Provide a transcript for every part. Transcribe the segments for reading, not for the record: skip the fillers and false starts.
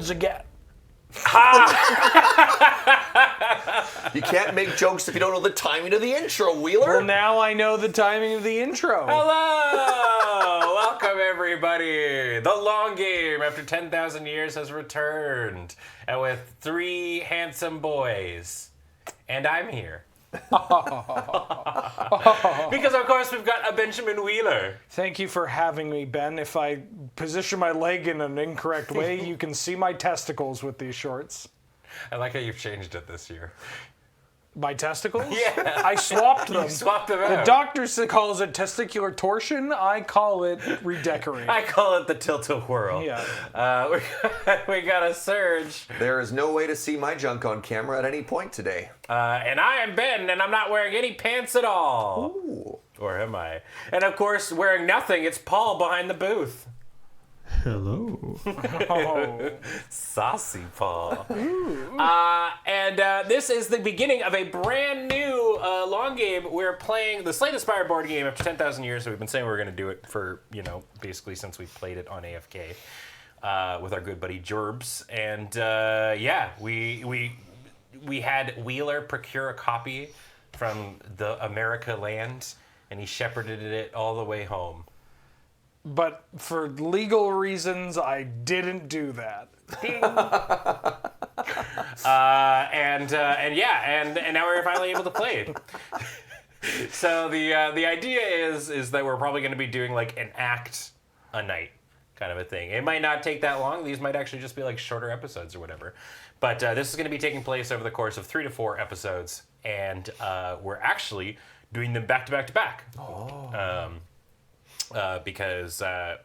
does it get? You can't make jokes if you don't know the timing of the intro, Wheeler. Well, now I know the timing of the intro. Hello! Welcome, everybody. The long game, after 10,000 years, has returned. And with 3 handsome boys. And I'm here. Because, of course, we've got a Benjamin Wheeler. Thank you for having me, Ben. If I position my leg in an incorrect way, you can see my testicles with these shorts. I like how you've changed it this year. My testicles? Yeah. I swapped them. You swapped them out. The doctor calls it testicular torsion. I call it redecorating. I call it the tilt-a-whirl. Yeah. We got a surge. There is no way to see my junk on camera at any point today. And I am Ben, and I'm not wearing any pants at all. Ooh. Or am I? And of course, wearing nothing, it's Paul behind the booth. Hello. Oh. Saucy Paul. And this is the beginning of a brand new long game. We're playing the Slay the Spire board game after 10,000 years. So we've been saying we were going to do it for, basically since we played it on AFK with our good buddy Gerbs. And we had Wheeler procure a copy from the America land, and he shepherded it all the way home. But for legal reasons, I didn't do that. And now we're finally able to play it. So the idea is that we're probably going to be doing like an act a night kind of a thing. It might not take that long. These might actually just be like shorter episodes or whatever. But this is going to be taking place over the course of 3 to 4 episodes, and we're actually doing them back to back to back. Oh. Because a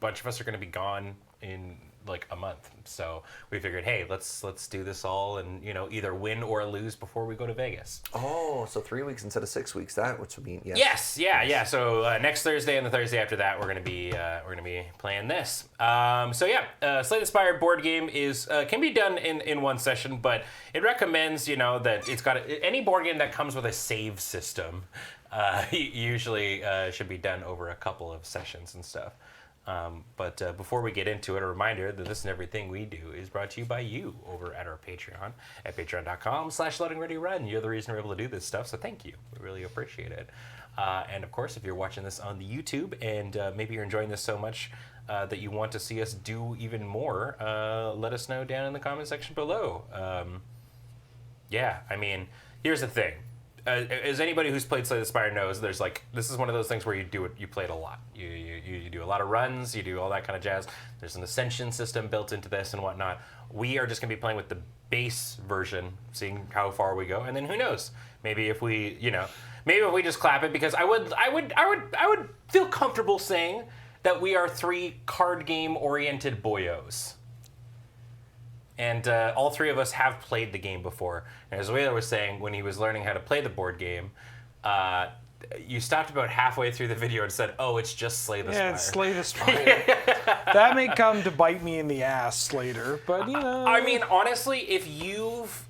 bunch of us are going to be gone in like a month, so we figured, hey, let's do this all and either win or lose before we go to Vegas. Oh, so 3 weeks instead of 6 weeks. That which would mean Yes, yeah. So next Thursday and the Thursday after that, we're gonna be playing this. Slay the Spire board game is can be done in one session, but it recommends that it's got any board game that comes with a save system. Usually should be done over a couple of sessions and stuff. But before we get into it, a reminder that this and everything we do is brought to you by you over at our Patreon at patreon.com/loadingreadyrun. You're the reason we're able to do this stuff, so thank you. We really appreciate it. And of course, if you're watching this on the YouTube and maybe you're enjoying this so much that you want to see us do even more, let us know down in the comment section below. Here's the thing. As anybody who's played Slay the Spire knows, this is one of those things where you play it a lot. You do a lot of runs, you do all that kind of jazz. There's an ascension system built into this and whatnot. We are just gonna be playing with the base version, seeing how far we go, and then who knows? Maybe if we just clap it, because I would feel comfortable saying that we are 3 card game oriented boyos. And all 3 of us have played the game before. And as Wheeler was saying, when he was learning how to play the board game, you stopped about halfway through the video and said, "Oh, it's just Slay the Spire." Yeah, it's Slay the Spire. That may come to bite me in the ass later, but I mean, honestly, if you've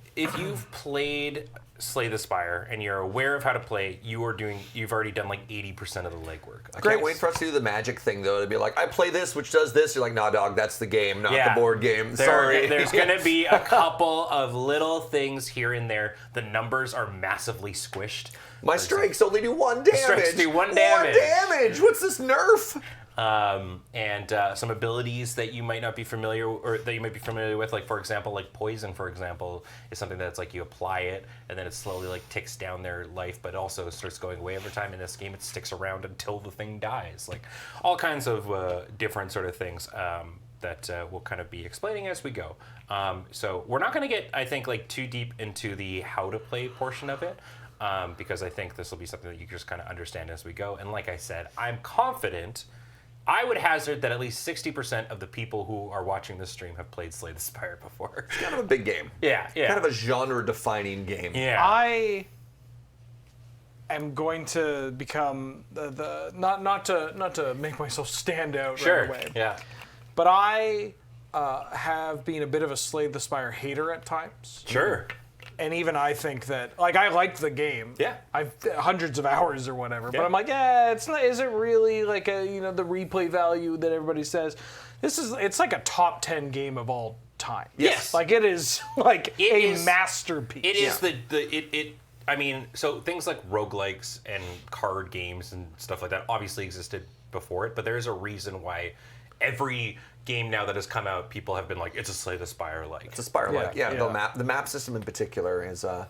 played Slay the Spire and you're aware of how to play, you've already done like 80% of the legwork. I can't wait for us to do the magic thing though. To be like, I play this, which does this. You're like, nah, dog, that's the game, not the board game. Sorry. There's going to be a couple of little things here and there. The numbers are massively squished. My strikes only do 1 damage. Strikes do 1 damage. 1 damage. What's this nerf? And some abilities that you might not be familiar, or that you might be familiar with, like for example, like poison, for example, is something that's like you apply it and then it slowly like ticks down their life, but also starts going away over time. In this game, it sticks around until the thing dies. Like all kinds of different sort of things that we'll kind of be explaining as we go. So we're not going to get, I think, like too deep into the how to play portion of it. Because I think this will be something that you just kind of understand as we go. And like I said, I'm confident. I would hazard that at least 60% of the people who are watching this stream have played Slay the Spire before. It's kind of a big game. Yeah. Kind of a genre-defining game. Yeah. I am going to become not to make myself stand out right away. Yeah. But I have been a bit of a Slay the Spire hater at times. Sure. And even I think that, like, I liked the game. Yeah. I've hundreds of hours or whatever. Yeah. But I'm like, it's not. Is it really like the replay value that everybody says? It's like a top 10 game of all time. Yes. Like it is like a masterpiece. It is I mean, so things like roguelikes and card games and stuff like that obviously existed before it, but there is a reason why every game now that has come out, people have been like, it's a Slay the Spire like. It's a Spire like. Yeah. The map system in particular is a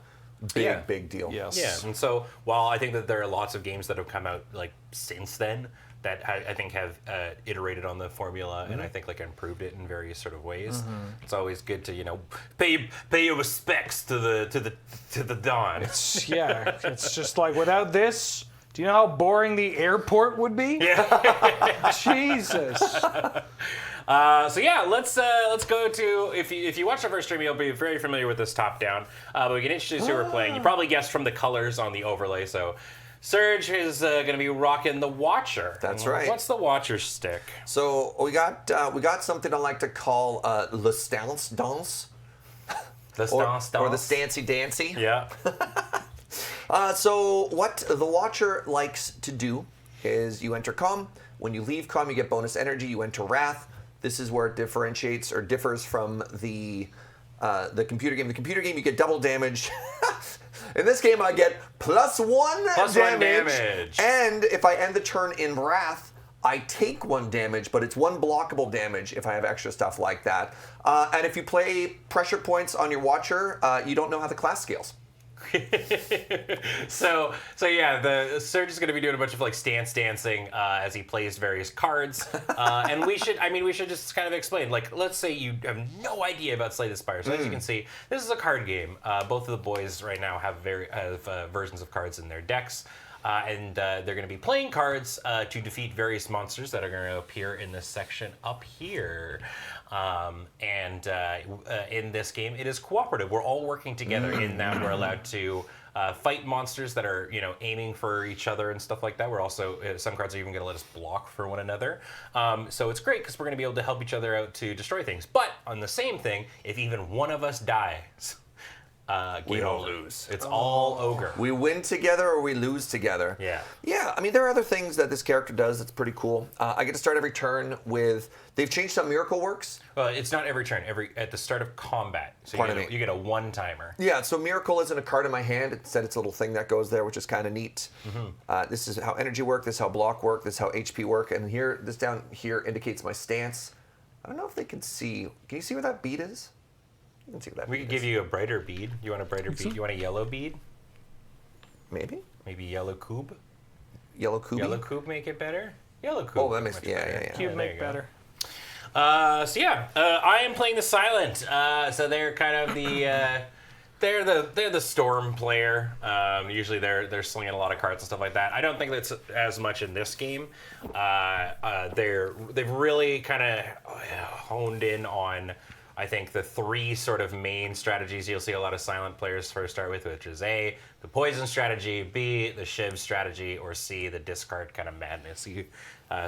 big deal. Yes. Yeah, and so while I think that there are lots of games that have come out like since then that I think have iterated on the formula and I think like improved it in various sort of ways, it's always good to pay your respects to the dawn. It's just like without this. Do you know how boring the airport would be? Yeah. Jesus. So yeah, let's go to if you watch our first stream, you'll be very familiar with this top down. But we can introduce who we're playing. You probably guessed from the colors on the overlay. So Serge is going to be rocking the Watcher. That's right. What's the Watcher stick? So we got something I like to call le stance dance. The stance or the stancy dancy. Yeah. So what the Watcher likes to do is you enter Calm. When you leave Calm, you get bonus energy. You enter Wrath. This is where it differentiates or differs from the computer game. The computer game, you get double damage. In this game, I get +1 damage. And if I end the turn in Wrath, I take 1 damage, but it's 1 blockable damage if I have extra stuff like that. And if you play pressure points on your Watcher, you don't know how the class scales. so yeah, the Serge is going to be doing a bunch of like stance dancing as he plays various cards, and we should just kind of explain. Like, let's say you have no idea about Slay the Spire. So as you can see, this is a card game. Both of the boys right now have versions of cards in their decks. And they're going to be playing cards to defeat various monsters that are going to appear in this section up here. In this game, it is cooperative. We're all working together in that we're allowed to fight monsters that are, aiming for each other and stuff like that. We're also, some cards are even going to let us block for one another. So it's great because we're going to be able to help each other out to destroy things. But on the same thing, if even one of us dies, we all lose. It's all ogre. We win together or we lose together. Yeah. Yeah, I mean, there are other things that this character does that's pretty cool. I get to start every turn with... They've changed some Miracle Works. Well, it's not every turn. At the start of combat. So you get a one-timer. Yeah, so Miracle isn't a card in my hand. Instead, it's a little thing that goes there, which is kind of neat. This is how energy work. This is how block work. This is how HP work. And here, this down here indicates my stance. I don't know if they can see. Can you see where that bead is? You can see what that We bead could give is. you a brighter bead. You want a brighter bead? You want a yellow bead? Maybe? Maybe yellow cube? Yellow Kubi? Yellow cube make it better? Yellow cube. Oh, that makes... much Yeah, better. yeah, yeah. Cube there make you go. better. I am playing the Silent. So they're kind of the they're the storm player. Usually they're slinging a lot of cards and stuff like that. I don't think that's as much in this game. They've really kind of honed in on, I think, the 3 sort of main strategies you'll see a lot of Silent players first start with, which is A, the poison strategy, B, the Shiv strategy, or C, the discard kind of madness-y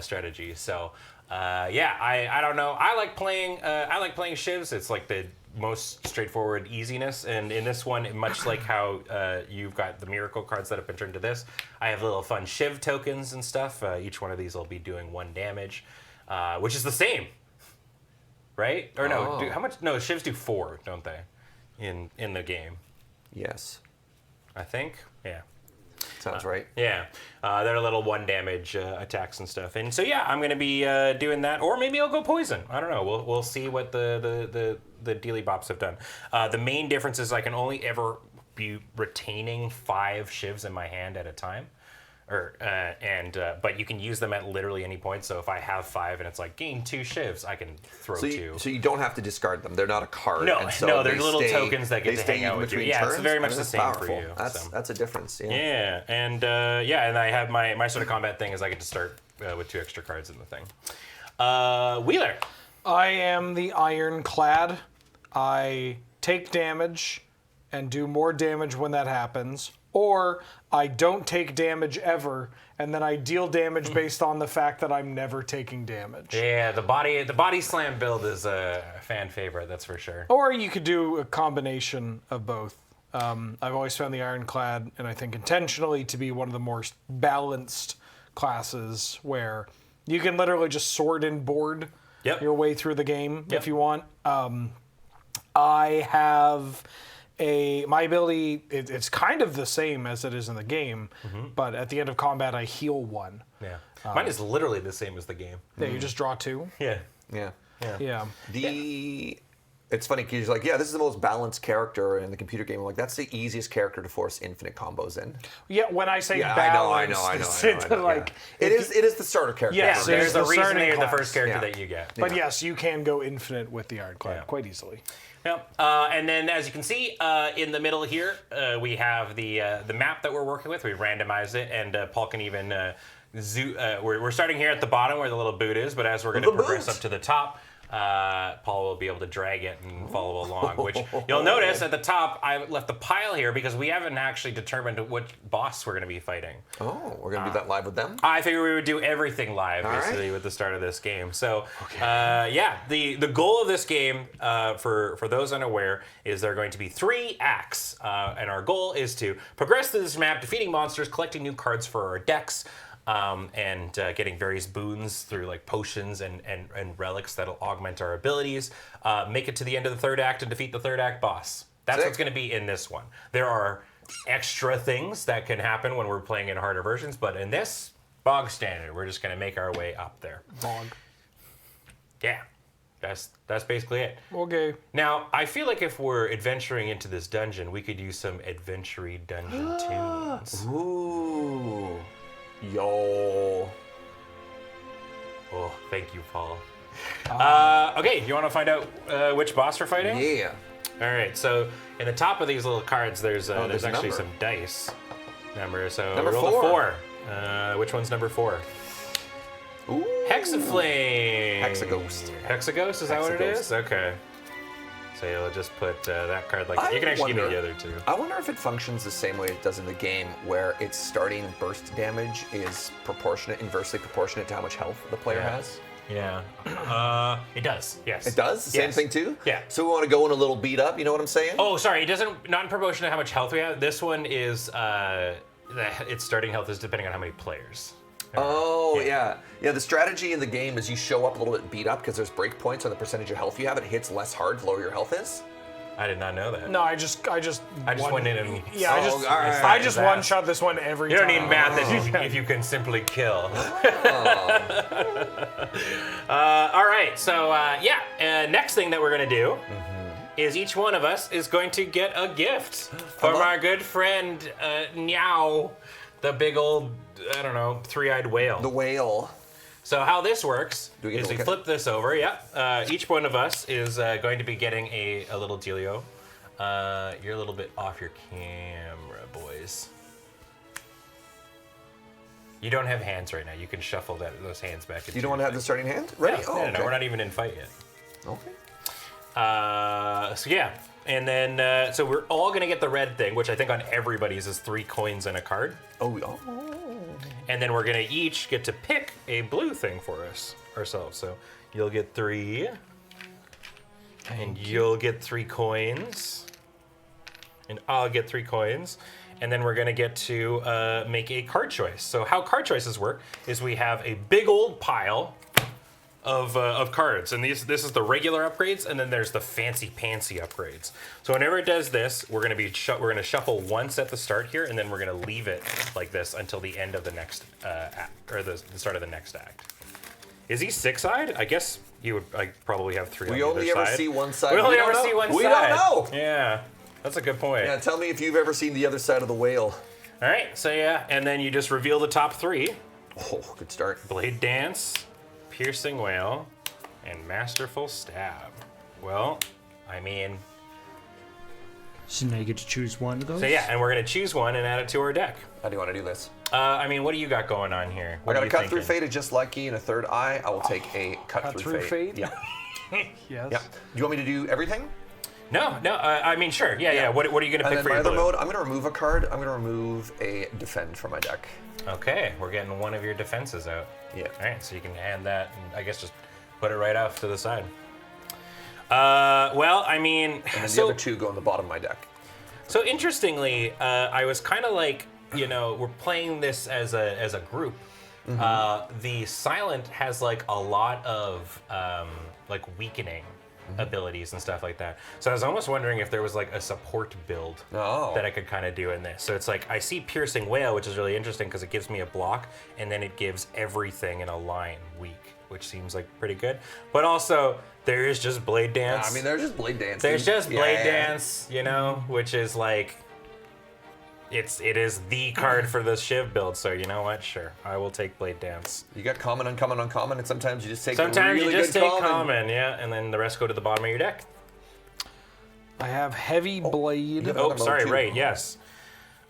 strategy. So I don't know. I like playing Shivs. It's like the most straightforward easiness, and in this one, much like how you've got the Miracle cards that have been turned to this, I have little fun Shiv tokens and stuff. Each one of these will be doing 1 damage, which is the same. Right? Or no, Oh. how much? No, Shivs do 4, don't they? In the game, Yes. I think. Yeah. Sounds right. Yeah. They're little 1 damage attacks and stuff. And so yeah, I'm gonna be doing that, or maybe I'll go poison. I don't know. We'll see what the Dealy Bops have done. The main difference is I can only ever be retaining 5 Shivs in my hand at a time. But you can use them at literally any point. So if I have 5 and it's like gain 2 Shivs, I can throw 2. So you don't have to discard them. They're not a card. No, and so no, they're little stay- tokens that get they to stay hang out with you. between Yeah, it's turns? very much I mean, the that's same for powerful. you. That's a difference. Yeah. Yeah, and I have my sort of combat thing is I get to start with 2 extra cards in the thing. Wheeler. I am the Ironclad. I take damage and do more damage when that happens, or I don't take damage ever, and then I deal damage based on the fact that I'm never taking damage. Yeah, the body slam build is a fan favorite, that's for sure. Or you could do a combination of both. I've always found the Ironclad, and I think intentionally, to be one of the more balanced classes where you can literally just sword and board Yep. your way through the game if you want. I have my ability. It's kind of the same as it is in the game, but at the end of combat, I heal 1. Yeah. Mine is literally the same as the game. Yeah, you just draw 2. Yeah. Yeah. Yeah. It's funny because you're like, yeah, this is the most balanced character in the computer game. I'm like, that's the easiest character to force infinite combos in. Yeah, when I say Yeah, balanced, I know, like It is the starter character. Yes, There's the a reason starting they're the class. first character Yeah. that you get. But yes, you can go infinite with the Ironclad Yeah. quite easily. Yep. And then, as you can see in the middle here, we have the map that we're working with. We randomized it, and Paul can even we're starting here at the bottom where the little boot is, but as we're going to progress up to the top, Paul will be able to drag it and follow along, which you'll notice at the top, I left the pile here because we haven't actually determined which boss we're going to be fighting. Oh, we're going to do that live with them? I figured we would do everything live, All basically, right. with the start of this game. So, the goal of this game, for those unaware, is there are going to be 3 acts. And our goal is to progress through this map, defeating monsters, collecting new cards for our decks, and getting various boons through like potions and relics that'll augment our abilities. Make it to the end of the 3rd act and defeat the 3rd act boss. That's Sick. what's going to be in this one. There are extra things that can happen when we're playing in harder versions, but in this, bog standard, we're just going to make our way up there. Bog. Yeah, that's basically it. Okay. Now, I feel like if we're adventuring into this dungeon, we could use some adventure-y dungeon tunes. Ooh. Yo. Oh, thank you, Paul. Okay, you want to find out which boss we're fighting? Yeah. All right, so in the top of these little cards, there's there's a actually number. some dice number. So Number roll 4. the 4. Which one's number 4? Ooh. Hexaflame. Hexaghost. Hexaghost, is that what it Hexaghost. is? Okay. So you'll just put that card like you can actually give me the other 2. I wonder if it functions the same way it does in the game, where its starting burst damage is inversely proportionate to how much health the player has. Yeah. It does. Yes. It does? The same Yes. thing too? Yeah. So we want to go in a little beat up, you know what I'm saying? Oh, sorry. It doesn't. Not in proportion to how much health we have. This one is its starting health is depending on how many players. Oh, yeah. Yeah, the strategy in the game is you show up a little bit beat up because there's breakpoints on the percentage of health you have. It hits less hard the lower your health is. I did not know that. No, I just went in and yeah, Oh, all right. I just That. one-shot this one every You time. don't need math if you can simply kill. All right, so next thing that we're gonna do is each one of us is going to get a gift from our good friend Meow, the big old 3-eyed whale. The whale. So how this works Do we get is to we look at flip this over. Yeah. Each one of us is going to be getting a little dealio. You're a little bit off your camera, boys. You don't have hands right now. You can shuffle those hands back. You don't want to have the starting hand? Ready? No, Okay. we're not even in fight yet. Okay. So yeah, and then so we're all gonna get the red thing, which I think on everybody's is 3 coins and a card. Oh. And then we're gonna each get to pick a blue thing for ourselves. So you'll get 3, and you'll get 3 coins, and I'll get 3 coins, and then we're gonna get to make a card choice. So how card choices work is we have a big old pile of cards, and this is the regular upgrades, and then there's the fancy pantsy upgrades. So whenever it does this, we're gonna shuffle once at the start here, and then we're gonna leave it like this until the end of the next act, or the start of the next act. Is he 6-eyed? I guess you would. I probably have 3. We on only either ever side. see one side. We only don't ever know. see one We side. don't know. Yeah, that's a good point. Yeah, tell me if you've ever seen the other side of the whale. All right, so yeah, and then you just reveal the top 3: Oh, good start. Blade Dance, Piercing Wail, and Masterful Stab. Well, I mean, So now you get to choose one of those? so yeah, and we're gonna choose one and add it to our deck. How do you want to do this? I mean, what do you got going on here? I What got are a you cut through thinking? fate just like you in a third eye. I will take a cut through fate. Yeah. Yes. Yeah. Do you want me to do everything? No. I mean, sure. Yeah. What are you gonna And pick then for my your other blue? mode, I'm going to remove a card. I'm going to remove a defend from my deck. Okay, we're getting one of your defenses out. Yeah. All right, so you can hand that, and I guess just put it right off to the side. Well, I mean, And then the other 2 go in the bottom of my deck. So interestingly, I was kind of like, we're playing this as a group. The silent has like a lot of like weakening abilities and stuff like that. So I was almost wondering if there was like a support build that I could kind of do in this. So it's like I see Piercing Whale, which is really interesting because it gives me a block and then it gives everything in a line weak, which seems like pretty good. But also there is just Blade Dance. I mean, there's just Blade Dance. There's just Blade Dance, you know, which is like it is the card for the Shiv build. So you know what? Sure, I will take Blade Dance. You got common, uncommon, uncommon, and sometimes you just take Sometimes really you just good take common, yeah, and then the rest go to the bottom of your deck. I have Heavy Blade. Oh, sorry, right, yes.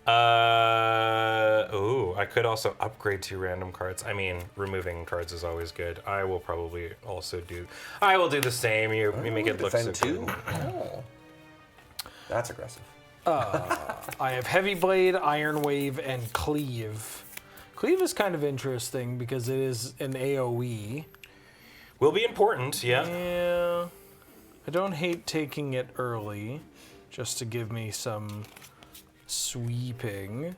I could also upgrade 2 random cards. I mean, removing cards is always good. I will probably also do. I will do the same. You make it look so defend good. 2? Oh. That's aggressive. I have Heavy Blade, Iron Wave, and Cleave. Cleave is kind of interesting because it is an AoE. Will be important, yeah. Yeah. I don't hate taking it early, just to give me some sweeping.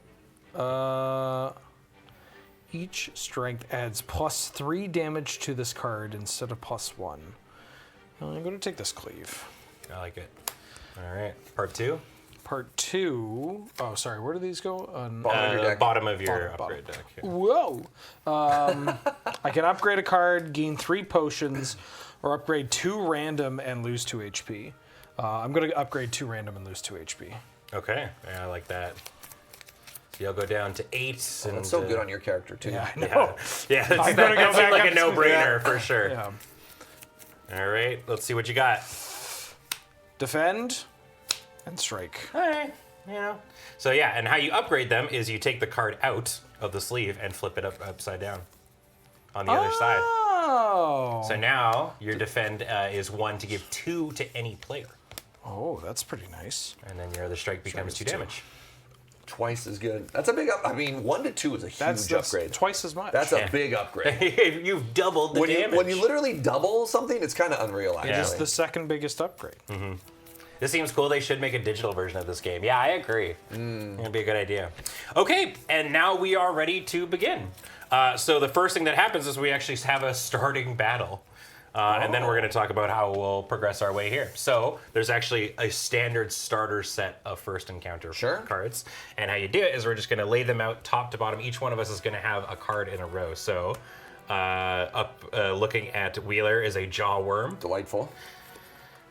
Each strength adds +3 damage to this card instead of +1. I'm going to take this Cleave. I like it. All right, part 2. Part 2. Oh, sorry. Where do these go? Bottom of your deck. Bottom of your Bottom. upgrade deck. Yeah. Whoa! I can upgrade a card, gain 3 potions, or upgrade 2 random and lose 2 HP. I'm going to upgrade 2 random and lose 2 HP. Okay, yeah, I like that. So you'll go down to 8. And, That's so good on your character, too. Yeah, I know. Yeah, that's, I'm gonna go that seemed back like up a to- no-brainer for sure. Yeah. All right, let's see what you got. Defend and strike. All right, you know. So yeah, and how you upgrade them is you take the card out of the sleeve and flip it upside down on the other side. Oh. So now your defend is 1 to give 2 to any player, Oh, that's pretty nice. and then your other strike becomes 2 damage. Twice as good. That's a big up. I mean, 1 to 2 is a huge That's upgrade. twice as much. That's Yeah. a big upgrade. You've doubled the when damage. you litterally double something, it's kind of unreal, actually. Yeah. It's the second biggest upgrade. This seems cool. They should make a digital version of this game. Yeah, I agree. It'd be a good idea. Okay, and now we are ready to begin. So the first thing that happens is we actually have a starting battle. And then we're going to talk about how we'll progress our way here. So there's actually a standard starter set of first encounter cards. And how you do it is we're just going to lay them out top to bottom. Each one of us is going to have a card in a row. So looking at Wheeler is a Jaw Worm. Delightful.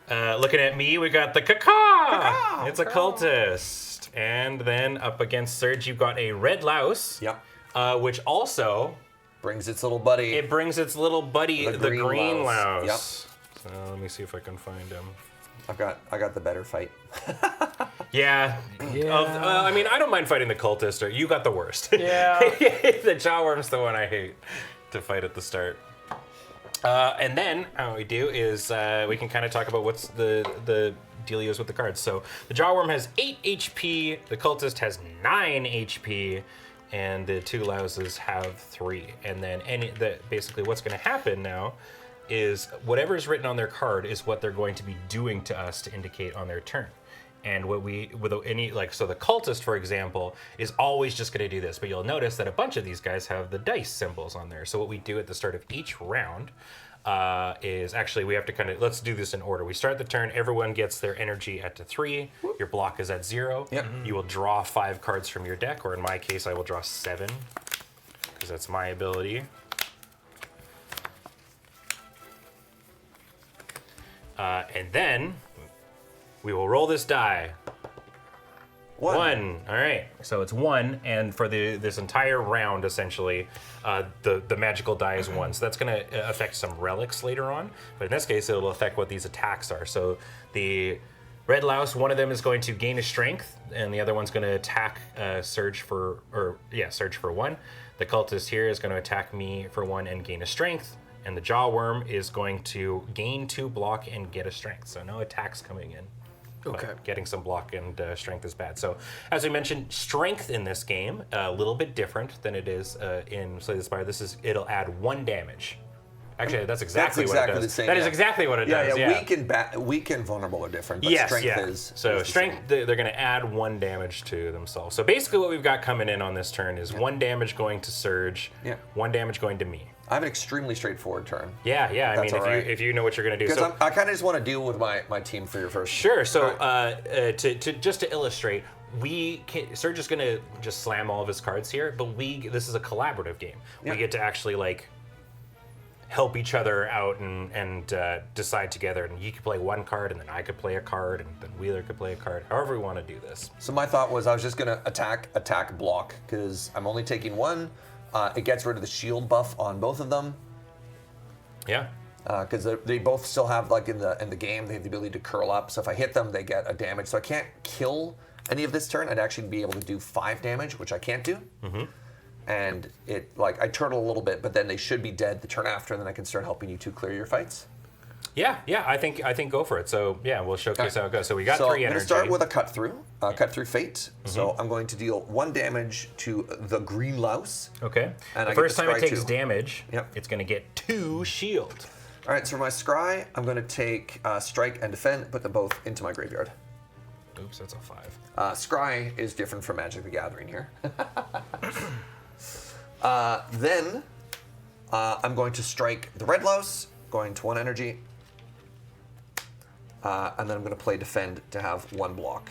Looking at me, we got the Caca. It's a cultist. And then up against Serge, you've got a Red Louse. Yep. Which also Brings its little buddy. it brings its little buddy, the green louse. Yep. So let me see if I can find him. I got the better fight. Yeah. I mean, I don't mind fighting the cultist. Or you got the worst. Yeah. The Jawworm's the one I hate to fight at the start. And then how we do is we can kind of talk about what's the dealios with the cards. So the Jawworm has 8 HP. The cultist has 9 HP. And the 2 louses have 3. And then basically what's going to happen now is whatever's written on their card is what they're going to be doing to us to indicate on their turn. And so the cultist, for example, is always just going to do this. But you'll notice that a bunch of these guys have the dice symbols on there. So what we do at the start of each round is actually we have to let's do this in order. We start the turn, everyone gets their energy at 3. Your block is at 0. Yep. You will draw 5 cards from your deck, or in my case, I will draw 7, because that's my ability. And then we will roll this die. 1. All right. So it's 1, and for this entire round, essentially, the magical die is 1. So that's going to affect some relics later on. But in this case, it'll affect what these attacks are. So the Red Louse, one of them is going to gain a strength, and the other one's going to attack Surge for 1. The cultist here is going to attack me for 1 and gain a strength. And the Jawworm is going to gain 2 block and get a strength. So no attacks coming in. Okay. But getting some block and strength is bad. So, as we mentioned, strength in this game a little bit different than it is in Slay the Spire. It'll add 1 damage. Actually, that's exactly what it does. the same. That is exactly what it does. Yeah. Weak and vulnerable are different, but Yes, strength yeah. is. So is the strength, same. they're going to add 1 damage to themselves. So basically, what we've got coming in on this turn is 1 damage going to Surge, 1 damage going to me. I have an extremely straightforward turn. Yeah. I That's mean, all right. if you know what you're gonna do. Because So, I kind of just want to deal with my team for your first. sure. So Alright. to illustrate, Serge is gonna just slam all of his cards here, but this is a collaborative game. Yeah. We get to actually like help each other out and decide together. And you could play one card, and then I could play a card, and then Wheeler could play a card. However we want to do this. So my thought was I was just gonna attack, block, because I'm only taking one. It gets rid of the shield buff on both of them. Yeah. Because they both still have, like in the game, they have the ability to curl up. So if I hit them, they get a damage. So I can't kill any of this turn. I'd actually be able to do 5 damage, which I can't do. Mm-hmm. And I turtle a little bit, but then they should be dead the turn after, and then I can start helping you two clear your fights. Yeah. I think go for it. So yeah, we'll showcase how it goes. So we got 3 energy. I'm going to start with a cut through fate. So I'm going to deal 1 damage to the green louse. Okay. And the I first get time it scry takes 2. damage, Yep. it's going to get 2 shield. All right, so for my scry, I'm going to take strike and defend, put them both into my graveyard. Oops, that's a 5. Scry is different from Magic the Gathering here. Then I'm going to strike the red louse, going to 1 energy. And then I'm going to play defend to have 1 block.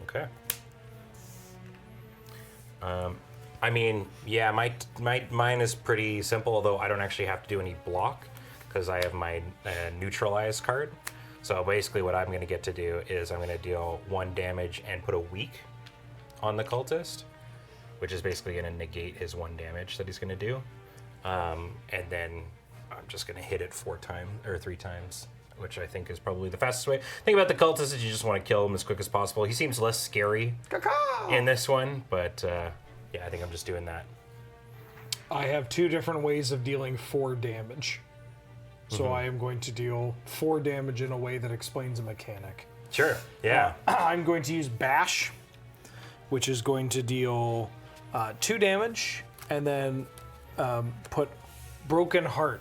Okay. I mean, yeah, mine is pretty simple, although I don't actually have to do any block because I have my neutralize card. So basically what I'm going to get to do is I'm going to deal 1 damage and put a weak on the cultist, which is basically going to negate his 1 damage that he's going to do. And then I'm just going to hit it 3 times, which I think is probably the fastest way. Thing about the cultist is you just want to kill him as quick as possible. He seems less scary in this one, but yeah, I think I'm just doing that. I have 2 different ways of dealing 4 damage. So Mm-hmm. I am going to deal 4 damage in a way that explains a mechanic. Sure, yeah. I'm going to use Bash, which is going to deal 2 damage, and then put Broken Heart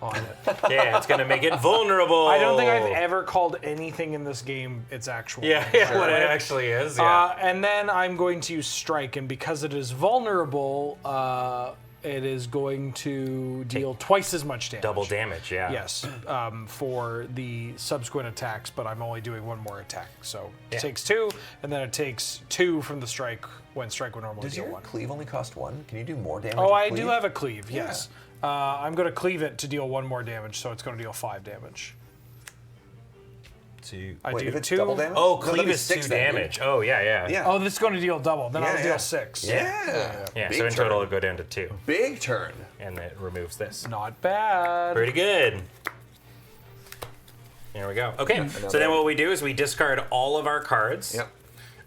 on it. Yeah, it's going to make it vulnerable. I don't think I've ever called anything in this game its actual name. what it actually is, yeah. And then I'm going to use Strike, and because it is vulnerable, it is going to deal twice as much damage. Double damage, yeah. Yes, for the subsequent attacks, but I'm only doing 1 more attack. So it Yeah. takes 2, and then it takes 2 from the strike when strike would normally Does deal your 1. cleave only cost 1? Can you do more damage? Oh, with I cleave? do have a cleave, yes. I'm going to cleave it to deal 1 more damage, so it's going to deal 5 damage. I Wait, do if it's 2. double damage? Oh, No, that'd cleave be is 6 2 then, dude. damage. Oh, yeah. Yeah. Oh, this is going to deal double. Then I'll Yeah, deal yeah. 6. Yeah. Yeah, Big so in turn. total it'll go down to 2. Big turn. And it removes this. Not bad. Pretty good. There we go. Okay, so then what we do is we discard all of our cards. Yep.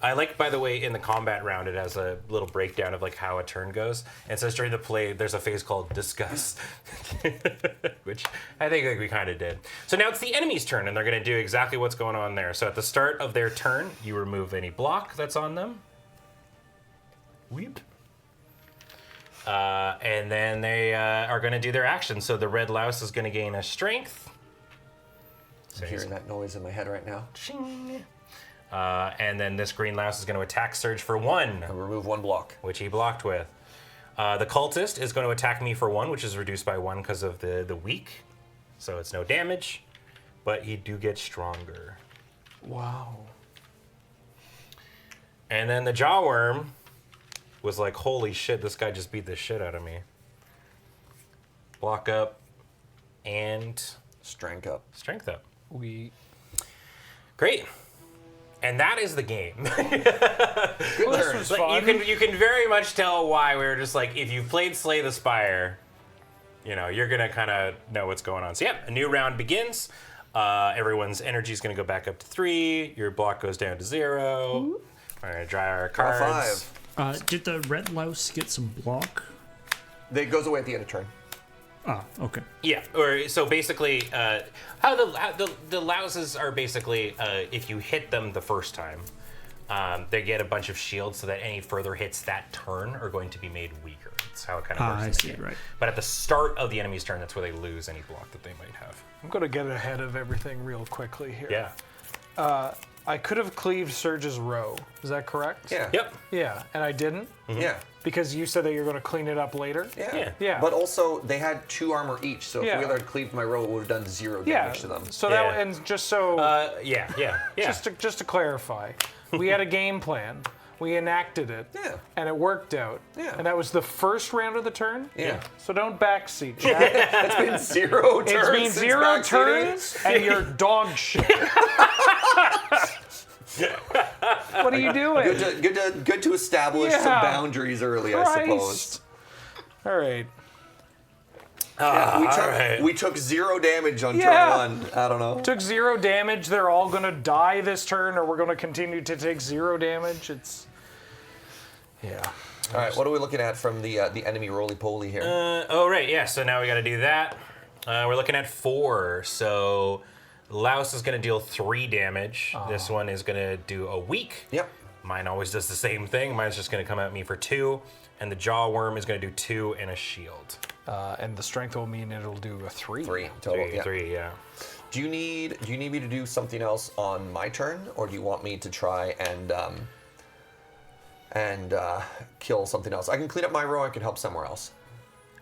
I like, by the way, in the combat round, it has a little breakdown of like how a turn goes. And it says during the play, there's a phase called discuss, which I think we kind of did. So now it's the enemy's turn, and they're going to do exactly what's going on there. So at the start of their turn, you remove any block that's on them. Weep. And then they are going to do their action. So the red louse is going to gain a strength. I'm hearing that noise in my head right now. Ching. And then this green louse is going to attack Surge for 1, I'll remove 1 block. which he blocked with. The cultist is going to attack me for 1, which is reduced by 1 because of the weak. So it's no damage, but he do get stronger. Wow. And then the jawworm was like, holy shit, this guy just beat the shit out of me. Block up and Strength up. strength up. Great. And that is the game. Good turn. was Like, fun. you can very much tell why we were just like, if you've played Slay the Spire, you know, you're gonna kind of know what's going on. So yeah, a new round begins. Everyone's energy is gonna go back up to 3. Your block goes down to 0. We're gonna dry our cards. 5. Did the red louse get some block? It goes away at the end of turn. Ah, okay. Yeah, or so basically, how the louses are basically, if you hit them the first time, they get a bunch of shields, so that any further hits that turn are going to be made weaker. That's how it kind of works. I in the see, game. right. But at the start of the enemy's turn, that's where they lose any block that they might have. I'm going to get ahead of everything real quickly here. Yeah. I could have cleaved Surge's row. Is that correct? Yeah. Yep. Yeah, and I didn't. Yeah. Because you said that you're going to clean it up later? Yeah. Yeah. But also, they had 2 armor each, so if Yeah. we had cleaved my row, it would have done 0 Yeah. damage to them. So Yeah. that, and just so, Yeah. just to clarify, we had a game plan. We enacted it. Yeah. And it worked out. Yeah. And that was the first round of the turn? Yeah. So don't backseat. It's been 0 turns. It's been since 0 backseating. turns, and you're dog shit. What are you doing? Good to establish some Yeah. boundaries early, I suppose. Christ. All right. Yeah, we took 0 damage on Yeah. turn 1. I don't know. Took 0 damage. They're all going to die this turn, or we're going to continue to take 0 damage. It's... Yeah. All right, what are we looking at from the enemy roly-poly here? Yeah. So now we got to do that. We're looking at 4. So Louse is going to deal 3 damage. This one is going to do a weak. Yep. Mine always does the same thing. Mine's just going to come at me for 2. And the Jaw Worm is going to do 2 and a shield. And the strength will mean it'll do a 3. 3 total. Yeah. 3, yeah. Do you need me to do something else on my turn, or do you want me to try and kill something else? I can clean up my row. I can help somewhere else.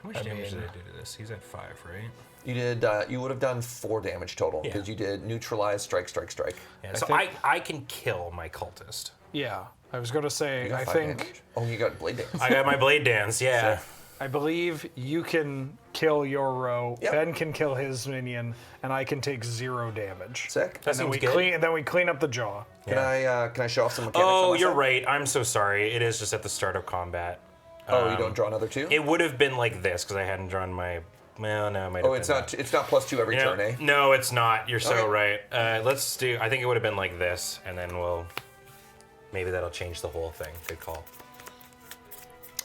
How much damage did I do to this? He's at 5, right? You did. You would have done 4 damage total because you did neutralize, strike, strike, strike. Yeah, so think- I can kill my cultist. Yeah. I was going to say, You got I 5 think... damage? Oh, you got blade dance. I got my blade dance, yeah. I believe you can kill your row, Yep. Ben can kill his minion, and I can take 0 damage. Sick. That seems good. Then we clean up the jaw. Can I show off some mechanics? Oh, on my you're side? right. I'm so sorry. It is just at the start of combat. Oh, you don't draw another 2? It would have been like this because I hadn't drawn my. Well, no, it might have Oh, been it's not. It's not +2 every turn, eh? No, it's not. You're so Okay. right. Let's do. I think it would have been like this, and then we'll. Maybe that'll change the whole thing. Good call.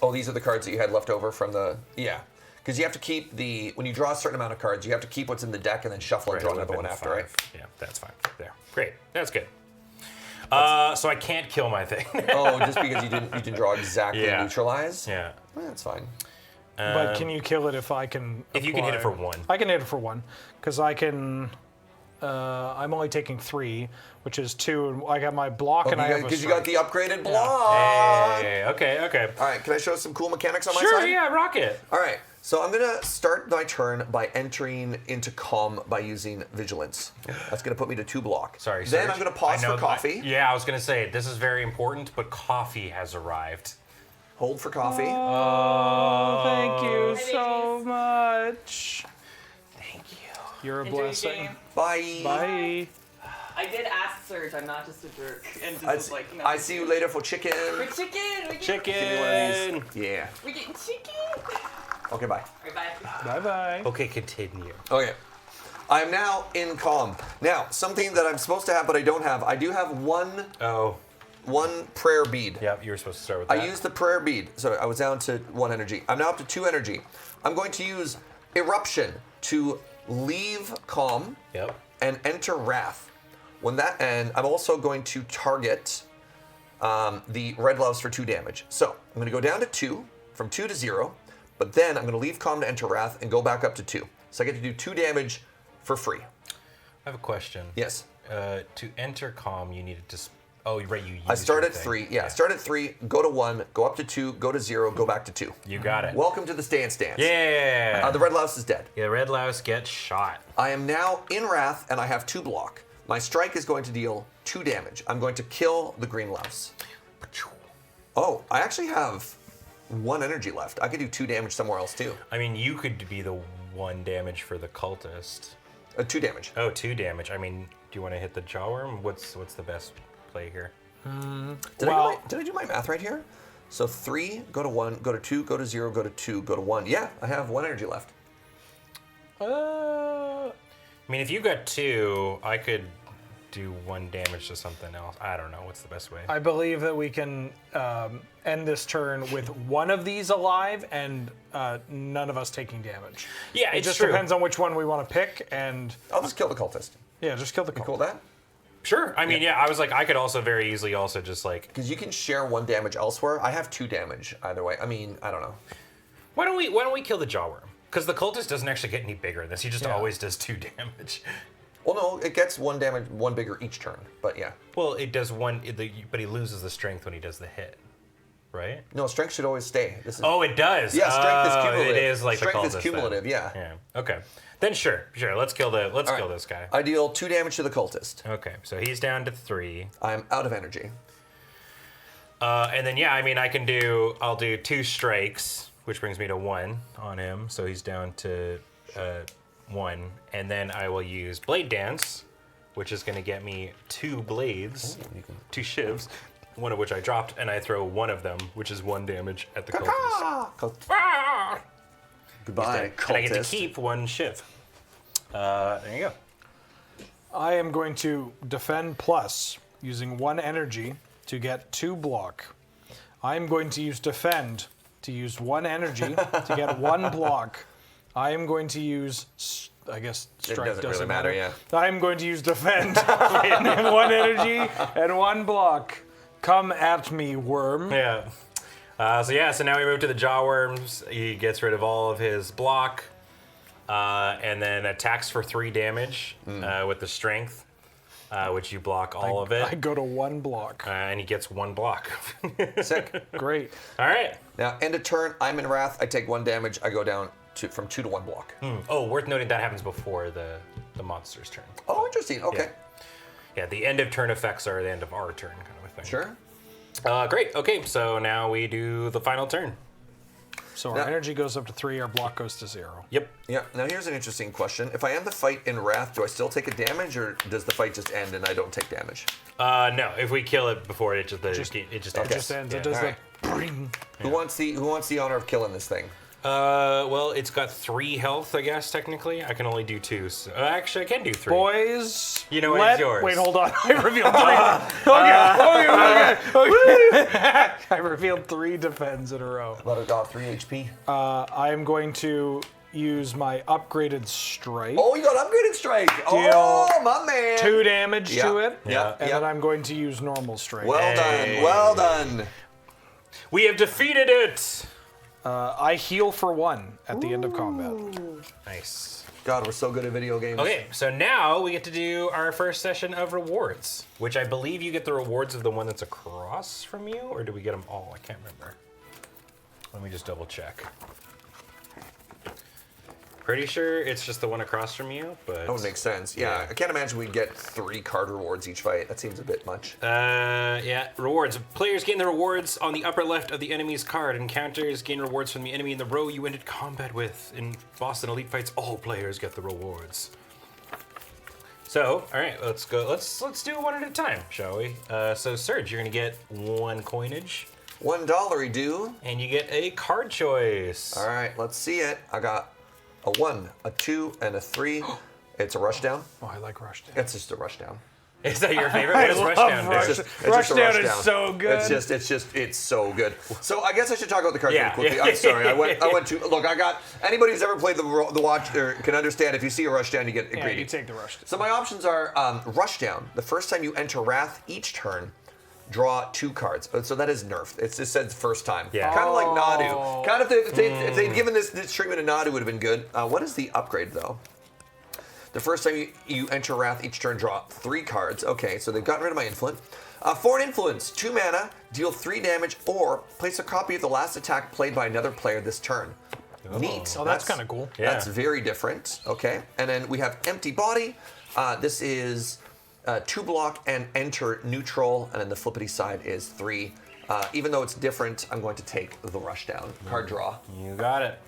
Oh, these are the cards that you had left over from the. Yeah. Because you have to keep when you draw a certain amount of cards, you have to keep what's in the deck and then shuffle and Right, draw it would another have one been after, right? 5. Yeah, that's fine. There. Great. That's good. So I can't kill my thing. Oh, just because you didn't draw exactly Yeah. neutralize? Yeah. Well, that's fine. But can you kill it if I can? If you can hit it for apply- 1. I can hit it for 1, because I can. I'm only taking 3, which is 2, and I got my block, and I have a Because you got strike. the upgraded block. Hey, okay. All right, can I show some cool mechanics on my Sure, side? yeah, rock it. All right, so I'm gonna start my turn by entering into calm by using vigilance. That's gonna put me to 2 block. Sorry, Then Serge. I'm gonna pause I know for coffee. yeah, I was gonna say this is very important, but coffee has arrived. Hold for coffee. Oh, thank you Hi, so babies. much. Thank you. You're a Enjoy your blessing. game. Bye. Bye. I did ask Serge, I'm not just a jerk. And just I was see, like, no. I see you later for chicken. For chicken! We get, Chicken. Give me one of these. Yeah. We're getting chicken! Okay, bye. Alright, bye. Bye bye. Okay, continue. Okay. I'm now in calm. Now, something that I'm supposed to have but I don't have. I do have one Oh, prayer bead. yep. You were supposed to start with that. I used the prayer bead, so I was down to 1 energy. I'm now up to 2 energy. I'm going to use Eruption to leave calm Yep. and enter wrath. And I'm also going to target the red loves for 2 damage. So I'm going to go down to 2, from 2 to 0, but then I'm going to leave calm to enter wrath and go back up to 2. So I get to do 2 damage for free. I have a question. Yes. To enter calm, you needed to. Oh, you're right. You. I used start your at thing. 3. Yeah, start at 3, go to 1, go up to 2, go to 0, go back to 2. You got it. Welcome to the stance. Yeah. The red louse is dead. Yeah. Red louse gets shot. I am now in wrath and I have 2 block. My strike is going to deal 2 damage. I'm going to kill the green louse. Oh, I actually have 1 energy left. I could do 2 damage somewhere else too. I mean, you could be the 1 damage for the cultist. 2 damage. Oh, 2 damage. I mean, do you want to hit the jawworm? What's the best play here? Did I do my math right here? So 3, go to 1, go to 2, go to 0, go to 2, go to 1. Yeah, I have 1 energy left. I mean, if you got 2, I could do 1 damage to something else. I don't know. What's the best way? I believe that we can end this turn with 1 of these alive and none of us taking damage. Yeah, It it's just true. depends on which one we want to pick, and I'll just kill the cultist. yeah, just kill the Cool cult. with that? Sure. I mean, yeah. I was like, I could also very easily also just like. Because you can share 1 damage elsewhere. I have 2 damage either way. I mean, I don't know. Why don't we kill the jawworm? Because the cultist doesn't actually get any bigger than this. He just Yeah. always does 2 damage. Well, no, it gets 1 damage, 1 bigger each turn. But yeah. Well, it does 1, but he loses the strength when he does the hit. right? No, strength should always stay. This is. Oh, it does. Yeah, strength is cumulative. It is like the strength is cultist cumulative. then. Yeah. Yeah. Okay. Then sure. Let's kill this guy. I deal 2 damage to the cultist. Okay, so he's down to 3. I'm out of energy. And then yeah, I mean I'll do 2 strikes, which brings me to 1 on him. So he's down to 1, and then I will use Blade Dance, which is going to get me 2 blades, 2 shivs, one of which I dropped, and I throw one of them, which is 1 damage at the cultist. Ah! Goodbye, And I get to cultist. keep 1 shiv. There you go. I am going to defend plus using 1 energy to get 2 block. I am going to use defend to use 1 energy to get 1 block. I am going to use, I guess strike doesn't really matter. I am going to use defend and 1 energy and 1 block. Come at me, worm. Yeah. So now we move to the jaw worms. He gets rid of all of his block, and then attacks for 3 damage with the strength, which you block all of it. I go to 1 block. And he gets 1 block. Sick. Great. All right. Now, end of turn, I'm in Wrath. I take 1 damage. I go down from 2 to 1 block. Oh, worth noting that happens before the monster's turn. Oh, interesting. Okay. Yeah, the end of turn effects are the end of our turn, kind of a thing. Sure. Great. Okay, so now we do the final turn. So our energy goes up to 3, our block goes to 0. Yep. Yeah. Now, here's an interesting question. If I end the fight in Wrath, do I still take a damage, or does the fight just end and I don't take damage? No, if we kill it before it just ends. It just ends. It does Alright. the bring. Who wants the honor of killing this thing? Well, it's got 3 health, I guess, technically. I can only do 2. So, actually, I can do 3. Boys, You know what, it's yours. Wait, hold on. I revealed 3. Okay. I revealed 3 defends in a row. Let it off 3 HP. I am going to use my upgraded strike. Oh, you got upgraded strike. Oh, my man. 2 damage to Yeah. it. Yeah. And Yeah. then I'm going to use normal strike. Well Hey. done. Well done. We have defeated it! I heal for 1 at the end of combat. Nice. God, we're so good at video games. Okay, so now we get to do our first session of rewards, which I believe you get the rewards of the one that's across from you, or do we get them all? I can't remember. Let me just double check. Pretty sure it's just the one across from you, but... That would make sense. Yeah. I can't imagine we'd get 3 card rewards each fight. That seems a bit much. Yeah, rewards. Players gain the rewards on the upper left of the enemy's card. Encounters gain rewards from the enemy in the row you ended combat with. In Boston Elite fights, all players get the rewards. So, all right, let's go. Let's do 1 at a time, shall we? So, Serge, you're gonna get 1 coinage, $1 do. and you get a card choice. All right, let's see it. I got a 1, a 2, and a 3. It's a rushdown. Oh, I like rush down. It's just a rushdown. Is that your favorite? What does Rushdown do? It's just a Rushdown is so good. It's so good. So I guess I should talk about the cards Yeah. really quickly. I'm sorry. I went to look. I got anybody who's ever played the watch or can understand. If you see a rushdown, you get Yeah, greedy. you take the rush down. So my options are rushdown. The first time you enter Wrath each turn, draw 2 cards. So that is nerfed. It just says first time. Yeah. Kind of like Nadu. Kind of if they'd given this treatment to Nadu would have been good. What is the upgrade though? The first time you enter Wrath each turn, draw 3 cards. Okay, so they've gotten rid of my influence. Foreign influence, 2 mana, deal 3 damage, or place a copy of the last attack played by another player this turn. Neat. Oh, that's kind of cool. Yeah. That's very different. Okay, and then we have empty body. This is 2 block and enter neutral, and then the flippity side is 3. Even though it's different, I'm going to take the rushdown card draw. You got it.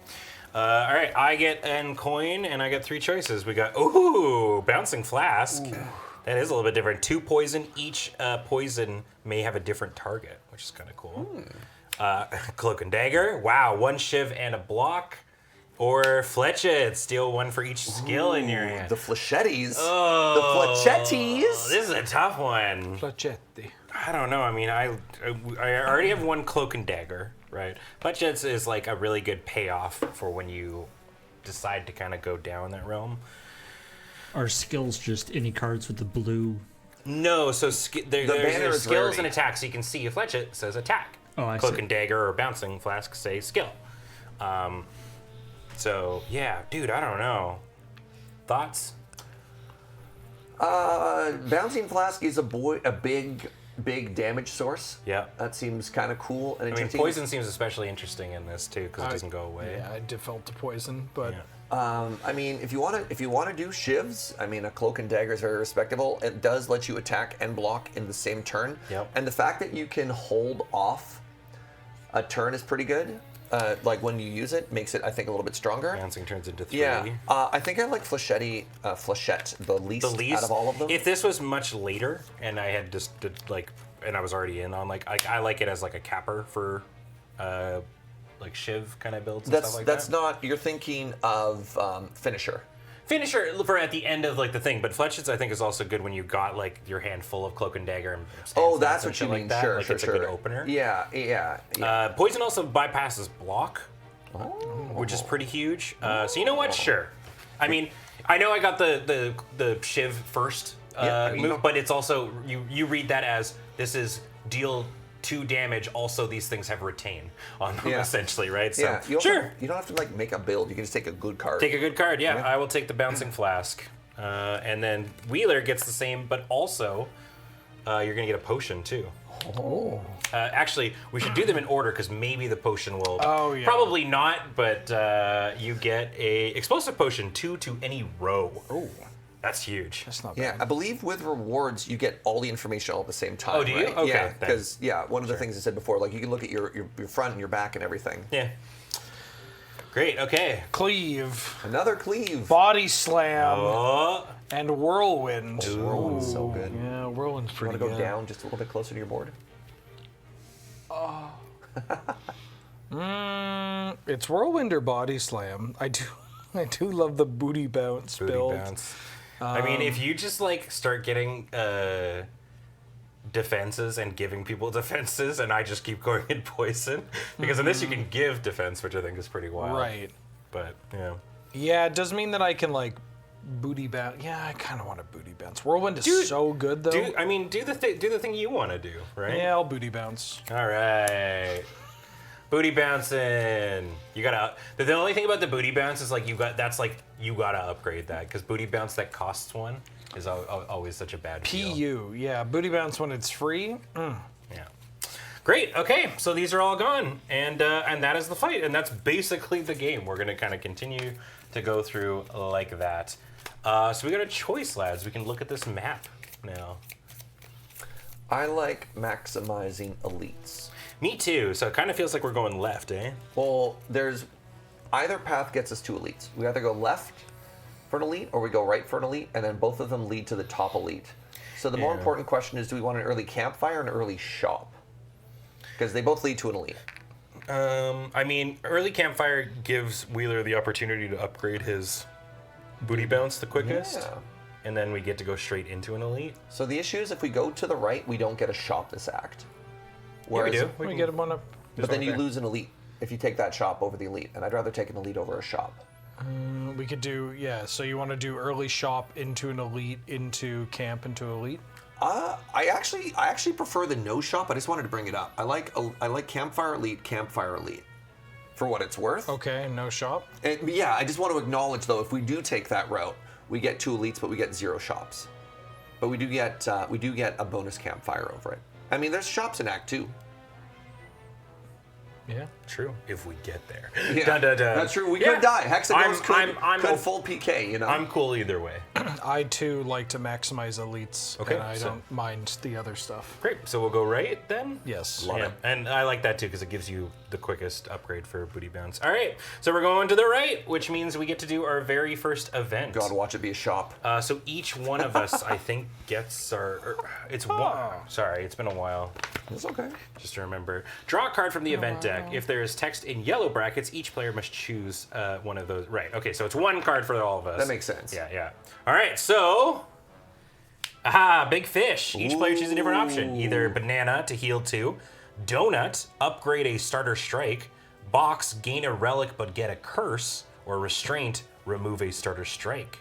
All right, I get N coin, and I get 3 choices. We got, ooh, Bouncing Flask. Ooh. That is a little bit different. 2 poison. Each poison may have a different target, which is kind of cool. Cloak and Dagger. Wow, 1 shiv and a block. Or Fletchet. Steal 1 for each skill in your hand. The flechettes. Oh, The flechetties. This is a tough one. Flachetti. I don't know. I mean, I already have 1 Cloak and Dagger, right? Fletchets is like a really good payoff for when you decide to kind of go down that realm. Are skills just any cards with the blue? No, so banner there's is skills rarity. and attacks. You can see a Fletchet says attack. Oh, I Cloak see. and Dagger or Bouncing Flask say skill. So, yeah, dude, I don't know. Thoughts? Bouncing Flask is a big big damage source. Yeah. That seems kind of cool and I mean, interesting. poison seems especially interesting in this too because it doesn't go away. Yeah, I default to poison, but Yeah. I mean, if you want to do shivs, I mean, a cloak and dagger is very respectable. It does let you attack and block in the same turn. Yep. And the fact that you can hold off a turn is pretty good. Like when you use it, makes it, I think, a little bit stronger. Bouncing turns into 3. Yeah. I think I like Flechette the least out of all of them. If this was much later and I had just did, like, and I was already in on like, I like it as like a capper for, like Shiv kind of builds and stuff like that's that. not. You're thinking of finisher. Finisher for at the end of like the thing, but Fletchets I think is also good when you got like your hand full of cloak and dagger and Oh, stance that's and what shit you like mean. that. Sure, like sure, it's sure. a good opener. Yeah. Poison also bypasses block, which is pretty huge. So you know what? Sure. I mean, I know I got the Shiv first Yeah, you move, know- but it's also you read that as this is deal 2 damage. Also, these things have retain on them Yeah. essentially, right? So Yeah. You sure. You don't have to like make a build. You can just take a good card. Take a good card, yeah. Yeah. I will take the Bouncing Flask. And then Wheeler gets the same, but also you're going to get a potion too. Oh. Actually, we should do them in order because maybe the potion will. Oh, yeah. Probably not, but you get a Explosive Potion 2 to any row. oh, That's huge. that's not Yeah, bad. I believe with rewards you get all the information all at the same time. Oh, do you? Right? Okay, Yeah, then. because one of the things I said before, like you can look at your front and your back and everything. Yeah. Great, okay. Cleave, Another cleave. body slam, Oh, and whirlwind. Whirlwind's so good. Yeah, whirlwind's You pretty want to go good. down just a little bit closer to your board? It's whirlwind or body slam. I do love the booty bounce booty build. bounce. I mean, if you just like start getting defenses and giving people defenses, and I just keep going in poison, because in this you can give defense, which I think is pretty wild. Right. But yeah. Yeah, it does mean that I can like booty bounce. Yeah, I kind of want to booty bounce. Whirlwind is Dude, so good though. Do the thing you want to do, right? Yeah, I'll booty bounce. All right. Booty bouncing. You gotta. The only thing about the booty bounce is like you gotta upgrade that because booty bounce that costs 1 is always such a bad deal. PU, yeah, booty bounce when it's free. Yeah. Great. Okay. So these are all gone, and that is the fight, and that's basically the game. We're gonna kind of continue to go through like that. So we got a choice, lads. We can look at this map now. I like maximizing elites. Me too. So it kind of feels like we're going left, eh? Well, there's either path gets us to elites. We either go left for an elite or we go right for an elite, and then both of them lead to the top elite. So the more Yeah. important question is, do we want an early campfire or an early shop? Because they both lead to an elite. I mean, early campfire gives Wheeler the opportunity to upgrade his booty bounce the quickest, Yeah. and then we get to go straight into an elite. So the issue is if we go to the right, we don't get a shop this act. Yeah, we do. We get him on a. But then you lose an elite if you take that shop over the elite, and I'd rather take an elite over a shop. We could do So you want to do early shop into an elite, into camp into elite. I actually prefer the no shop. I just wanted to bring it up. I like campfire elite, for what it's worth. Okay, no shop. And, yeah, I just want to acknowledge though, if we do take that route, we get 2 elites, but we get 0 shops. But we do get a bonus campfire over it. I mean, there's shops in Act 2. Yeah. True, if we get there. Yeah, Dun, dun, dun. that's true. We Yeah. could die. Hexagons I'm could full PK. You know. I'm cool either way. I too like to maximize elites, Okay, and I so- don't mind the other stuff. Great. So we'll go right then. Yes. Love Yeah, it. and I like that too because it gives you the quickest upgrade for booty bounce. All right, so we're going to the right, which means we get to do our very first event. God, watch it be a shop. So each one of us, I think, gets it's one. Sorry, it's been a while. It's okay. Just to remember, draw a card from the event deck. If there is text in yellow brackets, each player must choose one of those. Right. Okay, so it's one card for all of us. That makes sense. Yeah, yeah. All right, so. Aha, big fish. Each player chooses a different option. Either banana to heal 2, donut, upgrade a starter strike, box, gain a relic but get a curse, or restraint, remove a starter strike.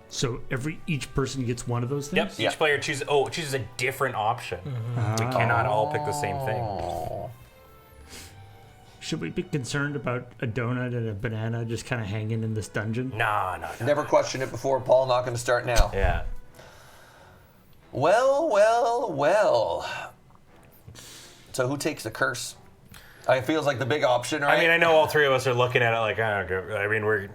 So each person gets one of those things? Yep, each player chooses a different option. We cannot all pick the same thing. Should we be concerned about a donut and a banana just kind of hanging in this dungeon? No. Never questioned it before, Paul. Not going to start now. Yeah. Well. So who takes the curse? It feels like the big option, right? I mean, I know all three of us are looking at it like, I don't know. I mean,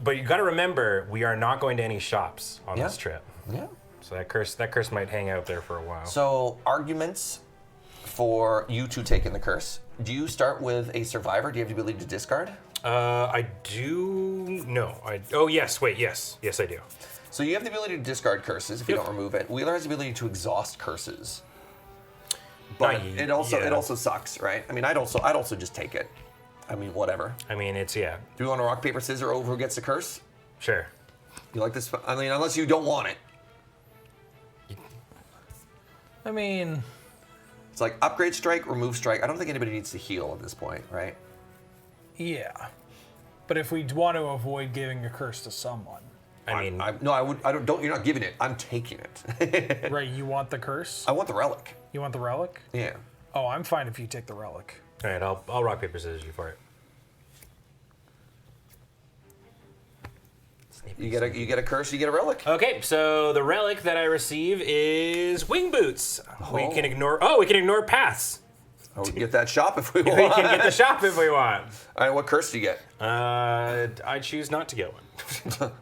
but you got to remember, we are not going to any shops on this trip. Yeah. So that curse might hang out there for a while. So arguments for you two taking the curse. Do you start with a survivor? Do you have the ability to discard? I do. No. Oh yes. Wait. Yes. Yes, I do. So you have the ability to discard curses if you don't remove it. Wheeler has the ability to exhaust curses. But it also sucks, right? I mean, I'd also just take it. I mean, whatever. I mean, it's Do you want to rock, paper, scissors over who gets the curse? Sure. You like this? I mean, unless you don't want it. I mean, It's like upgrade strike, remove strike. I don't think anybody needs to heal at this point, right? yeah. But if we want to avoid giving a curse to someone, I mean, You're not giving it. I'm taking it. right? You want the curse? I want the relic. You want the relic? Yeah. Oh, I'm fine if you take the relic. all right. I'll rock paper scissors you for it. You get a curse. You get a relic. Okay, so the relic that I receive is wing boots. We can ignore paths. Oh, we can get that shop if we We want. can get the shop if we want. All right, what curse do you get? I choose not to get one.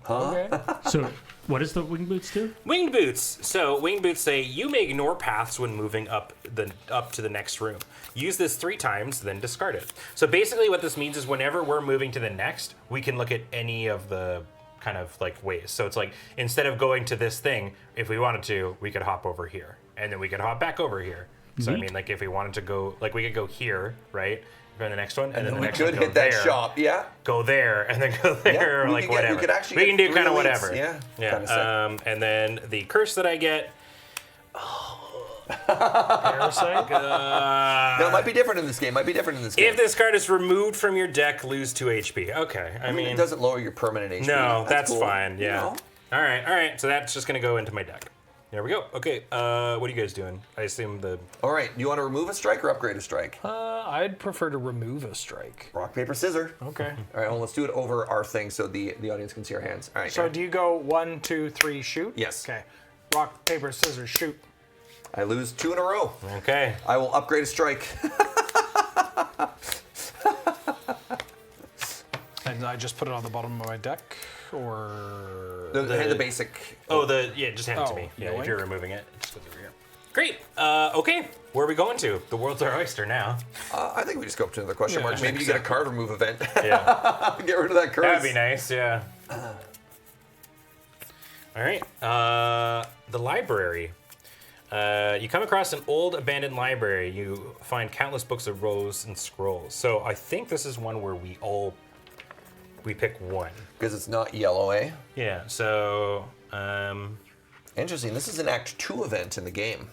Okay. So, what does the wing boots do? Winged boots. So winged boots say you may ignore paths when moving up to the next room. Use this 3 times, then discard it. So basically, what this means is whenever we're moving to the next, we can look at any of the kind of like ways. So it's like instead of going to this thing, if we wanted to, we could hop over here, and then we could hop back over here. So I mean, like if we wanted to go, like we could go here, right? Go to the next one, and then the we next could one, hit that shop. Yeah. go there, and then go there, or we like could get- whatever. we could actually we get can do 3 kind of elites, whatever. yeah. Yeah. Kinda sick. And then the curse that I get. Parasite? No, it might be different in this game. If this card is removed from your deck, lose 2 HP. Okay. I mean, it doesn't lower your permanent HP. no, that's cool. fine. Yeah. You know? All right. So that's just gonna go into my deck. There we go. Okay. What are you guys doing? I assume the. All right. Do you want to remove a strike or upgrade a strike? I'd prefer to remove a strike. Rock, paper, scissors. Okay. All right. Well, let's do it over our thing so the audience can see our hands. All right. So Aaron. do you go 1, 2, 3, shoot? Yes. Okay. Rock, paper, scissors, shoot. I lose 2 in a row. Okay. I will upgrade a strike. And I just put it on the bottom of my deck, or the basic. Just hand it to Oh, me. Yeah, yoink. if you're removing it, it just goes over here. Great. Okay. Where are we going to? The world's our oyster now. I think we just go up to another question Yeah, mark. Maybe you get a card remove event. Yeah. Get rid of that curse. That'd be nice. Yeah. All right. The library. You come across an old abandoned library. You find countless books of rows and scrolls. So I think this is one where we pick one. Because it's not yellow, eh? Yeah. So Interesting. This is an Act 2 event in the game.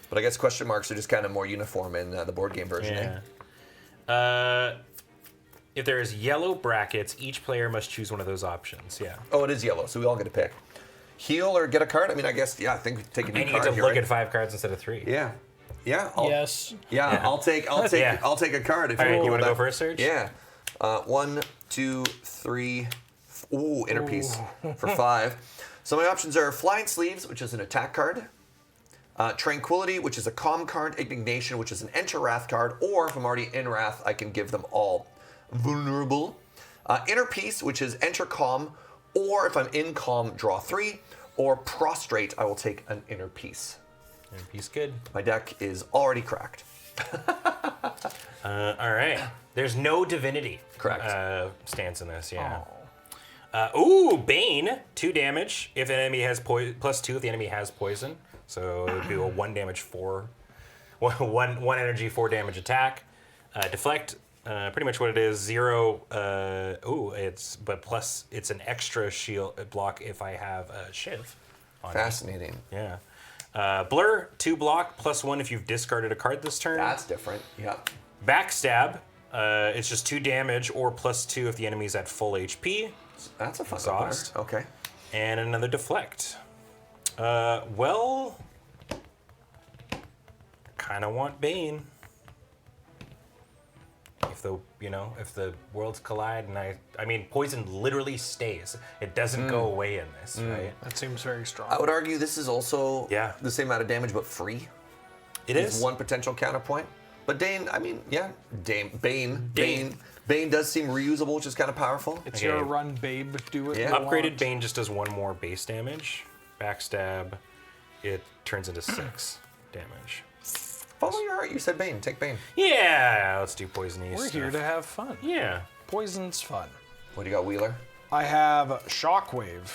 But I guess question marks are just kind of more uniform in the board game version, eh? If there is yellow brackets, each player must choose one of those options. Yeah. Oh, it is yellow, so we all get to pick. Heal or get a card? I mean, I guess, I think we take a new And you card get to here, look right? at 5 cards instead of 3. Yeah. Yeah. yes. Yeah, I'll take Yeah. I'll take a card if All right, you roll want to that. go first, Serge? Yeah. 1, 2, 3. Ooh, inner piece for 5. So my options are Flying Sleeves, which is an attack card. Tranquility, which is a calm card. Indignation, which is an enter wrath card. Or if I'm already in wrath, I can give them all. Vulnerable. Inner Peace, which is enter calm. Or if I'm in calm, draw 3. Or prostrate, I will take an inner peace. And piece good. My deck is already cracked. All right. There's no divinity. Correct. Stance in this, yeah. Oh. Bane, 2 damage. If an enemy has +2 if the enemy has poison. So it would be a 1 damage 4. One energy, 4 damage attack. Deflect, pretty much what it is. 0. It's an extra shield block if I have a shiv. On Fascinating. it. Yeah. Blur, 2 block, +1 if you've discarded a card this turn. That's different. Yeah. Backstab, it's just 2 damage or +2 if the enemy's at full HP. That's a fun Exhaust. opener. Okay. And another deflect. Kind of want Bane. if the worlds collide, and I mean, poison literally stays. It doesn't go away in this, right? That seems very strong. I would argue this is also Yeah. the same amount of damage, but free. It is. One potential counterpoint. But Dane, I mean, yeah, Bane does seem reusable, which is kind of powerful. It's Okay. your run, babe. Do what Yeah. you Upgraded want. Bane just does 1 more base damage. Backstab, it turns into 6 damage. Follow your heart. You said Bane. Take Bane. Yeah, let's do poisony We're stuff. here to have fun. Yeah. Poison's fun. What do you got, Wheeler? I have Shockwave,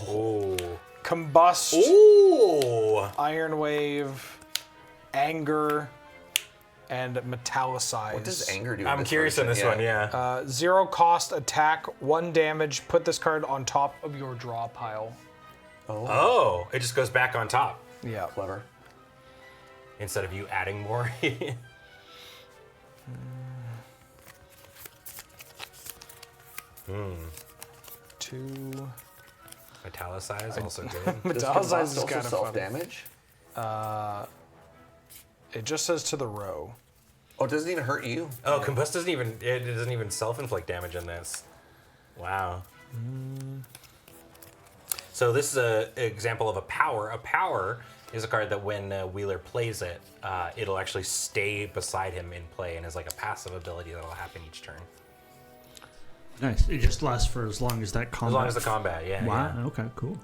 Oh. Combust, Ooh. Iron Wave, Anger, and Metallicize. What does anger do? in I'm this curious on version? this one, yeah. 0 cost attack, 1 damage. Put this card on top of your draw pile. Oh, it just goes back on top Yeah. Clever. instead of you adding more. 2. Metallicize, also good. Metallicize is also kind of fun. self-damage? It just says to the row. Oh, it doesn't even hurt you. Oh, Combust doesn't even self-inflict damage in this. Wow. So this is an example of a power. A power is a card that when Wheeler plays it, it'll actually stay beside him in play and is like a passive ability that'll happen each turn. Nice. It just lasts for as long as that combat. As long as the combat, yeah. Wow. yeah. Okay. Cool.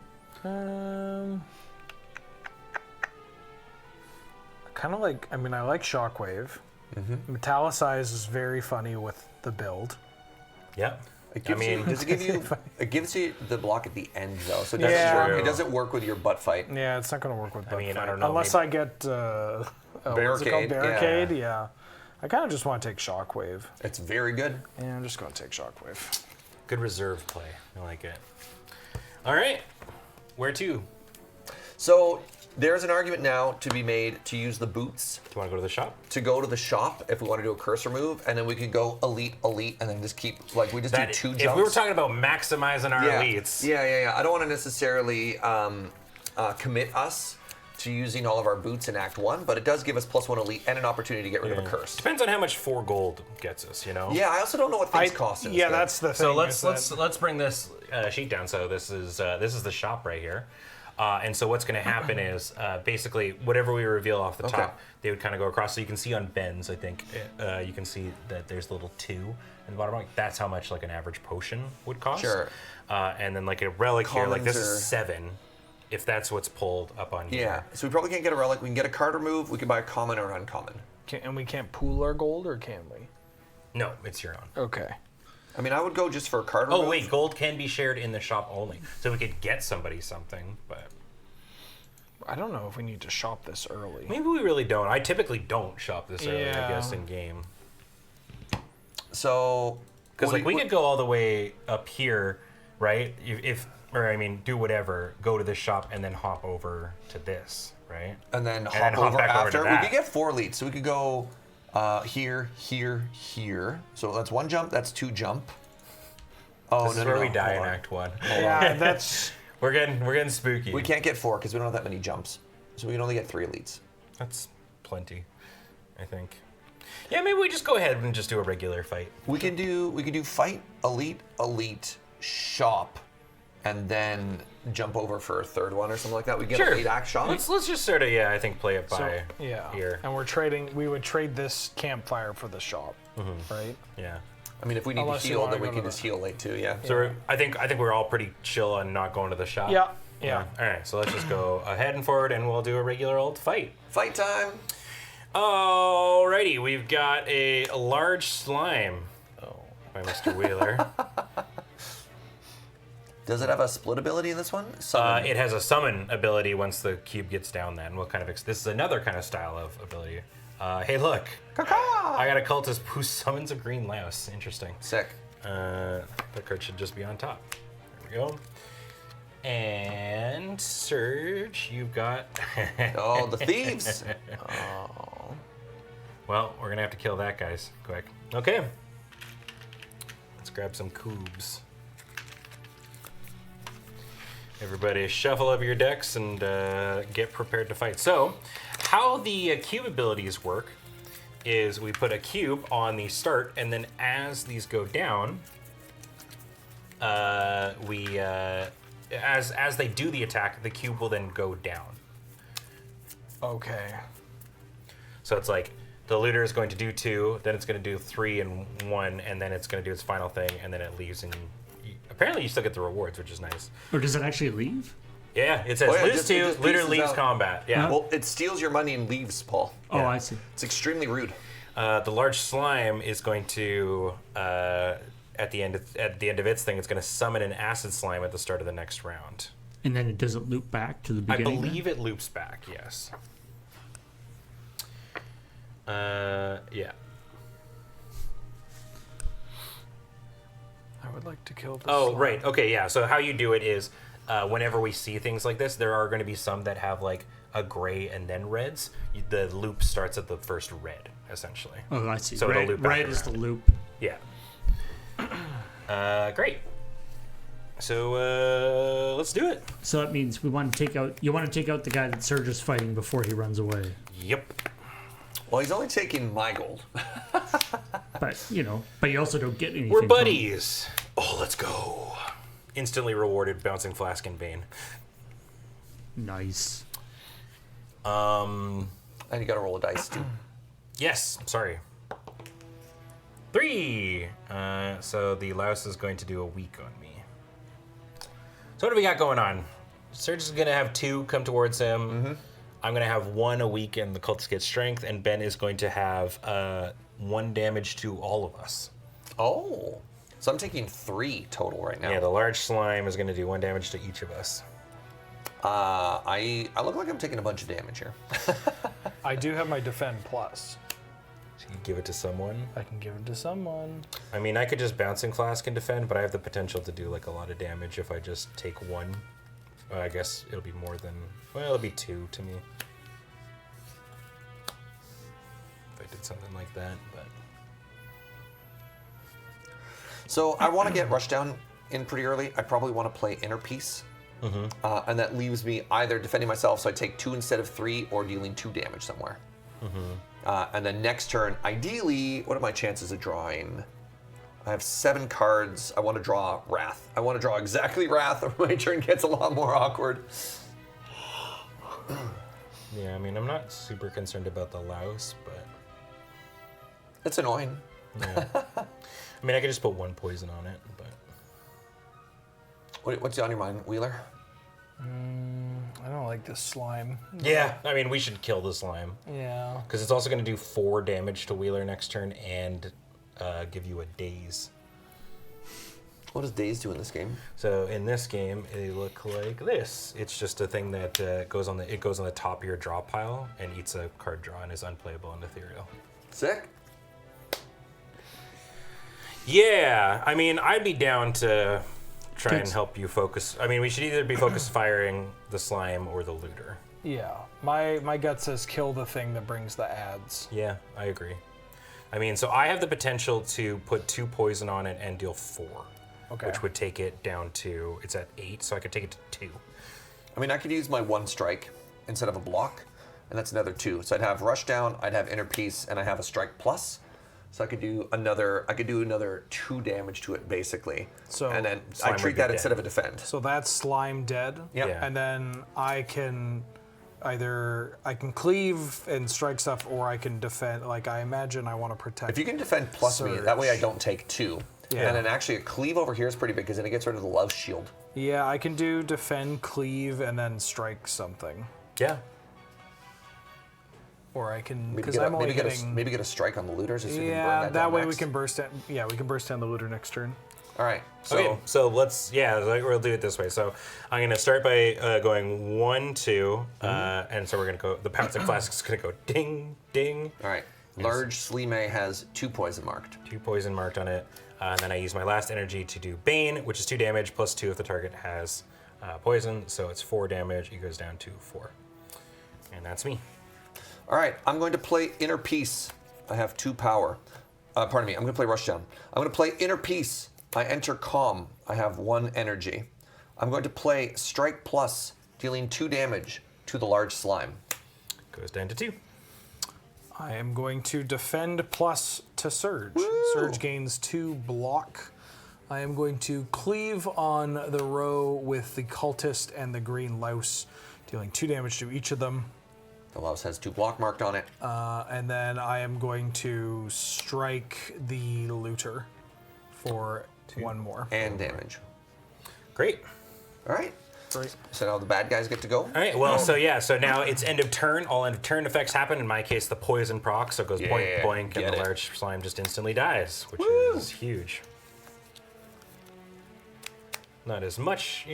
Kind of like, I mean, I like Shockwave. Metallicize is very funny with the build. Yep. It gives I mean, you, does it give you? It gives you the block at the end though, so it doesn't Yeah. work. It doesn't work with your butt fight. Yeah, it's not going to work with mean, I Buttfight. don't know, Unless maybe- I get, what's it called? Barricade, yeah. Barricade, yeah. I kind of just want to take Shockwave. It's very good. Yeah, I'm just going to take Shockwave. good reserve play. I like it. All right. Where to? So there's an argument now to be made to use the boots Do you want to go to the shop? to go to the shop if we want to do a cursor move, and then we could go elite, and then just keep like we just do 2 jumps. If we were talking about maximizing our elites, Yeah. I don't want to necessarily commit us to using all of our boots in Act 1, but it does give us +1 elite and an opportunity to get rid of a curse. depends on how much 4 gold gets us. You know. Yeah, I also don't know what things cost. in this Yeah, game. that's the thing. So is that- let's bring this sheet down. So this is the shop right here, and so what's going to happen is basically whatever we reveal off the top, they would kind of go across. So you can see on Ben's, I think you can see that there's a little 2 in the bottom. Like that's how much like an average potion would cost. Sure. And then like a relic here, like this Commons are- is 7, if that's what's pulled up on here. Yeah, so we probably can't get a relic. We can get a card remove. We can buy a common or an uncommon. and we can't pool our gold, or can we? No, it's your own. Okay. I mean, I would go just for a card remove. Oh wait, gold can be shared in the shop only, so we could get somebody something, but. I don't know if we need to shop this early. Maybe we really don't. I typically don't shop this early, I Yeah. guess, in game. So, Because what like do we you- could go all the way up here, right? Or I mean, do whatever, go to this shop and then hop over to this, right? and then then hop hop over back over to after. We that. could get 4 leads, so we could go here, here, here. So that's 1 jump. That's 2 jump. Oh This is where we die in Act 1. Yeah, that's. We're getting spooky. We can't get 4 because we don't have that many jumps, so we can only get 3 elites. That's plenty, I think. Yeah, maybe we just go ahead and just do a regular fight. We can do fight, elite, shop, and then jump over for a 3rd one or something like that. We get Sure. a 8 act shop. Let's just sort of I think play it by Yeah. ear. And we would trade this campfire for the shop, right? Yeah. I mean, if we need Unless to you heal, wanna then we go can to just the- heal late too. Yeah. So I think we're all pretty chill on not going to the shop. Yeah. Yeah. All right, so let's just go ahead and forward, and we'll do a regular old fight. Fight time. Alrighty, we've got a large slime. Oh, by Mr. Wheeler. Does it have a split ability in this one? Summon. It has a summon ability once the cube gets down. Then we'll kind of this is another kind of style of ability. Hey, look, I got a cultist who summons a green louse. Interesting. Sick. That card should just be on top. There we go. And Surge, you've got. Oh, the thieves. Well, we're gonna have to kill that, guys. Quick. Okay. Let's grab some cubes. Everybody shuffle up your decks and get prepared to fight. So, how the cube abilities work is we put a cube on the start, and then as these go down, as they do the attack, the cube will then go down. Okay. So it's like the looter is going to do 2, then it's going to do 3 and 1, and then it's going to do its final thing, and then it leaves. And apparently, you still get the rewards, which is nice. Or does it actually leave? Yeah, it says Oh, yeah, lose it 2, just looter pieces leaves out. combat. Yeah. Well, it steals your money and leaves, Paul. Oh, Yeah. I see. It's extremely rude. The large slime is going to at the end of its thing, it's going to summon an acid slime at the start of the next round. And then it doesn't loop back to the I beginning? believe it loops back. Yes. Yeah. I would like to kill this. Oh, slime. right. Okay, yeah. So how you do it is, whenever we see things like this, there are going to be some that have like a gray and then reds. The loop starts at the first red, essentially. Oh, I see. So it'll Red, loop back red is the around. loop. Yeah. Great. So let's do it. So that means we want to take out. You want to take out the guy that Serge is fighting before he runs away. Yep. Well, he's only taking my gold. But you also don't get anything. We're from buddies. Oh, let's go. Instantly rewarded, bouncing flask in Bane. it. Nice. And you gotta roll a dice, too. Yes. Sorry. 3. So the louse is going to do a weak on me. So what do we got going on? Serge is going to have 2 come towards him. Mm-hmm. I'm going to have 1 a weak, and the cultist gets strength, and Ben is going to have 1 damage to all of us. Oh. So I'm taking 3 total right now. Yeah, the large slime is going to do 1 damage to each of us. I look like I'm taking a bunch of damage here. I do have my defend plus. So you give it to someone. I can give it to someone. I mean, I could just bouncing flask and defend, but I have the potential to do like a lot of damage if I just take 1. I guess it'll be more than, well, it'll be 2 to me. If I did something like that, but. So I want to get Rushdown in pretty early. I probably want to play Inner Peace. And that leaves me either defending myself, so I take 2 instead of 3, or dealing 2 damage somewhere. And then next turn, ideally, what are my chances of drawing? I have 7 cards. I want to draw Wrath. I want to draw exactly Wrath, or my turn gets a lot more awkward. Yeah, I mean, I'm not super concerned about the louse, but It's annoying. yeah. I mean, I could just put 1 poison on it, but What's on your mind, Wheeler? I don't like this slime. yeah, I mean, we should kill the slime Yeah. because it's also going to do 4 damage to Wheeler next turn and give you a daze. What does Daze do in this game? So in this game, they look like this. It's just a thing that goes on the top of your draw pile and eats a card draw and is unplayable and ethereal. Sick. Yeah, I mean, I'd be down to try and Thanks. help you focus. I mean, we should either be focus firing the slime or the looter. Yeah. My gut says kill the thing that brings the ads. Yeah, I agree. I mean, so I have the potential to put 2 poison on it and deal 4. Okay. Which would take it down to, it's at 8, so I could take it to 2. I mean, I could use my 1 strike instead of a block, and that's another 2. So I'd have Rushdown, I'd have Inner Peace, and I have a strike plus. So I could do another 2 damage to it, basically. So and then Slime I would treat be that dead. instead of a defend. So that's slime dead. Yep. Yeah. And then I can cleave and strike stuff, or I can defend. Like, I imagine I want to protect. If you can defend plus me, that way I don't take 2. Yeah. And then actually a cleave over here is pretty big because then it gets rid of the love shield. Yeah, I can do defend, cleave, and then strike something. Yeah. Or I can, Maybe because get, I'm a, only maybe, get a, getting. maybe get a strike on the looters so you can burn Yeah, that that down way we next. can burst down. Yeah, we can burst down the looter next turn. All right. So Okay, so let's, we'll do it this way. So I'm going to start by going 1, 2, and so we're going to go, the pouncing flask is going to go ding, ding. all right. Large Slime has 2 poison marked. 2 poison marked on it. And then I use my last energy to do Bane, which is 2 damage, plus 2 if the target has poison. So it's 4 damage. It goes down to 4. And that's me. All right, I'm going to play Inner Peace. I have 2 power. Pardon me, I'm going to play Rushdown. I'm going to play Inner Peace. I enter Calm. I have 1 energy. I'm going to play Strike Plus, dealing 2 damage to the large slime. Goes down to 2. I am going to defend plus to Surge. Surge gains 2 block. I am going to cleave on the row with the cultist and the green louse, dealing 2 damage to each of them. The louse has 2 block marked on it. And then I am going to strike the looter for 1 more. And damage. Great. All right. Great. So now the bad guys get to go. All right. Well, so now it's end of turn. All end of turn effects happen. In my case, the poison proc, so it goes boink boink, get and the it. large slime just instantly dies, which is huge. Not as much,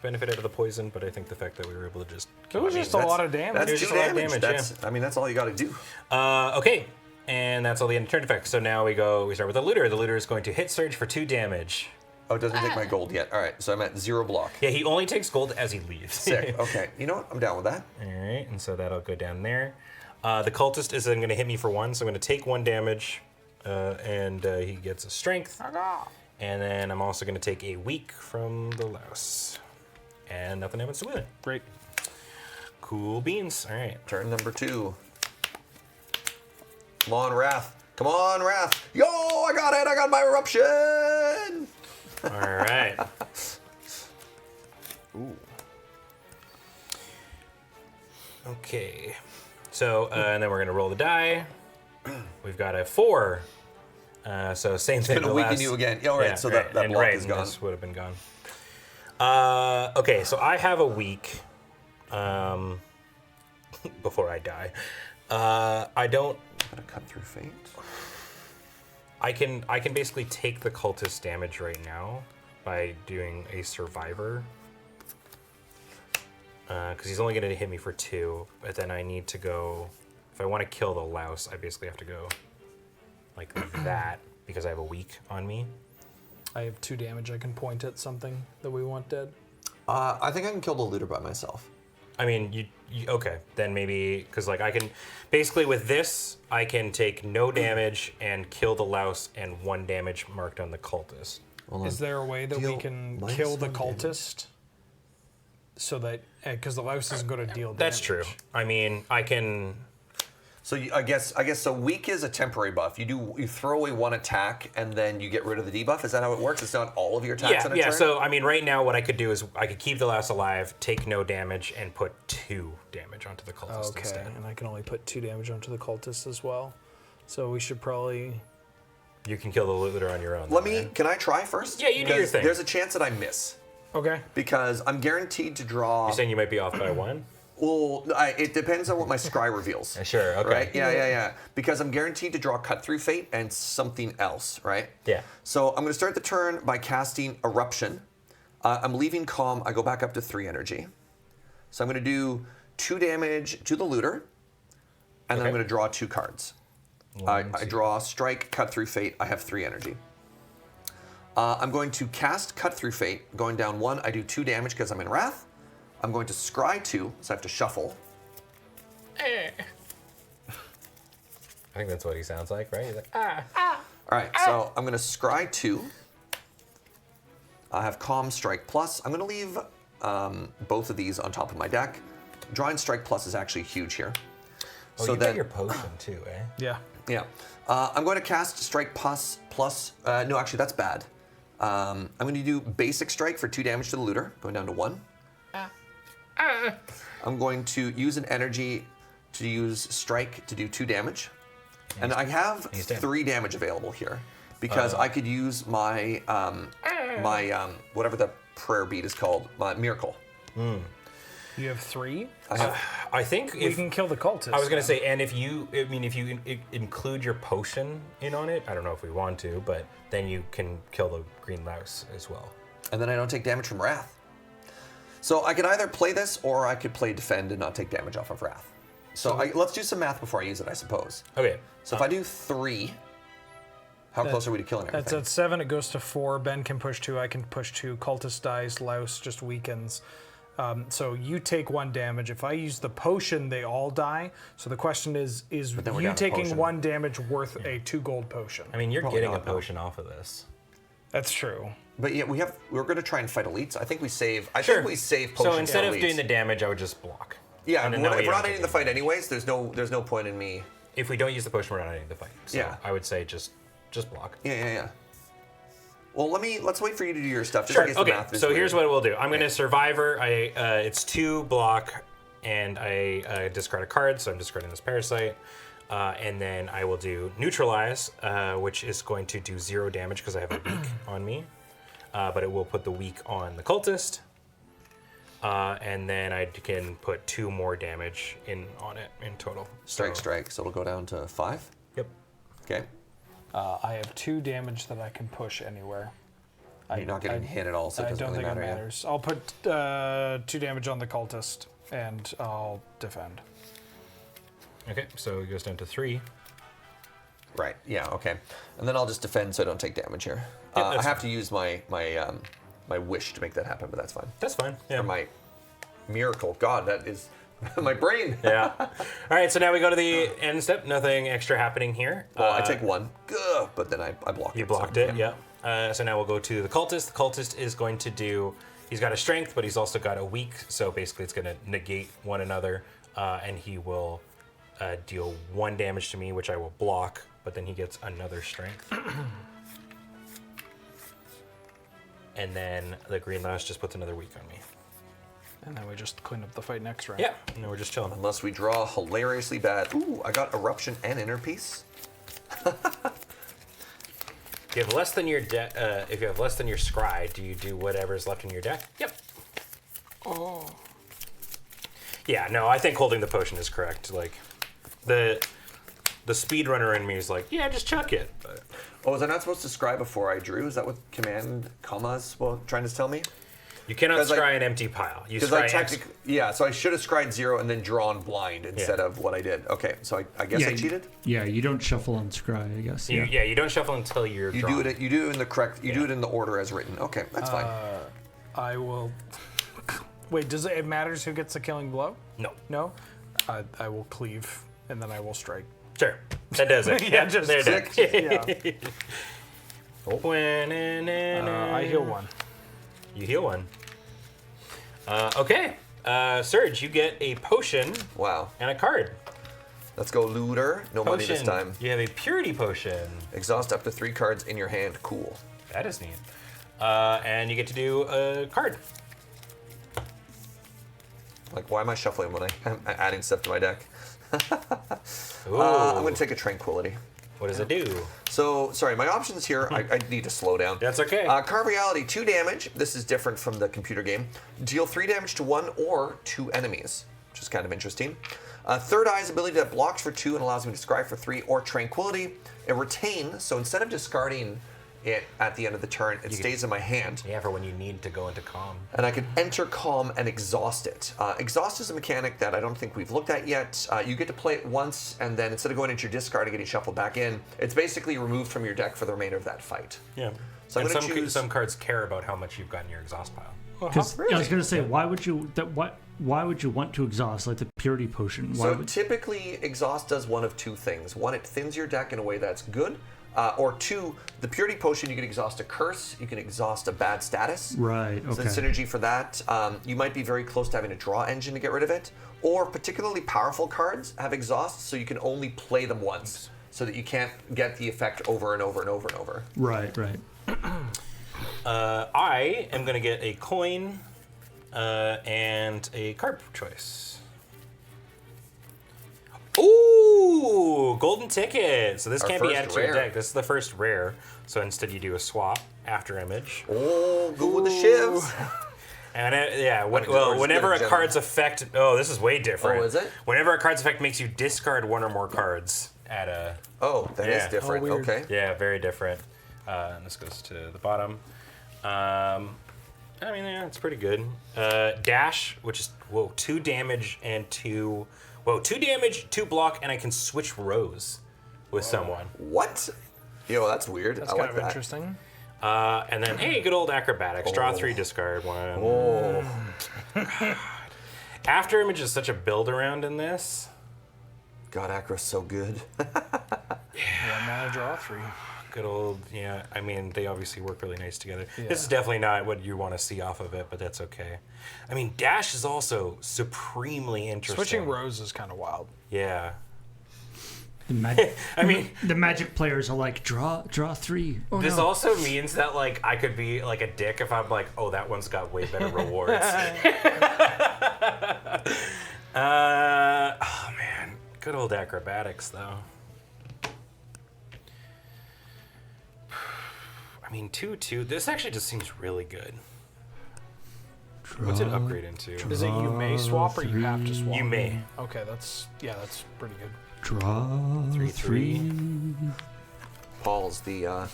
benefit out of the poison, but I think the fact that we were able to just It was just a lot of damage. That's There's 2 just a lot of damage. damage, I mean, that's all you got to do. Okay, and that's all the end of turn effects. So now we start with the looter. The looter is going to hit Surge for 2 damage. Oh, it doesn't take my gold yet. All right, so I'm at 0 block. Yeah, he only takes gold as he leaves. Sick. Okay, you know what? I'm down with that. All right, and so that'll go down there. The cultist is then going to hit me for 1, so I'm going to take 1 damage, and he gets a strength. And then I'm also going to take a weak from the louse. And nothing happens to it. Great. Cool beans. All right. Turn number 2. Come on, Wrath. Come on, Wrath. Yo, I got it. I got my eruption. All right. Ooh. Okay. So, and then we're going to roll the die. We've got a 4. So same thing. Gonna weaken you again. Yeah, all right, so that and block is and gone. This would have been gone. Okay, so I have a week. Before I die, I don't. Gotta cut through fate. I can basically take the cultist damage right now by doing a survivor. Because he's only going to hit me for 2, but then I need to go. If I want to kill the louse, I basically have to go like that because I have a weak on me. I have 2 damage. I can point at something that we want dead. I think I can kill the looter by myself. I mean, you okay? Then maybe because like I can basically with this I can take no damage and kill the louse and 1 damage marked on the cultist. Is there a way that we Deal can minus kill the 1 damage. cultist? So that, because the louse isn't going to deal damage. That's true. I mean, I can. So I guess so. Weak is a temporary buff. You throw away 1 attack and then you get rid of the debuff. Is that how it works? It's not all of your attacks on a turn? So I mean, right now what I could do is I could keep the louse alive, take no damage, and put 2 damage onto the cultist Okay, instead. and I can only put 2 damage onto the cultist as well. So we should probably... You can kill the looter on your own. Let though, me. man. Can I try first? Yeah, you do your Because thing. There's a chance that I miss Okay. because I'm guaranteed to draw. You're saying you might be off by 1? Well, it depends on what my scry reveals. Sure. Okay. Right? Yeah. Because I'm guaranteed to draw Cut Through Fate and something else, right? Yeah. So I'm going to start the turn by casting Eruption. I'm leaving Calm. I go back up to 3 energy. So I'm going to do 2 damage to the looter, and then I'm Okay. going to draw 2 cards. I draw Strike, Cut Through Fate. I have 3 energy. I'm going to cast Cut Through Fate. Going down 1, I do 2 damage because I'm in Wrath. I'm going to scry 2, so I have to shuffle. I think that's what he sounds like, right? He's like, All right, so I'm going to scry 2. I have Calm Strike Plus. I'm going to leave both of these on top of my deck. Drawing Strike Plus is actually huge here. Oh, so you got your potion too, eh? Yeah. Yeah. I'm going to cast Strike Plus. No, actually, that's bad. I'm going to do Basic Strike for 2 damage to the looter, going down to 1. I'm going to use an energy to use Strike to do 2 damage. And I have he's dead. 3 damage available here because I could use my, whatever the prayer bead is called, my Miracle. You have 3? I have, I think We if can kill the cultist. I was gonna say, and if you include your potion in on it, I don't know if we want to, but then you can kill the green louse as well. and then I don't take damage from Wrath. So I could either play this or I could play Defend and not take damage off of Wrath. So let's do some math before I use it, I suppose. Okay. So if I do 3, how close are we to killing everything? That's at 7, it goes to 4. Ben can push 2, I can push 2. Cultist dies, louse just weakens. So you take 1 damage. If I use the potion, they all die. So the question is then we're you down to taking potion. 1 damage worth a 2 gold potion? I mean, you're Probably getting a not, no. potion off of this. That's true. But yeah, we're going to try and fight elites. I think we save. I think we save potions. So instead for of elites. doing the damage, I would just block. Yeah, And then if that way we're you not don't ending the take fight anyways, there's no point in me If we don't use the potion, we're not ending the fight. So Yeah. I would say just block. Yeah. Well, let's wait for you to do your stuff. Just Sure. in case the Okay. math is So weird. here's what we'll do. I'm going to Survivor. It's 2 block, and I discard a card, so I'm discarding this Parasite. And then I will do Neutralize, which is going to do 0 damage because I have a weak on me. But it will put the weak on the Cultist. And then I can put 2 more damage on it in total. Strike. So it'll go down to 5. Yep. Okay. I have 2 damage that I can push anywhere. You're not getting hit at all, so it I doesn't don't really think matter. it yeah. matters. I'll put 2 damage on the cultist, and I'll defend. Okay, so it goes down to 3. Right. Yeah. Okay. And then I'll just defend so I don't take damage here. Yeah, I that's have to use my wish to make that happen, but that's fine. That's fine. Yeah. Or my miracle. God, that is my brain. Yeah. All right, so now we go to the end step. Nothing extra happening here. Well, I take 1, Gah, but then I block it. You blocked it, yeah. So now we'll go to the cultist. The cultist is going to do. He's got a strength, but he's also got a weak. So basically, it's going to negate one another, and he will deal 1 damage to me, which I will block. But then he gets another strength. And then the green louse just puts another weak on me. And then we just clean up the fight next round. Yeah, and then we're just chilling. Unless we draw hilariously bad. Ooh, I got Eruption and Inner Peace. If you have less than your if you have less than your scry, do you do whatever's left in your deck? Yep. Oh. Yeah, no, I think holding the potion is correct. Like, the speedrunner in me is like, yeah, just chuck it. But Oh, was I not supposed to scry before I drew? Is that what command commas trying to tell me? you cannot 'Cause scry an empty pile. You Because I scry X. technically, yeah, so I should have scried 0 and then drawn blind instead of what I did. Okay, so I guess I cheated. Yeah, you don't shuffle on scry, I guess. You, Yeah. you don't shuffle until you're You drawn. do it. You do it in the correct. You do it in the order as written. Okay, that's fine. I will. Wait, does it matters who gets the killing blow? No. No? I will cleave, and then I will strike. Sure. That does it. Yeah, just they're dead. Yeah. I heal 1. You heal 1. Okay. Serge, you get a potion Wow. and a card. Let's go looter. No money this Potion. time. You have a purity potion. Exhaust up to 3 cards in your hand. Cool. That is neat. And you get to do a card. Like, why am I shuffling when I'm adding stuff to my deck? Ooh. I'm going to take a Tranquility. What does it do? So, sorry, my options here, I need to slow down. That's okay. Carve Reality, 2 damage. This is different from the computer game. Deal 3 damage to 1 or 2 enemies, which is kind of interesting. Third Eye's ability that blocks for 2 and allows me to scry for 3, or Tranquility. It retains, so instead of discarding it at the end of the turn, it stays in my hand. Yeah, for when you need to go into calm. And I can enter Calm and exhaust it. Exhaust is a mechanic that I don't think we've looked at yet. You get to play it once, and then instead of going into your discard and getting shuffled back in, it's basically removed from your deck for the remainder of that fight. Yeah. So I'm and gonna some, choose- some cards care about how much you've got in your exhaust pile. Because I was going to say, why would you want to exhaust like the purity potion? Why So would, typically, exhaust does one of 2 things. 1, it thins your deck in a way that's good. Or 2, the purity potion, you can exhaust a curse, you can exhaust a bad status. right? So Okay. the synergy for that, you might be very close to having a draw engine to get rid of it. Or particularly powerful cards have exhaust, so you can only play them once, so that you can't get the effect over and over and over and over. Right. I am going to get a coin and a card choice. Ooh, golden ticket. So this Our can't be first added to your rare. deck. This is the first rare. So instead you do a swap after image. Oh, go with the shivs. And Or just whenever get a a card's effect... Oh, this is way different. Oh, is it? Whenever a card's effect makes you discard 1 or more cards at a... Oh, that is Yeah. different. Oh, weird. Okay. Yeah, very different. And this goes to the bottom. I mean, yeah, it's pretty good. Dash, which is 2 damage and 2. 2 damage, 2 block, and I can switch rows with someone. What? Yo, that's weird. That's I kind like of that. interesting. And then, hey, good old acrobatics. Draw 3, discard 1. Oh, After image is such a build around in this. God, Acro's so good. 1 mana, draw 3. Good old, yeah. I mean, they obviously work really nice together. Yeah. This is definitely not what you want to see off of it, but that's okay. I mean, Dash is also supremely interesting. Switching rows is kind of wild. Yeah. I mean, the Magic players are like, draw 3. Oh, this no. also means that like I could be like a dick if I'm like, oh, that one's got way better rewards. Oh man, good old acrobatics though. I mean, 2/2. This actually just seems really good. What's it upgrade into? Is it you may swap or you have to swap? You may. Okay, that's pretty good. Draw 3/3. Paul's the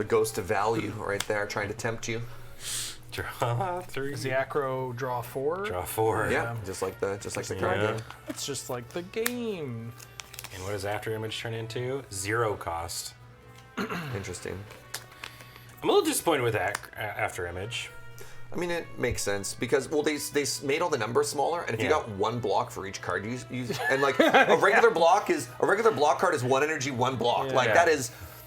ghost of value right there, trying to tempt you. Draw 3. Is the acro draw 4? Draw 4. Yeah, just like the card Yeah. game. It's just like the game. And what does After Image turn into? 0 cost. Interesting. I'm a little disappointed with that After Image. I mean, it makes sense because they made all the numbers smaller, and if you Yeah. got one block for each card you use, and like a regular block card is 1 energy, 1 block. Like Yeah.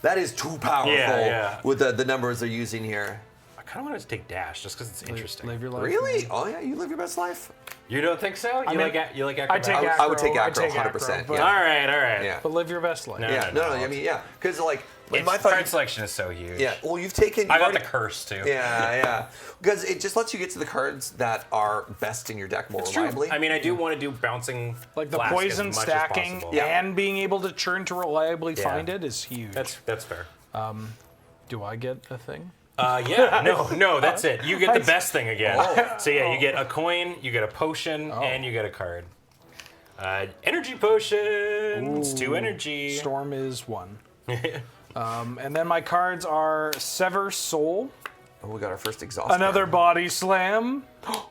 that is too powerful Yeah. with the numbers they're using here. I kind of wanted to take Dash just because it's interesting. Live your life. Really? Oh yeah, you live your best life. You don't think so? You mean, like I acrobatics? take I would take I'd acro 100%, but, yeah. All right. Yeah. but live your best life. No. Yeah. No. I mean, yeah, because like in my card thought. selection is so huge. Yeah. Well, you've taken. I you've got the already- curse too. Yeah. Because it just lets you get to the cards that are best in your deck more reliably. I mean, I do want to do bouncing Like the flask poison as much as stacking possible. Yeah. and being able to churn to reliably Yeah. find it is huge. That's fair. Do I get a thing? Yeah, no, that's it. You get the best thing again. So yeah, you get a coin, you get a potion, and you get a card. Energy potions, 2 energy. Storm is 1. And then my cards are Sever Soul, Oh, we got our first exhaust. another card. Body Slam,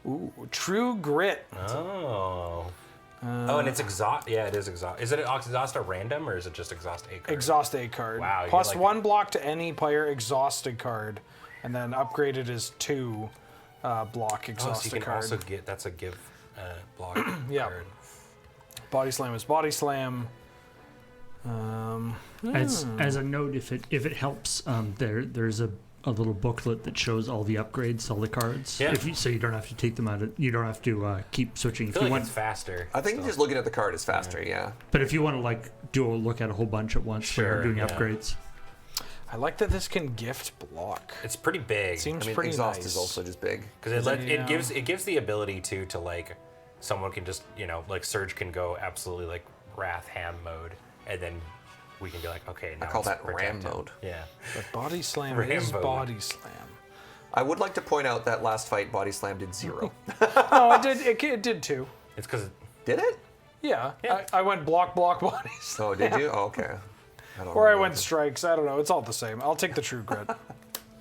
ooh, True Grit. Oh. And it's exhaust. Yeah, it is exhaust. Is it exhaust a random or is it just exhaust a card? Exhaust a card. Wow, you Plus get, like- 1 block to any player exhausted card, and then upgraded is 2 block Oh, so exhausted you can card. also get that's a give block Yeah. card. Body Slam is Body Slam. As a note, if it helps, there's a little booklet that shows all the upgrades, all the cards. Yeah. So you don't have to take them out. You don't have to keep switching. I If feel you like want, it's faster. I think still. just looking at the card is faster. Yeah. but if you want to like do a look at a whole bunch at once when Sure, you're doing yeah. upgrades. I like that this can gift block. It's pretty big. Seems I mean, pretty exhaust nice. is also just big. Because Yeah. it gives the ability to like someone can just like Surge can go absolutely like Wrath Ham mode, and then we can be like, okay, now I call it's that RAM protected. mode. Yeah. But Body Slam is Rambo. Body Slam. I would like to point out that last fight, Body Slam did 0. No, it did too. It's because Did it? Yeah, Yeah. I went block, Body Slam. Oh, did you? Oh, okay. I don't Or I remember. went strikes. I don't know. It's all the same. I'll take the True Grit.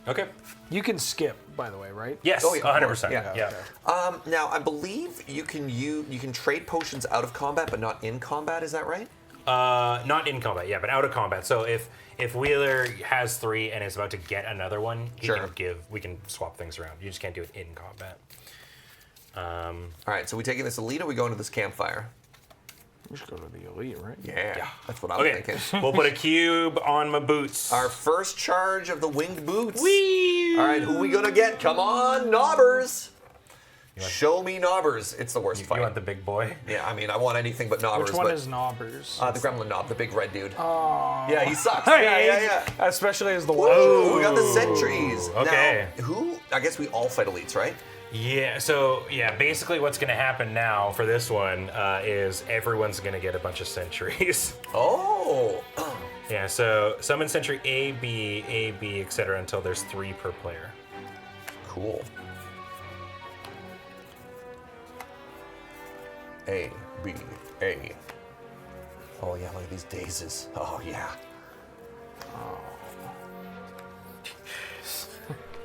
okay. You can skip, by the way, right? Yes, Oh, yeah, of 100%. course. Yeah, Yeah. Now, I believe you can trade potions out of combat, but not in combat. Is that right? Not in combat, yeah, but out of combat. So if Wheeler has 3 and is about to get another one, Sure. we can swap things around. You just can't do it in combat. All right. So we taking this elite, or we go into this campfire? We should go to the elite, right? Yeah. That's what I was Okay, thinking. we'll put a cube on my boots. Our first charge of the winged boots. Whee! All right, who we gonna get? Come on, Knobbers. Show me Knobbers. It's the worst You fight. want the big boy? Yeah, I mean, I want anything but Knobbers. Which one but, is Knobbers? the Gremlin Knob, the big red dude. Oh. Yeah, he sucks. I Yeah, hate- yeah. Especially as the Whoa, one. we got the sentries. Okay. Now, who? I guess we all fight elites, right? Yeah, so basically what's going to happen now for this one is everyone's going to get a bunch of sentries. Oh. Yeah, so summon sentry A, B, etc. until there's 3 per player. Cool. A, B, A. Oh, yeah, look at these dazes. Oh, yeah.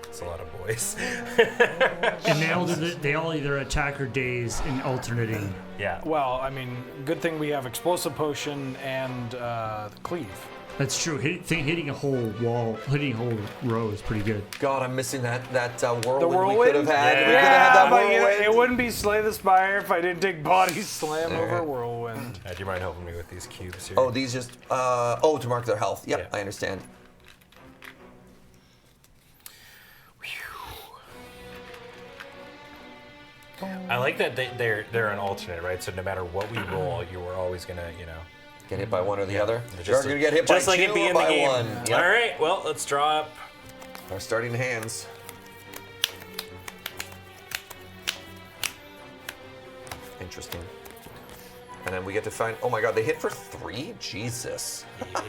It's a lot of boys. And they all either attack or daze in alternating. Yeah. Well, I mean, good thing we have Explosive Potion and Cleave. That's true. Hitting a whole wall, hitting a whole row is pretty good. God, I'm missing that whirlwind, The we whirlwind? could have had. Yeah. We could have had that but whirlwind. it wouldn't be Slay the Spire if I didn't take Body Slam over Alright. Whirlwind. Do you mind helping me with these cubes here? Oh, these just, to mark their health. Yep, Yeah. I understand. I like that they're an alternate, right? So no matter what we roll, you were always gonna, Get hit by one or the other. Just You're going to get hit by just like two it be or in the by game. one. Yep. All right, well, let's draw up. Our starting hands. Interesting. And then we get to find. Oh my God! They hit for 3. Jesus.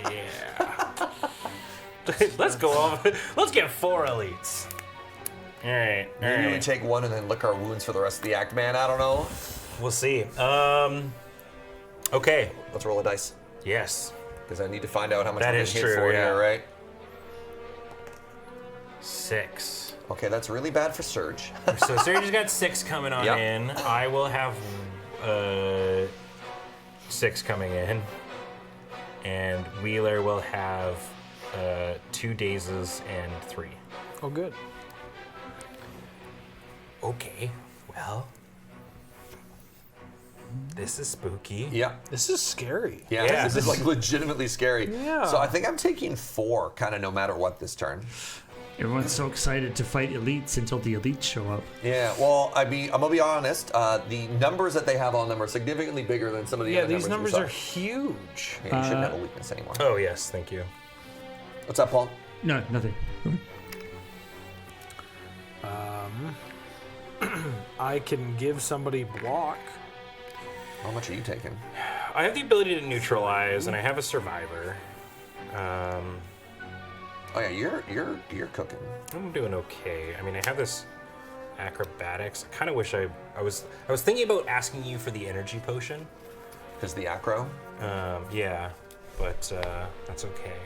Yeah. Let's go over. Let's get 4 elites. All right. All Maybe we right. take one and then lick our wounds for the rest of the act, man. I don't know. We'll see. Okay. Let's roll a dice Yes. because I need to find out how much That we're is getting hit true, for yeah. here, right? 6. Okay, that's really bad for Surge. So Serge's got 6 coming on Yep. in. I will have 6 coming in, and Wheeler will have 2 dazes and 3. Oh, good. Okay. Well, this is spooky. Yeah. This is scary. Yeah, Yeah. this is like legitimately scary. Yeah. So I think I'm taking 4, kind of no matter what this turn. Everyone's so excited to fight elites until the elites show up. Yeah, well, I'm gonna be honest. The numbers that they have on them are significantly bigger than some of the Yeah, other these numbers numbers we saw. are huge. Yeah, you shouldn't have a weakness anymore. Oh yes, thank you. What's up, Paul? No, nothing. I can give somebody block. How much are you taking? I have the ability to neutralize, and I have a survivor. Oh yeah, you're cooking. I'm doing okay. I mean, I have this acrobatics. I kind of wish I was thinking about asking you for the energy potion. Because the acro. Yeah, but that's okay.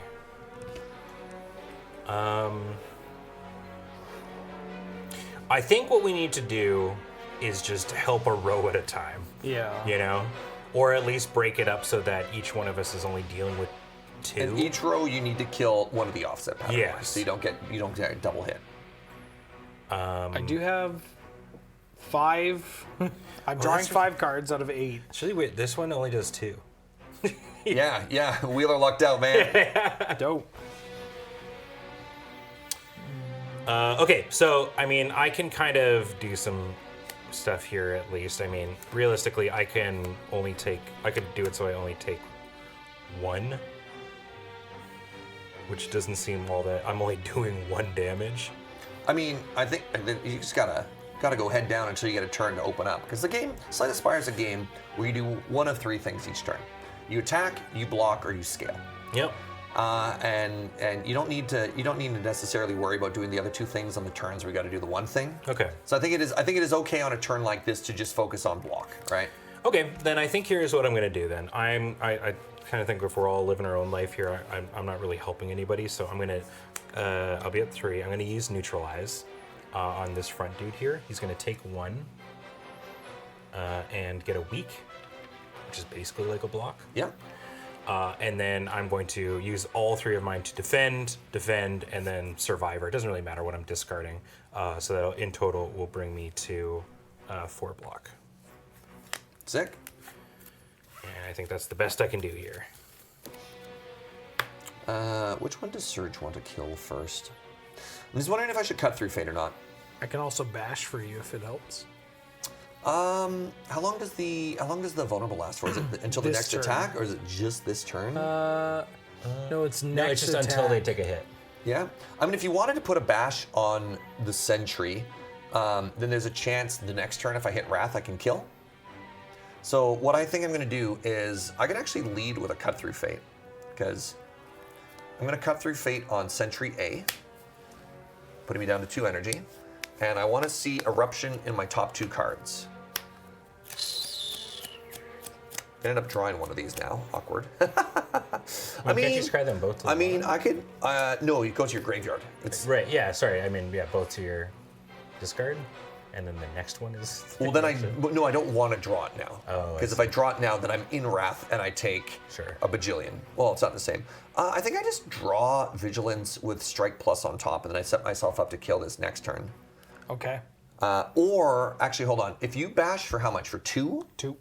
I think what we need to do is just help a row at a time, Yeah. you know? Or at least break it up so that each one of us is only dealing with 2. And each row you need to kill one of the offset patterns. Yes. So you don't get a double hit. I do have 5. I'm drawing that's 5 cards out of 8. It's really weird. This one only does 2. Yeah. Wheeler lucked out, man. Dope. Okay, so I mean, I can kind of do some stuff here at least. I mean, realistically, I could do it so I only take 1, which doesn't seem all that. I'm only doing 1 damage. I mean, I think you just gotta go head down until you get a turn to open up. Because the game, Slay the Spire is a game where you do one of 3 things each turn. You attack, you block, or you scale. Yep. And you don't need to necessarily worry about doing the other 2 things on the turns where you got to do the one thing. Okay. So I think it is okay on a turn like this to just focus on block, right? Okay, then I think here's what I'm gonna do. Then I kind of think if we're all living our own life here, I'm not really helping anybody. So I'm gonna I'll be at 3. I'm gonna use neutralize on this front dude here. He's gonna take 1 and get a weak, which is basically like a block. Yeah. And then I'm going to use all 3 of mine to defend, and then survivor. It doesn't really matter what I'm discarding. So that in total will bring me to 4 block. Sick. And I think that's the best I can do here. Which one does Surge want to kill first? I'm just wondering if I should cut through Fate or not. I can also bash for you if it helps. How long does the vulnerable last for? Is it until the This next turn. attack, or is it just this turn? No, it's next No, it's just until they take a hit. Yeah. I mean, if you wanted to put a bash on the sentry, then there's a chance the next turn, if I hit Wrath, I can kill. So what I think I'm going to do is I can actually lead with a cut through Fate, because I'm going to cut through Fate on Sentry A, putting me down to 2 energy, and I want to see Eruption in my top 2 cards. I ended up drawing one of these now. Awkward. Can't you discard them both? To the I mean, bottom? I could. No, you go to your graveyard. It's Right, yeah, sorry. I mean, yeah, both to your discard, and then the next one is. well. Then no, I don't want to draw it now. Oh, I because if I draw it now, then I'm in Wrath and I take Sure. a bajillion. Well, it's not the same. I think I just draw Vigilance with Strike Plus on top, and then I set myself up to kill this next turn. Okay. Or actually, hold on. If you bash for how much? For 2? 2.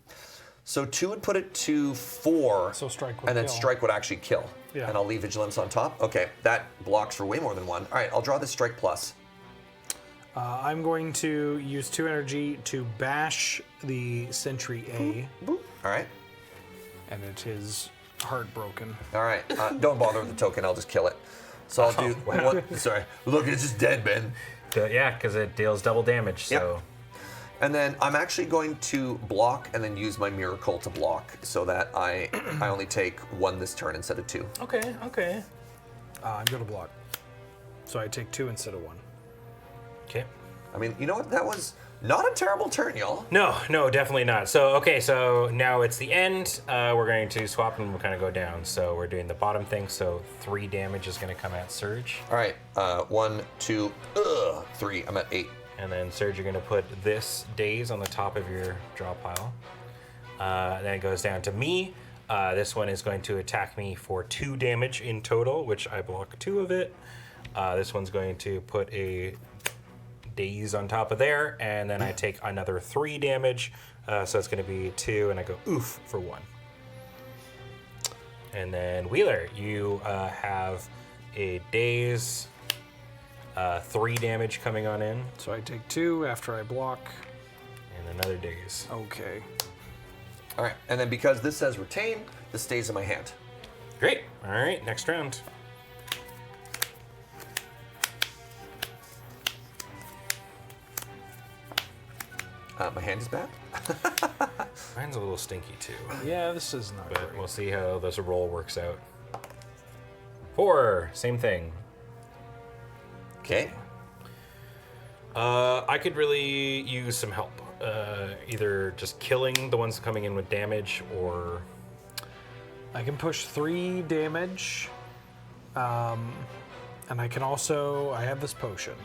So 2 would put it to 4. So strike would and then kill. strike would actually kill. Yeah. And I'll leave Vigilance on top. Okay, that blocks for way more than 1. All right, I'll draw this Strike Plus. I'm going to use 2 energy to bash the Sentry A, Boop. All right. and it is heartbroken. All right, don't bother with the token. I'll just kill it. So I'll do one. Sorry, look, it's just dead, Ben. Yeah, because it deals double damage. So. And then I'm actually going to block and then use my miracle to block so that I only take 1 this turn instead of 2. Okay. I'm gonna block. So I take 2 instead of 1. Okay. I mean, you know what? That was not a terrible turn, y'all. No, definitely not. So, okay, so now it's the end. We're going to swap and we'll kind of go down. So we're doing the bottom thing. So 3 damage is going to come at Surge. All right, 1, 2, 3. I'm at 8. And then Surge, you're going to put this Daze on the top of your draw pile. Then it goes down to me. This one is going to attack me for 2 damage in total, which I block 2 of it. This one's going to put a Daze on top of there, and then I take another 3 damage. So it's going to be 2, and I go oof for 1. And then Wheeler, you have a Daze, 3 damage coming on in, So I take 2 after I block. and another Daze. Okay. All right, and then because this says retain, this stays in my hand. Great. All right, next round. My hand is back. Mine's a little stinky too, Yeah, this is not but great. we'll see how this roll works out. 4, same thing. Okay. I could really use some help. Either just killing the ones coming in with damage, or I can push 3 damage. And I can also, I have this potion.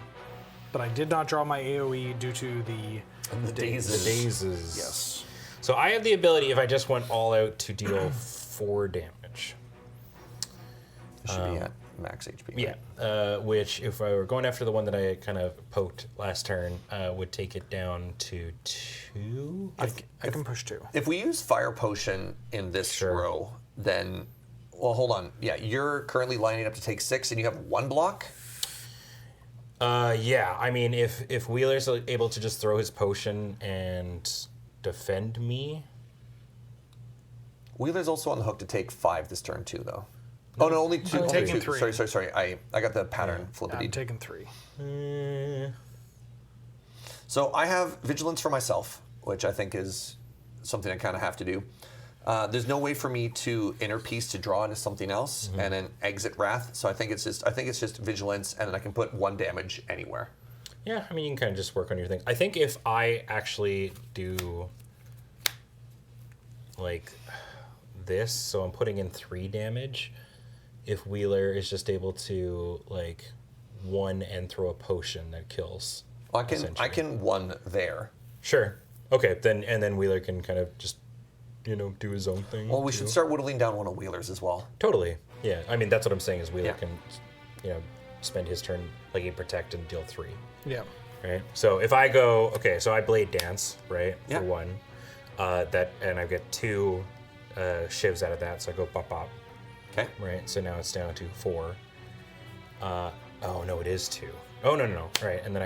But I did not draw my AoE due to the dazes. dazes. Yes. So I have the ability, if I just went all out, to deal 4 damage. Should be at max HP. Yeah, which if I were going after the one that I kind of poked last turn, would take it down to 2. I can push 2. If we use fire potion in this Sure. row, then well, hold on. Yeah, you're currently lining up to take 6, and you have 1 block. Yeah, I mean, if Wheeler's able to just throw his potion and defend me, Wheeler's also on the hook to take 5 this turn too, though. Oh no, only 2. I'm Only taking 2. 3. Sorry. I got the pattern flippity. I'm taking 3. So I have vigilance for myself, which I think is something I kind of have to do. There's no way for me to inner piece to draw into something else and then exit wrath. So I think it's just vigilance, and then I can put 1 damage anywhere. yeah, I mean, you can kind of just work on your thing. I think if I actually do like this, so I'm putting in 3 damage, if Wheeler is just able to like 1 and throw a potion that kills. I essentially. can 1 there. Sure. Okay, then Wheeler can kind of just, do his own thing. Well, we too. should start whittling down one of Wheeler's as well. Totally. Yeah. I mean, that's what I'm saying is Wheeler Yeah. can, spend his turn like a protect and deal 3. Yeah. Right. So if I go, okay, so I blade dance, right, Yeah. for 1, and I get 2 shivs out of that, so I go bop bop, Okay. right. So now it's down to 4. Oh no, it is 2. Oh no. Right, and then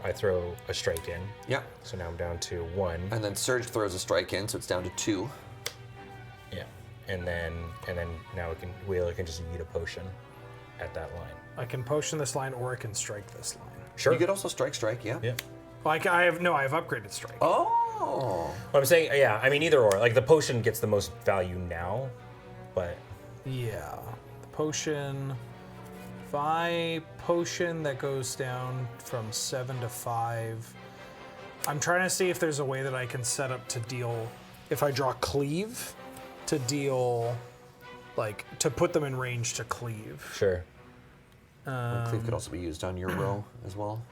I throw a strike in. Yeah. So now I'm down to 1. And then Surge throws a strike in, so it's down to 2. Yeah, and then now Wheeler can just eat a potion at that line. I can potion this line or I can strike this line. Sure. You could also strike, yeah. Yeah. Like I have upgraded strike. Oh. Well, I'm saying, yeah. I mean, either or. Like the potion gets the most value now, but Yeah. The potion. If I potion that goes down from 7 to 5. I'm trying to see if there's a way that I can set up to deal, if I draw cleave, to deal, like, to put them in range to cleave. sure. Cleave could also be used on your row as well.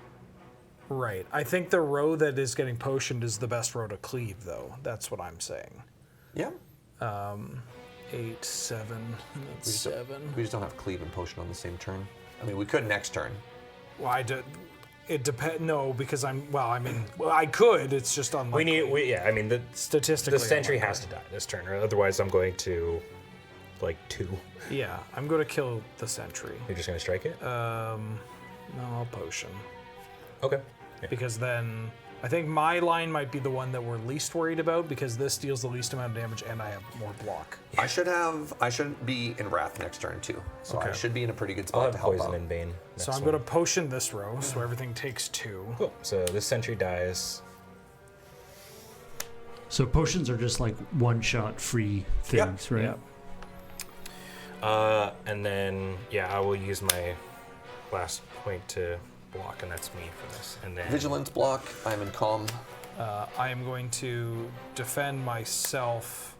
Right. I think the row that is getting potioned is the best row to cleave, though. That's what I'm saying. Yeah. 8, 7, and that's 7. We just don't have cleave and potion on the same turn. I mean, we could next turn. Well, it depends. No, because I could. It's just unlikely. I mean, the Statistically, sentry unlikely. has to die this turn, or otherwise I'm going to, like, 2. Yeah, I'm going to kill the sentry. You're just gonna strike it. No, I'll potion. Okay. Yeah. Because then I think my line might be the one that we're least worried about because this deals the least amount of damage and I have more block. I should be in Wrath next turn too. So I Okay. should be in a pretty good I'll spot have to help poison out. and bane. So next I'm going to one. potion this row, so everything takes 2. Cool. So this sentry dies. So potions are just like one-shot free things, right? Yeah. And then I will use my last point to block, and that's me for this. And then Vigilance block. I'm in calm. I am going to defend myself,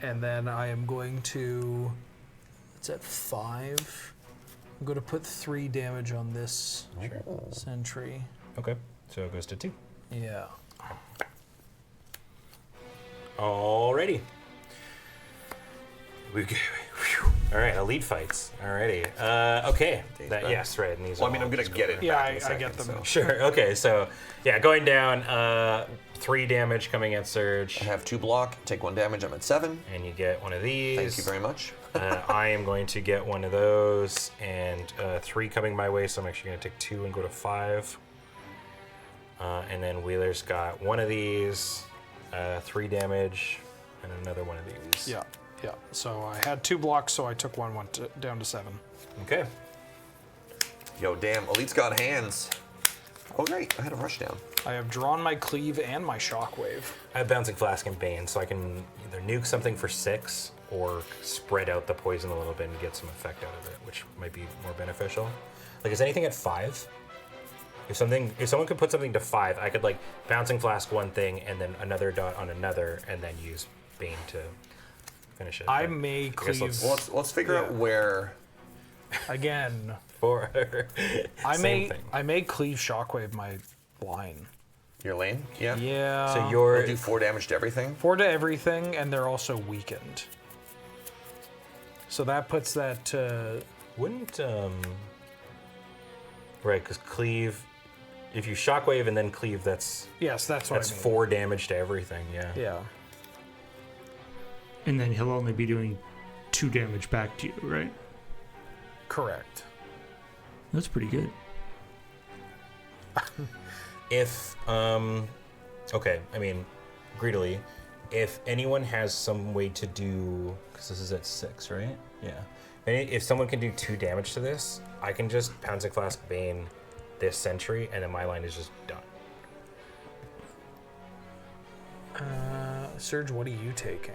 and then I am going to. It's at 5. I'm going to put 3 damage on this sentry. Okay, so it goes to 2. Yeah. Alrighty. All right, elite fights. Alrighty. Okay. back. Yes, right. And these Well, are I mean, all I'm gonna just get go it. over. Yeah, back in a I second, get them. so. Sure. Okay. So going down. 3 damage coming at Surge, I have 2 block. Take 1 damage. I'm at 7. and you get one of these. Thank you very much. I am going to get one of those, and 3 coming my way, so I'm actually going to take 2 and go to 5. And then Wheeler's got one of these, 3 damage, and another one of these. Yeah. Yeah. So I had 2 blocks, so I took one, down to 7. Okay. Yo, damn. Elite's got hands. Oh, great. I had a rush down. I have drawn my cleave and my shockwave. I have Bouncing Flask and Bane, so I can either nuke something for 6 or spread out the poison a little bit and get some effect out of it, which might be more beneficial. Like, is anything at 5? If someone could put something to 5, I could like Bouncing Flask one thing and then another dot on another, and then use Bane to finish it. I But may guess cleave Well, let's figure out where. again. for I same thing. may cleave shockwave my line. Your lane? Yeah. Yeah. So We'll you're do 4 damage to everything. 4 to everything, and they're also weakened. So that puts that to. wouldn't right, because cleave. If you shockwave and then cleave, that's Yes, that's what I mean. 4 damage to everything. Yeah. Yeah. And then he'll only be doing 2 damage back to you, right? Correct. That's pretty good. If okay, I mean, greedily, if anyone has some way to do, because this is at 6, right? Yeah. If someone can do 2 damage to this, I can just Pouncing Flask Bane this sentry, and then my line is just done. Serge, what are you taking?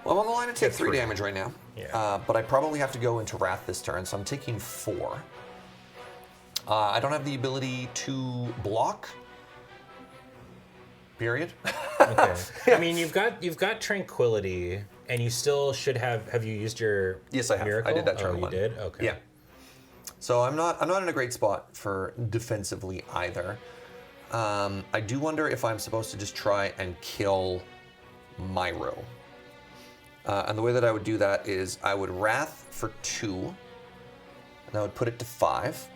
Well, I'm on the line to take 3 3. damage right now. Yeah. But I probably have to go into Wrath this turn, so I'm taking 4. I don't have the ability to block. Period. Okay. I mean, you've got Tranquility, and you still should have. Have you used your Yes, I have. Miracle? I did that turn Oh, you 1. did. Okay. Yeah. So I'm not in a great spot for defensively either. I do wonder if I'm supposed to just try and kill Myro. And the way that I would do that is I would Wrath for 2, and I would put it to 5.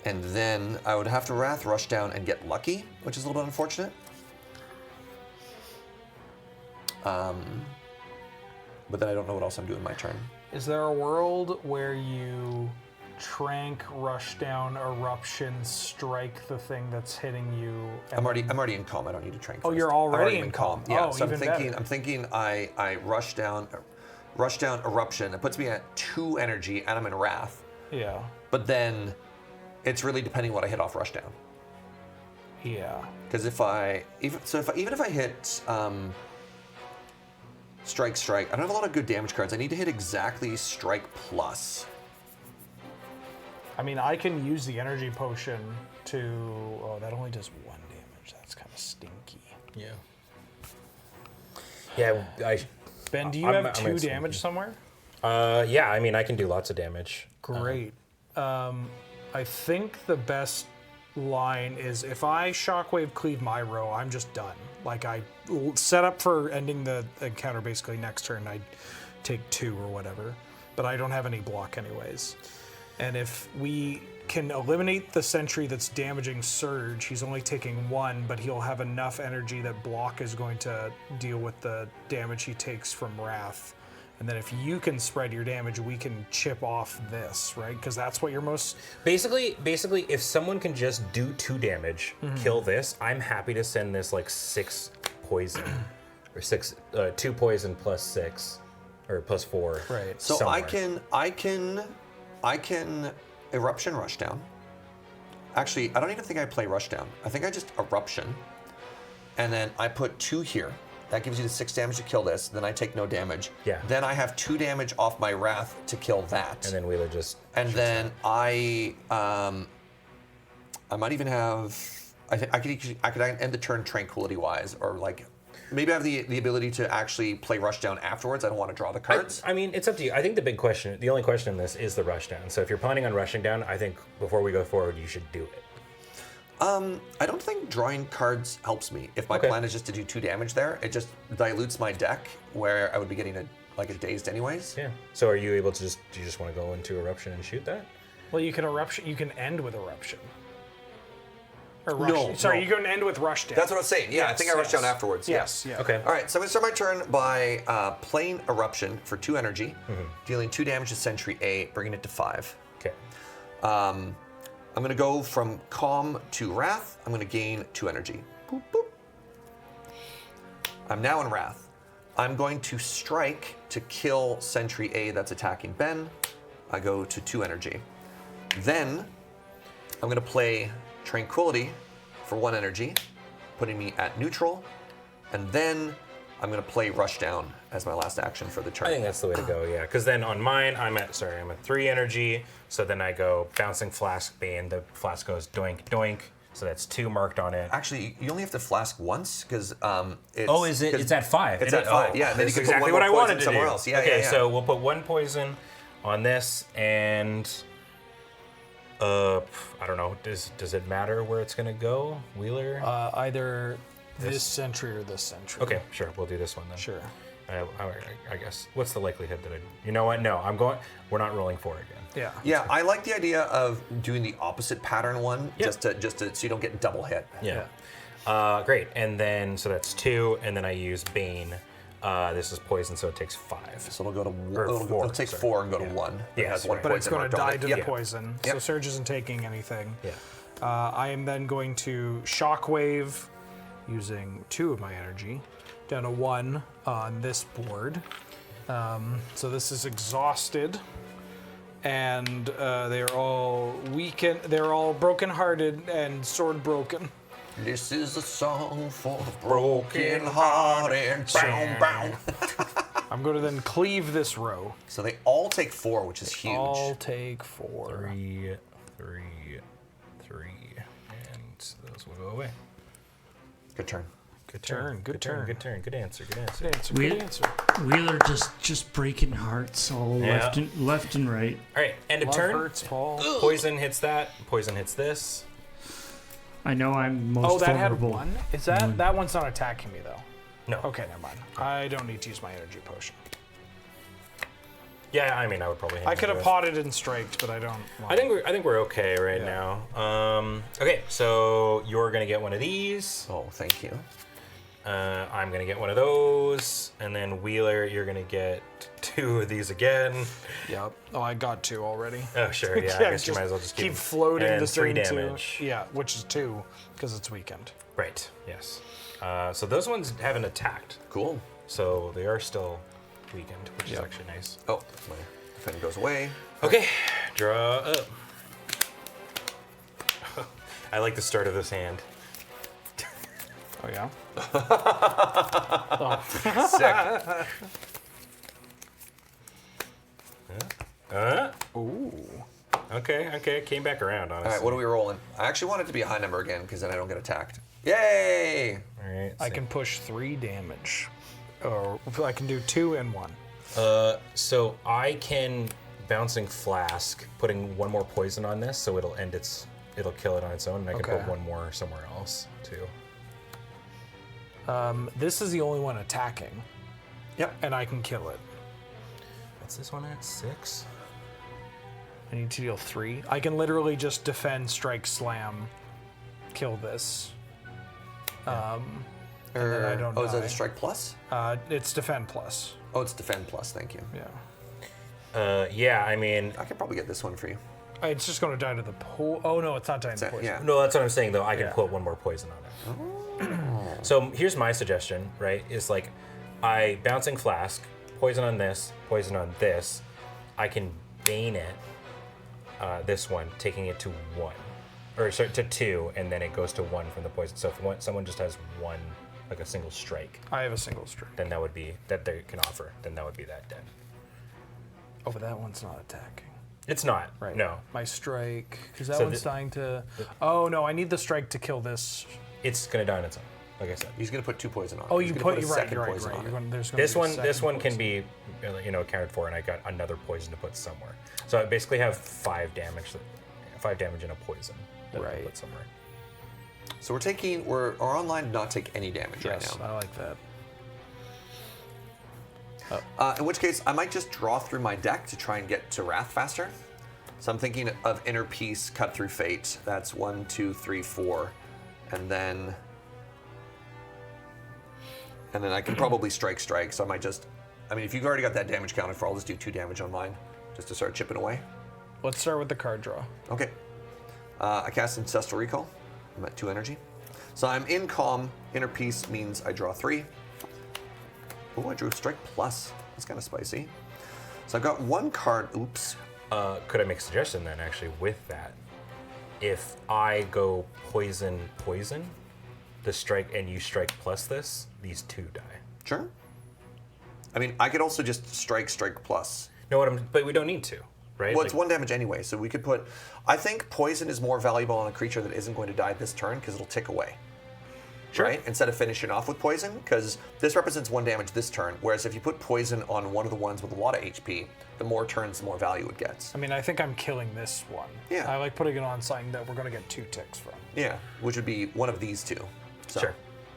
And then I would have to Wrath Rush down and get lucky, which is a little bit unfortunate. But then I don't know what else I'm doing my turn. Is there a world where you trank, rush down, eruption, strike the thing that's hitting you? and I'm already in calm. I don't need to train. Oh, first. you're I'm already in calm. Yeah. Oh, So even better. I'm thinking I rush down eruption. It puts me at 2 energy, and I'm in wrath. Yeah. But then, it's really depending what I hit off rush down. Yeah. Because even if I hit strike, I don't have a lot of good damage cards. I need to hit exactly strike plus. I mean, I can use the energy potion to. Oh, that only does 1 damage. That's kind of stinky. Yeah. Yeah. Ben, do you I'm- have I'm 2 at damage somewhere? Yeah. I mean, I can do lots of damage. Great. I think the best line is if I shockwave cleave my row, I'm just done. Like I set up for ending the encounter basically next turn. I take 2 or whatever, but I don't have any block anyways. And if we can eliminate the sentry that's damaging Surge, he's only taking 1, but he'll have enough energy that block is going to deal with the damage he takes from Wrath. and then if you can spread your damage, we can chip off this, right? Because that's what you're most. Basically, if someone can just do 2 damage, kill this, I'm happy to send this like 6 poison, or 2 poison plus 6, or plus 4. Right. So somewhere. I can eruption rushdown. Actually, I don't even think I play rushdown. I think I just eruption, and then I put 2 here. That gives you the 6 damage to kill this. Then I take no damage. Yeah. Then I have 2 damage off my wrath to kill that. And then Wheeler just. And then I might even have. I could end the turn tranquility wise, or like maybe I have the ability to actually play rushdown afterwards. I don't want to draw the cards. I mean, it's up to you. I think the only question in this is the rush down. So if you're planning on rushing down, I think before we go forward, you should do it. I don't think drawing cards helps me. If my plan is just to do 2 damage there, it just dilutes my deck where I would be getting a dazed anyways. Yeah. So are you able to do you just want to go into eruption and shoot that? Well, you can eruption. You can end with eruption. Or rush. No, Sorry, no. you can end with rush down. That's what I was saying. Yeah, I Yes, think I rush yes. down afterwards. Yes. Yeah. Okay. All right, so I'm going to start my turn by playing Eruption for 2 energy, dealing 2 damage to Sentry A, bringing it to 5. Okay. I'm going to go from Calm to Wrath. I'm going to gain 2 energy. Boop, boop. I'm now in Wrath. I'm going to strike to kill Sentry A that's attacking Ben. I go to 2 energy. Then I'm going to play Tranquility for 1 energy, putting me at neutral. And then I'm going to play Rushdown as my last action for the turn. I think that's the way to go, yeah. Because then on mine, I'm at 3 energy. So then I go Bouncing Flask Bane. The flask goes doink, doink. So that's 2 marked on it. Actually, you only have to flask once because it's. Oh, is it? It's at 5. It's at 5. Yeah, then you that's can exactly put 1 what I more wanted poison to somewhere do. else. Yeah, okay, yeah. So we'll put 1 poison on this, and I don't know. Does it matter where it's gonna go, Wheeler? Either this sentry or this sentry. Okay, sure. We'll do this one then. Sure. I guess. What's the likelihood that You know what? No, I'm going. We're not rolling 4 again. Yeah. Yeah, I like the idea of doing the opposite pattern one, Yeah. just to so you don't get double hit. Yeah. Great. And then so that's 2, and then I use Bane. This is poison, so it takes 5. So it'll go to Or it'll 4, take sorry. 4 and go to Yeah. 1. Yeah, It has that's 1 right. But it's poison going to marked on die it. to Yeah. the poison, so Yep. Surge isn't taking anything. Yeah. I am then going to Shockwave using 2 of my energy down to 1 on this board. So this is exhausted, and they are all weakened. They're all broken-hearted and sword broken. This is a song for the broken hearted. Bow, bow. I'm going to then cleave this row. So they all take 4, which is huge. All take 4. 3, 3, 3, and those will go away. Good turn. Good turn, good turn. Good turn. Good answer. Good answer. Good answer. We- Good answer. Wheeler just breaking hearts all Yeah. left and right. All right. End of Love turn. hurts, Paul. Poison hits that. Poison hits this. I know I'm most Oh, that had vulnerable. 1? Is that one's not attacking me though? No. Okay, never mind. I don't need to use my energy potion. Yeah, I mean, I would probably. hang I on could to have it. potted and striked, but I don't. I think we're okay right Yeah. now. Okay, so you're gonna get one of these. Oh, thank you. I'm gonna get one of those, and then Wheeler, you're gonna get 2 of these again. Yep. Oh, I got 2 already. Oh, sure. Yeah, I guess you might as well just keep floating and the 3 same 2. damage. Yeah, which is 2 because it's weakened. Right. Yes. So those ones haven't attacked, Cool. so they are still weakened, which is actually nice. Oh, my defend goes away. Okay, draw up. I like the start of this hand. Oh yeah. Sick. Ooh. Okay, came back around, honestly. All right, what are we rolling? I actually want it to be a high number again because then I don't get attacked. Yay! All right. I can push 3 damage, or I can do 2 and 1. So I can Bouncing Flask, putting 1 more poison on this, so it'll kill it on its own, and I can Okay. put 1 more somewhere else too. This is the only one attacking, Yep. and I can kill it. What's this one at? 6? I need to deal 3. I can literally just defend, strike, slam, kill this. And then I don't Oh, is that die. a strike plus? It's defend plus. Oh, it's defend plus. Thank you. Yeah. Yeah, I mean, I could probably get this one for you. It's just going to die to the pool. Oh, no, it's not dying to the poison. Yeah. no, that's what I'm saying though. I can Yeah. put one more poison on it. So here's my suggestion, right? Is like, I bouncing flask, poison on this, poison on this. I can bane it. This one, taking it to 1, or sorry, to 2, and then it goes to 1 from the poison. So if someone just has 1, like a single strike, I have a single strike. then that would be that they can offer. Then that would be that dead. Oh, but that one's not attacking. It's not. Right. No. My strike, because that So one's dying to. Oh no, I need the strike to kill this. It's gonna die on its own. Like I said. He's going to put 2 poison on it. Oh, He's you gonna put. a You're right. second You're right. poison Right. on You're it. going, there's gonna This be a one, this second one can poison. be, accounted for, and I got another poison to put somewhere. So I basically have 5 damage, 5 damage in a poison that I can Right. put somewhere. So our online did not take any damage Yes, right now. I like that. In which case, I might just draw through my deck to try and get to Wrath faster. So I'm thinking of Inner Peace, Cut Through Fate. That's 1, 2, 3, 4. And then I can probably strike. So I might just, if you've already got that damage counted for, I'll just do 2 damage on mine, just to start chipping away. Let's start with the card draw. Okay. I cast Ancestral Recall. I'm at 2 energy. So I'm in Calm. Inner Peace means I draw 3. Oh, I drew Strike Plus. That's kind of spicy. So I've got 1 card. Oops. Could I make a suggestion then, actually, with that? If I go poison, the strike, and you strike plus this, these 2 die. Sure. I could also just Strike Plus. No, but we don't need to, right? Well, it's 1 damage anyway, so we could put... I think Poison is more valuable on a creature that isn't going to die this turn, because it'll tick away. Sure. Right? Instead of finishing off with Poison, because this represents 1 damage this turn, whereas if you put Poison on one of the ones with a lot of HP, the more turns, the more value it gets. I think I'm killing this one. Yeah. I like putting it on something that we're going to get 2 ticks from. Yeah, which would be one of these 2. So, Sure.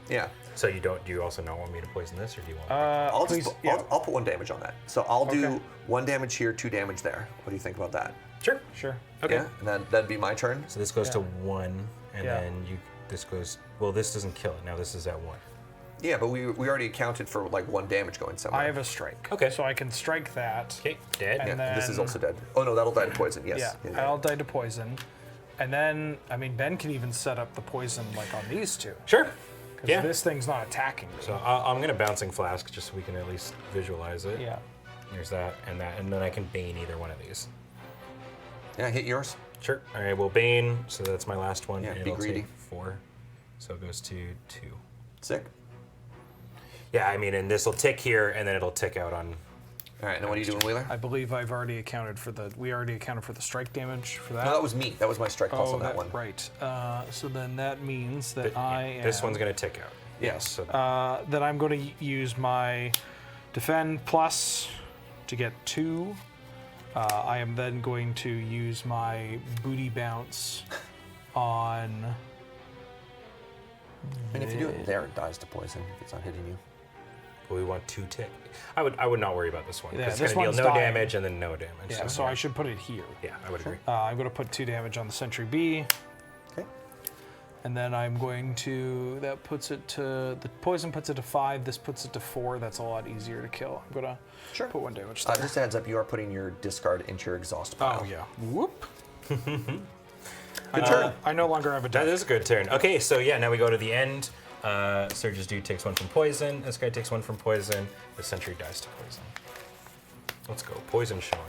Yeah. So do you also not want me to poison this, or do you want? I'll please, just yeah. I'll put 1 damage on that. So I'll do Okay. 1 damage here, 2 damage there. What do you think about that? Sure. Sure. Okay. Yeah, and that'd be my turn. So this goes to Yeah. 1, and Yeah. then this goes. Well, this doesn't kill it. Now this is at 1. Yeah, but we already accounted for like 1 damage going somewhere. I have a strike. Okay. So I can strike that. Okay, dead. And Yeah, this is then- also dead. Oh no, that'll die to poison. Yes. Yeah, I'll die to poison. And then, Ben can even set up the poison like on these 2. Sure. Because Yeah. this thing's not attacking me. So I'm gonna bouncing flask just so we can at least visualize it. Yeah. There's that, and then I can bane either one of these. Yeah, hit yours. Sure. All right. Well, bane. So that's my last one. Yeah, and be it'll greedy. take 4. So it goes to 2. Sick. Yeah, and this will tick here, and then it'll tick out on. All right, now what are you doing, Wheeler? I believe we already accounted for the strike damage for that. No, that was me. That was my strike plus on that one. Right. So then that means that This one's gonna tick out. Yes. So that I'm going to use my defend plus to get 2. I am then going to use my booty bounce on. If you do it there, it dies to poison if it's not hitting you. we want 2 tick. I would not worry about this one. 'Cause Yeah, it's this gonna deal one's no dying. damage and then no damage. Yeah, so I should put it here. Yeah, I would agree. I'm going to put 2 damage on the Sentry B. Okay. And then I'm going to, the poison puts it to 5, this puts it to 4. That's a lot easier to kill. I'm going to put 1 damage there. Just a heads up, you are putting your discard into your exhaust pile. Oh, yeah. Whoop. Good turn. I no longer have a That deck. is a good turn. Okay, so yeah, now we go to the end. Surge's dude takes 1 from poison. This guy takes 1 from poison. The sentry dies to poison. Let's go. Poison showing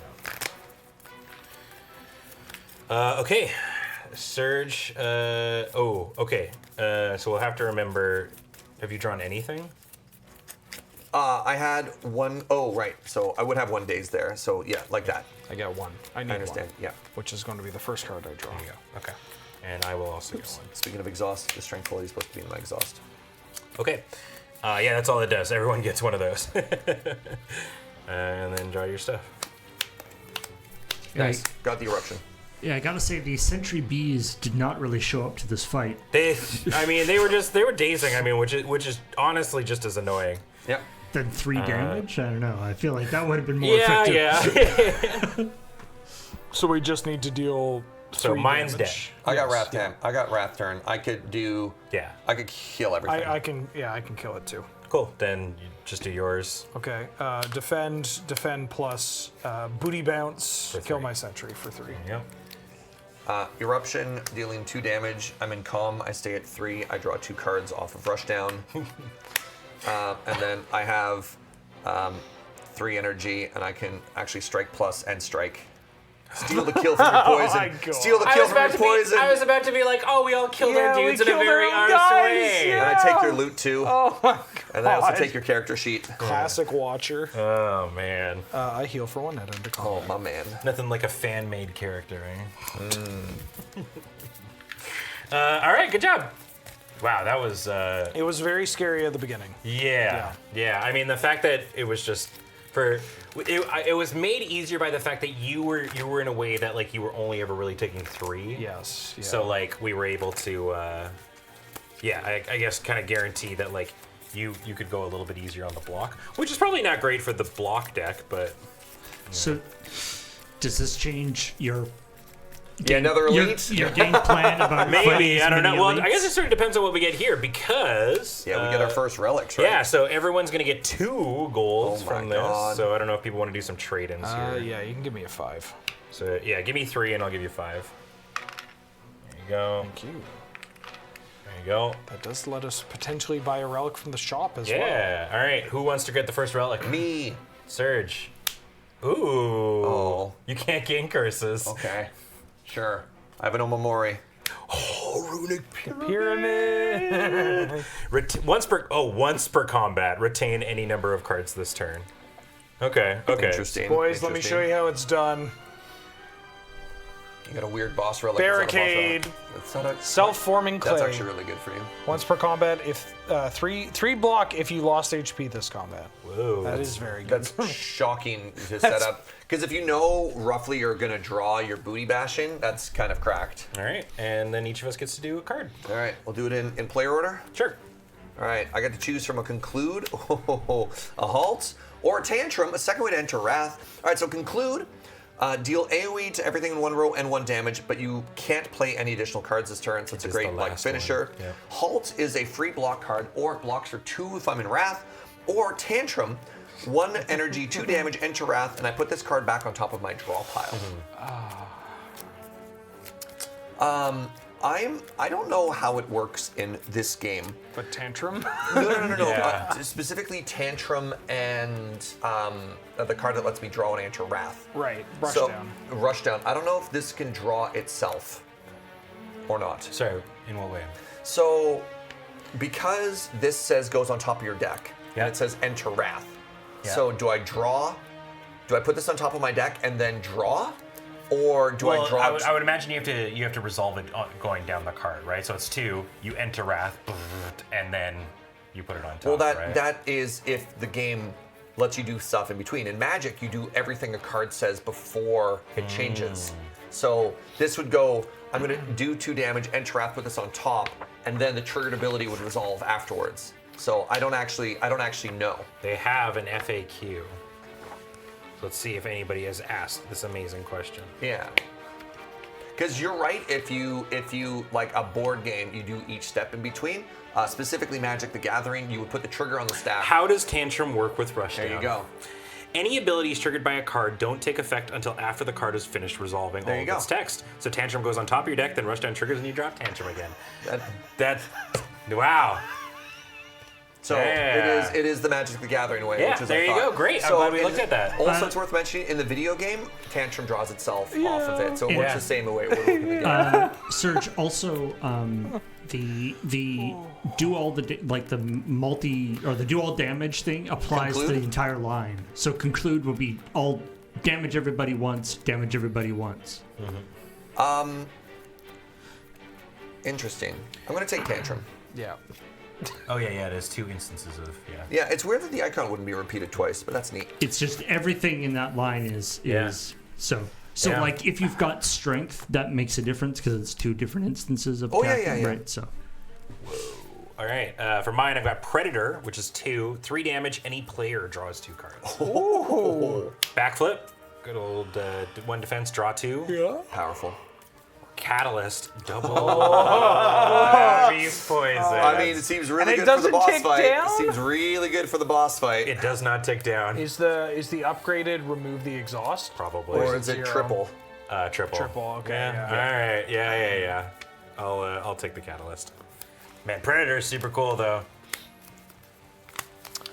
up. Okay. Surge. Okay. So we'll have to remember. Have you drawn anything? I had 1. Oh, right. So I would have 1 daze there. So yeah, like that. I got 1. I need I understand. 1. Yeah. Which is going to be the first card I draw. There you go. Okay. And I will also get 1. Speaking of exhaust, the strength quality is supposed to be in my exhaust. Okay. Yeah, that's all it does. Everyone gets 1 of those. And then draw your stuff. Nice. Got the eruption. Yeah, I gotta say the Sentry Bees did not really show up to this fight. They were dazing. Which is honestly just as annoying. Yep. Then 3 damage? I don't know. I feel like that would have been more effective. Yeah. So we just need to deal. So 3 mine's damage. I got Wrath turn. I got Wrath turn. I could do. Yeah. I could kill everything. I can kill it too. Cool. Then you just do yours. Okay. Defend plus booty bounce. For Kill 3. my sentry for 3. Yep. Eruption, dealing 2 damage. I'm in calm. I stay at 3. I draw 2 cards off of Rushdown. And then I have 3 energy, and I can actually strike plus and strike. Steal the kill from your poison. my God. Steal the kill from your poison. I was about to be like, oh, we all killed Yeah, our we dudes in a killed very our own honest guys, way. yeah. And I take your loot too. Oh my god. And I also take your character sheet. Classic Watcher. Oh man. I heal for 1 hit under Oh, combat. my man. Nothing like a fan-made character, right? All right, good job. Wow, that was It was very scary at the beginning. yeah. I mean, the fact that it was just for it was made easier by the fact that you were in a way that like you were only ever really taking 3. Yes. Yeah. So like we were able to, I guess kind of guarantee that like you could go a little bit easier on the block, which is probably not great for the block deck, but So, does this change your Yeah, another elite. your game plan about maybe fighting as I don't know. many Well, I guess elites? it sort of depends on what we get here because Yeah, we get our first relics, right? yeah, so everyone's gonna get 2 golds Oh my from this. God. So I don't know if people want to do some trade-ins here. yeah, you can give me a 5. So yeah, give me 3 and I'll give you 5. There you go. Thank you. There you go. That does let us potentially buy a relic from the shop as well. Yeah. All right. Who wants to get the first relic? Me. Surge. Ooh. Oh. You can't gain curses. Okay. Sure. I have an Omamori. Oh, runic Pyramid. once per combat, retain any number of cards this turn. Okay. Okay. Interesting. Boys, let me show you how it's done. You got a weird boss relic. Barricade. It's not a Self-forming clay. That's actually really good for you. Once per combat, if 3 block if you lost HP this combat. Whoa. That is very good. That's shocking to set up. Because if you know roughly you're going to draw your booty bashing, that's kind of cracked. All right, and then each of us gets to do a card. All right, we'll do it in player order. Sure. All right, I got to choose from a conclude, a halt, or a tantrum, a second way to enter wrath. All right, so conclude, deal AoE to everything in 1 row and 1 damage, but you can't play any additional cards this turn, so it's a is great the like last finisher. one, yeah. Halt is a free block card, or it blocks for 2 if I'm in wrath, or tantrum, 1 energy, 2 damage, enter wrath, and I put this card back on top of my draw pile. I don't know how it works in this game. But Tantrum? No. Yeah. Specifically, Tantrum and the card that lets me draw and enter Wrath. Right, Rush So, Down. Rushdown. I don't know if this can draw itself or not. Sorry, in what way? So, because this says goes on top of your deck, Yeah. and it says enter Wrath. Yeah. So, do I draw? Do I put this on top of my deck and then draw? Or do I draw? I would imagine you have to resolve it going down the card, right? So it's 2, you enter Wrath, and then you put it on top. Well, right? that is if the game lets you do stuff in between. In Magic, you do everything a card says before it changes. So this would go, I'm going to do 2 damage, enter Wrath, put this on top, and then the triggered ability would resolve afterwards. So I don't actually know. They have an FAQ. Let's see if anybody has asked this amazing question. Yeah. Because you're right, if you like a board game, you do each step in between. Specifically Magic the Gathering, you would put the trigger on the staff. How does Tantrum work with Rushdown? There you go. Any abilities triggered by a card don't take effect until after the card is finished resolving all you of go. its text. So Tantrum goes on top of your deck, then Rushdown triggers and you drop Tantrum again. That- That's wow. So Yeah. it is the Magic the Gathering way. Yeah, which is there you go. Great. I'm glad we looked at that. Also, it's worth mentioning in the video game, Tantrum draws itself off of it, so it works Yeah. the same way it would work in the game. Surge also the do all the the multi or the do all damage thing applies to Conclude? the entire line. So conclude will be all damage everybody once, damage everybody once. Interesting. I'm gonna take Tantrum. Yeah. Oh yeah, it is 2 instances of Yeah, it's weird that the icon wouldn't be repeated twice, but that's neat. It's just everything in that line is Yeah. so Yeah. like if you've got strength, that makes a difference because it's 2 different instances of Oh, yeah, attacking, yeah. right? So All right. For mine, I've got Predator, which is 2, 3 damage. Any player draws 2 cards. Oh, Backflip, good old 1 defense, draw 2. Yeah. powerful. Catalyst, double. Beast poison. I'm I mean, it seems really And it good for the doesn't boss tick fight. down? It seems really good for the boss fight. It does not tick down. Is the upgraded remove the exhaust? Probably. Or is it Zero. triple? Triple. Triple, okay, yeah. All right. Yeah. I'll take the catalyst. Man, Predator's super cool though.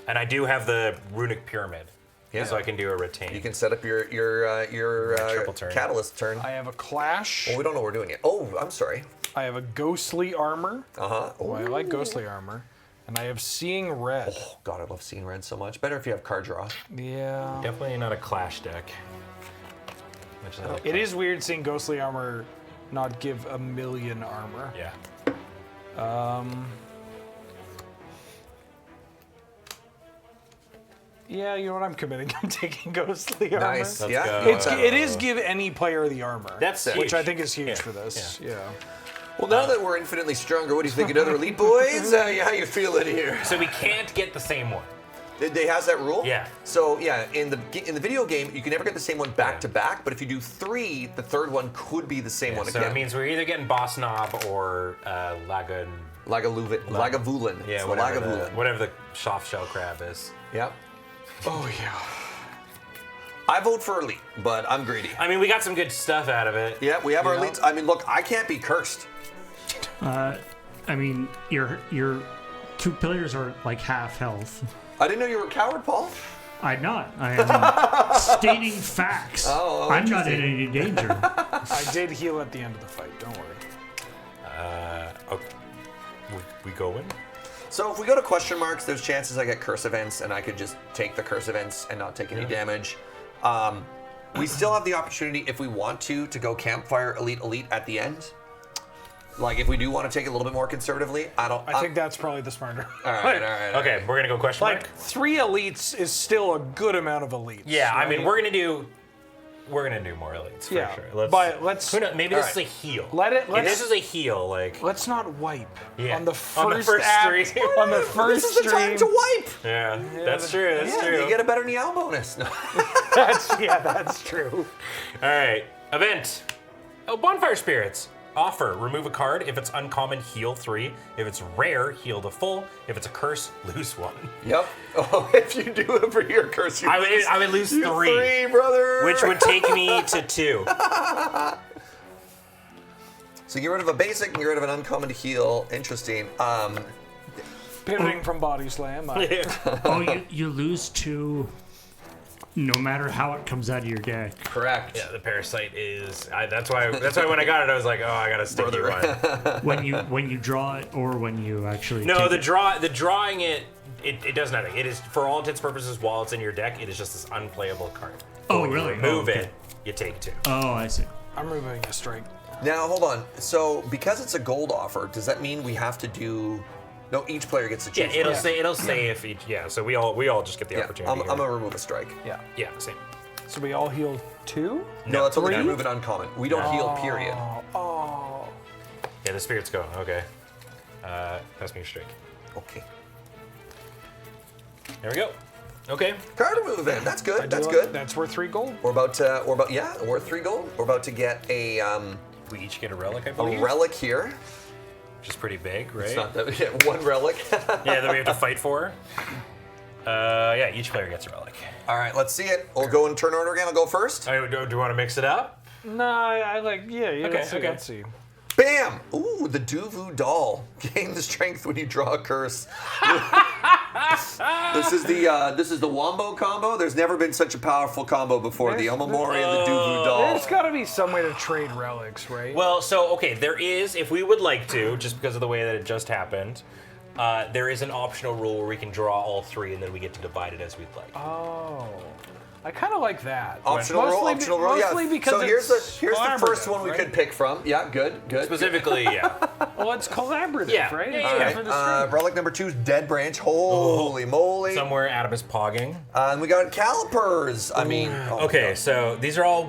And I do have the runic pyramid. Yeah. So I can do a retain. You can set up your triple turn. catalyst turn. I have a clash. Well, we don't know what we're doing yet. Oh, I'm sorry. I have a ghostly armor. Uh-huh. Oh, I like ghostly armor. And I have seeing red. Oh, God, I love seeing red so much. Better if you have card draw. Yeah. Definitely not a clash deck. Much as I like It clash. is weird seeing ghostly armor not give a million armor. Yeah. Yeah, you know what? I'm committing. I'm taking ghostly armor. Nice. Let's Yeah. go. It is give any player the armor. That's which huge. I think is huge Yeah, for this. Yeah. Well, now that we're infinitely stronger, what do you think, another elite boys? How you feeling here? So we can't get the same one. They has that rule. Yeah. So yeah, in the video game, you can never get the same one back to back. But if you do 3, the third one could be the same one So again. it means we're either getting Boss Knob or Lagan. Lagavulin. Yeah, It's the whatever the, Lagavulin. whatever the soft shell crab is. Yeah. Oh yeah. I vote for elite, but I'm greedy. I mean, we got some good stuff out of it. Yeah, we have our Yeah. elites. I mean, look, I can't be cursed. I mean, your 2 players are like half health. I didn't know you were a coward, Paul. I'm not. I am stating facts. Oh, I'm not in any danger. I did heal at the end of the fight. Don't worry. Okay. We going? So if we go to question marks, there's chances I get curse events, and I could just take the curse events and not take any damage. We still have the opportunity, if we want to go campfire elite at the end. Like if we do want to take it a little bit more conservatively, I think that's probably the smarter. All right. Okay, we're gonna go question Like mark. 3 elites is still a good amount of elites. Yeah, I mean, right? we're gonna do more elites for Yeah, sure. but let's Who knows, maybe this is a Alright. heal. Let This is a heal, like let's not wipe Yeah. on the On first, the first act, stream. on the first This is the time to stream. wipe. yeah, that's true. That's Yeah, true. you get a better Niall bonus. No. That's true. All right, event. Oh, bonfire spirits. Offer, remove a card. If it's uncommon, heal 3. If it's rare, heal the full. If it's a curse, lose 1. Yep. Oh, if you do it for your curse, you I would lose 3, 3, brother. which would take me to 2. So get rid of a basic and get rid of an uncommon to heal. Interesting. Pivoting from body slam. Oh, you lose 2 no matter how it comes out of your deck. Correct. Yeah, the parasite is. That's why when I got it, I was like, oh, I gotta stick you one. When you draw it or when you actually No, take the drawing it does nothing. It is, for all intents and purposes, while it's in your deck, it is just this unplayable card. But Oh, when really? You remove Oh, okay. it, you take 2. Oh, I see. I'm removing a strike. Now hold on. So because it's a gold offer, does that mean we have to do? No, each player gets to Yeah, choose. it'll say if each. Yeah, so we all just get the Yeah, opportunity. I'm gonna remove a strike. Yeah. Yeah, same. So we all heal 2? No, that's only three? remove an uncommon. We don't heal. Period. Oh. Yeah, the spirit's going. Okay. Pass me your strike. Okay. There we go. Okay. Card remove event. That's good. I do That's like- good. That's worth 3 gold. We're about worth 3 gold. We're about to get a We each get a relic, I believe. relic here. Which is pretty big, right? It's not that yeah, one relic. Yeah, that we have to fight for. Yeah, each player gets a relic. All right, let's see it. We'll go in turn order again. I'll go first. Do you want to mix it up? No, I like, yeah, Okay, let's see, okay. let's see. Bam! Ooh, the Duvu doll. Gain the strength when you draw a curse. This is the Wombo combo. There's never been such a powerful combo before. The Omamori and the Duvu doll. There's got to be some way to trade relics, right? Well, so, okay, there is, if we would like to, just because of the way that it just happened, there is an optional rule where we can draw all 3 and then we get to divide it as we'd like. Oh, I kind of like that. Optional roll, optional roll. Mostly Yeah. because So here's it's the first one we collaborative, could pick from. Yeah, good. Specifically, yeah. right? Well, it's collaborative, Yeah. right? Yeah, It's yeah, good yeah. for the stream. Relic number 2 is Dead Branch. Holy moly! Somewhere Adam is pogging. And we got calipers. I mean, oh my Okay, God. so these are all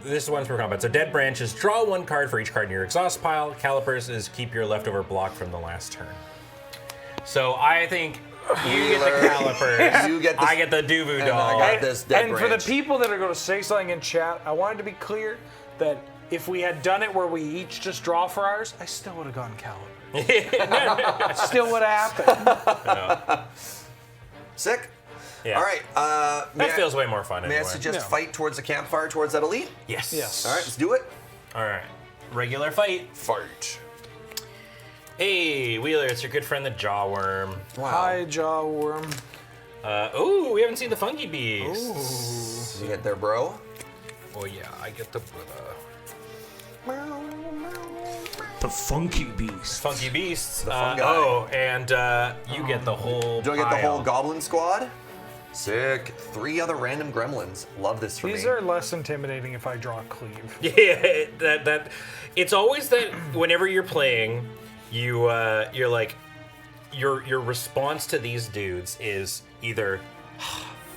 this is once per combat. So Dead Branch is draw 1 card for each card in your exhaust pile. Calipers is keep your leftover block from the last turn. So I think you get the calipers. You get the- I get the Duvu and doll. I got this Dead And for the Branch. people that are going to say something in chat, I wanted to be clear that if we had done it where we each just draw for ours, I still would have gone Caliber. Still would have happened. Sick. Yeah. All right. That feels way more fun May I anyway. suggest Yeah. fight towards the campfire, towards that elite? Yes. Yes. All right, let's do it. All right. Regular fight. Fight. Hey, Wheeler, it's your good friend the Jawworm. Wow. Hi, Jawworm. We haven't seen the Funky Beast. You get there, bro. Oh yeah, I get the The Funky Beast. Funky Beasts. The fun guy. Oh, and you get the whole Do I get the whole pile. goblin squad? Sick. 3 other random gremlins. Love this for These me. are less intimidating if I draw Cleave. Yeah, that it's always that whenever you're playing, you're like your response to these dudes is either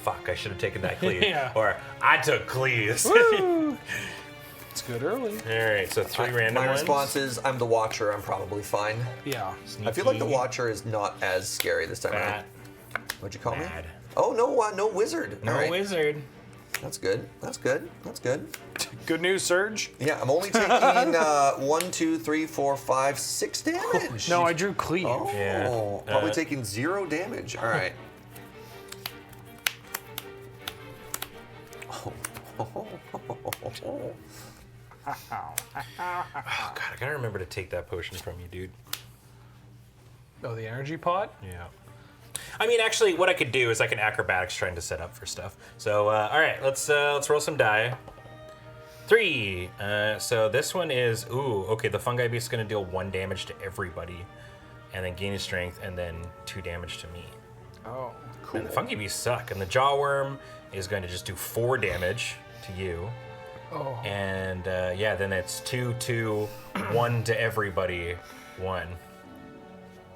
fuck, I should have taken that cleave, Yeah. or I took cleaves. Woo! It's good early. All right, so 3 random My ones. response is, I'm the Watcher. I'm probably fine. Yeah. I feel like the Sneaky, Watcher is not as scary this time fat, around. What'd you call mad. me? Oh, no Wizard. No All right. wizard. That's good. That's good. That's good. Good news, Surge. Yeah, I'm only taking 1, 2, 3, 4, 5, 6 damage. No, I drew Cleave. Oh, Yeah. probably taking 0 damage. All right. Oh god, I gotta remember to take that potion from you, dude. Oh, the energy pot? Yeah. I mean, actually, what I could do is I can acrobatics trying to set up for stuff. So, all right, let's roll some die. 3. So this one is okay. The fungi beast is gonna deal 1 damage to everybody, and then gain strength, and then 2 damage to me. Oh. Cool. And the fungi beasts suck, and the jawworm is going to just do 4 damage to you. Oh. And then it's 2, 2, 1 to everybody, 1.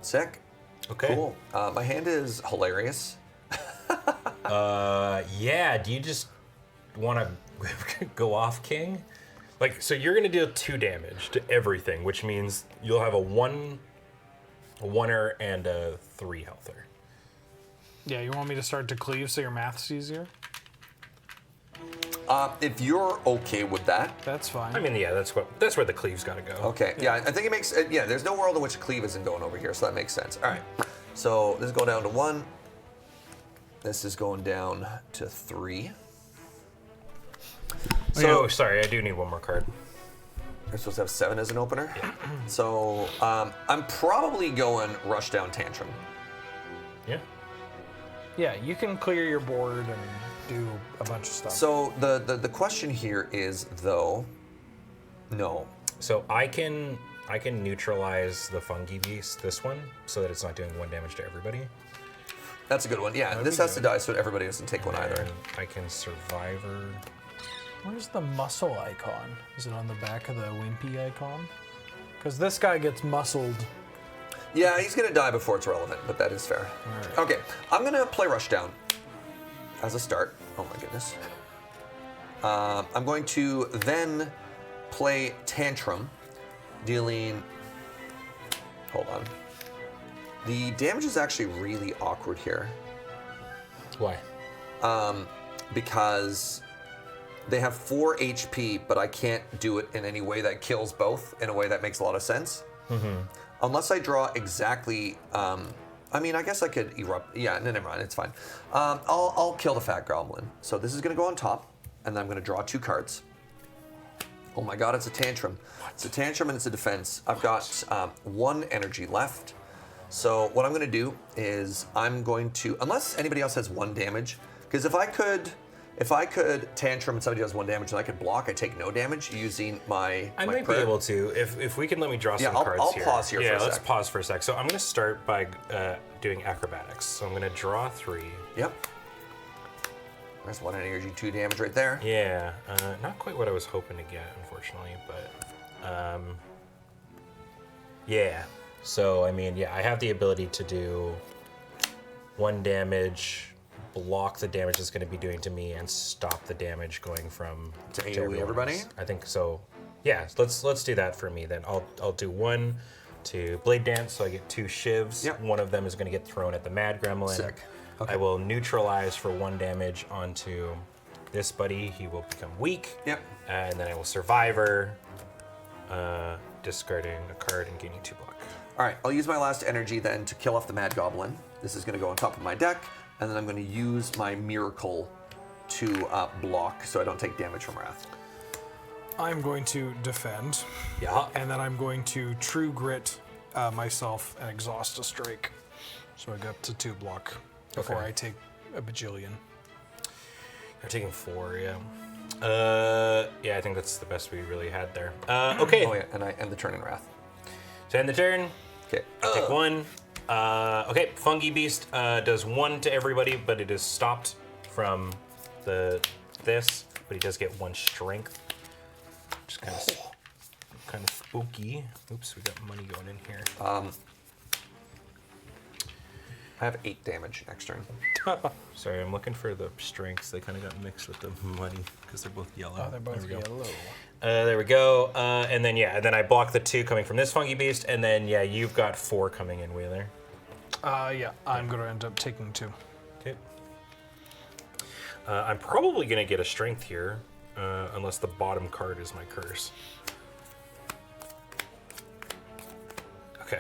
Sick. Okay. Cool. My hand is hilarious. Yeah. Do you just want to go off, King? Like, so you're gonna deal 2 damage to everything, which means you'll have a 1er and a 3 healther. Yeah, you want me to start to Cleave so your math's easier? If you're okay with that. That's fine. I mean, yeah, that's where the cleave's got to go. Okay. Yeah, I think it makes. Yeah, there's no world in which a cleave isn't going over here, so that makes sense. All right. So this is going down to 1. This is going down to 3. So, sorry, I do need 1 more card. You're supposed to have 7 as an opener. Yeah. So I'm probably going Rush Down Tantrum. Yeah. Yeah, you can clear your board and do a bunch of stuff. So the question here is though, no. So I can neutralize the fungi beast, this one, so that it's not doing 1 damage to everybody. That's a good one. Yeah, this has to die so everybody doesn't take one either. And I can survivor. Where's the muscle icon? Is it on the back of the wimpy icon? Because this guy gets muscled. Yeah, he's gonna die before it's relevant, but that is fair. Alright. Okay, I'm gonna play Rush Down as a start. Oh my goodness. I'm going to then play Tantrum, dealing. Hold on. The damage is actually really awkward here Why? because they have 4 HP, but I can't do it in any way that kills both in a way that makes a lot of sense. Unless I draw exactly. I mean, I guess I could erupt. Yeah, no, never mind. It's fine. I'll kill the fat goblin. So this is going to go on top, and then I'm going to draw 2 cards. Oh my god, it's a tantrum. It's a tantrum and it's a defense. I've got 1 energy left. So what I'm going to do is I'm going to, unless anybody else has 1 damage, because if I could tantrum and somebody does 1 damage and I could block, I take no damage using my. I my might prayer. be able to if we can let me draw some I'll- cards I'll here. pause here for Yeah, a let's sec. pause for a sec. So I'm going to start by doing acrobatics. So I'm going to draw 3. Yep. There's 1 energy, 2 damage right there. Yeah, not quite what I was hoping to get, unfortunately, but yeah. So I mean, yeah, I have the ability to do 1 damage, block the damage it's going to be doing to me, and stop the damage going from To AoE everyone everybody? else. I think so. Yeah, let's do that for me then. I'll do 1 to Blade Dance, so I get 2 shivs. Yep. One of them is going to get thrown at the Mad Gremlin. Sick. Okay. I will neutralize for 1 damage onto this buddy. He will become weak. Yep. And then I will Survivor discarding a card and gaining 2 block. All right, I'll use my last energy then to kill off the Mad Goblin. This is going to go on top of my deck, and then I'm going to use my Miracle to block so I don't take damage from Wrath. I'm going to defend, Yeah. and then I'm going to True Grit myself and exhaust a strike. So I go up to 2 block before Okay. I take a bajillion. You're taking 4, yeah. Yeah, I think that's the best we really had there. Okay. Oh yeah, and I end the turn in Wrath. So end the turn. Okay. Take 1. Okay, Fungi Beast does 1 to everybody, but it is stopped from this. But he does get 1 strength. Just kind of spooky. Oops, we got money going in here. I have 8 damage next turn. Sorry, I'm looking for the strengths. They kind of got mixed with the money because they're both yellow. Oh, they're both There we go. yellow. There we go. And then then I block the 2 coming from this Fungi Beast, and then you've got 4 coming in, Wheeler. Yeah, I'm going to end up taking 2. Okay. I'm probably gonna get a strength here, unless the bottom card is my curse. Okay.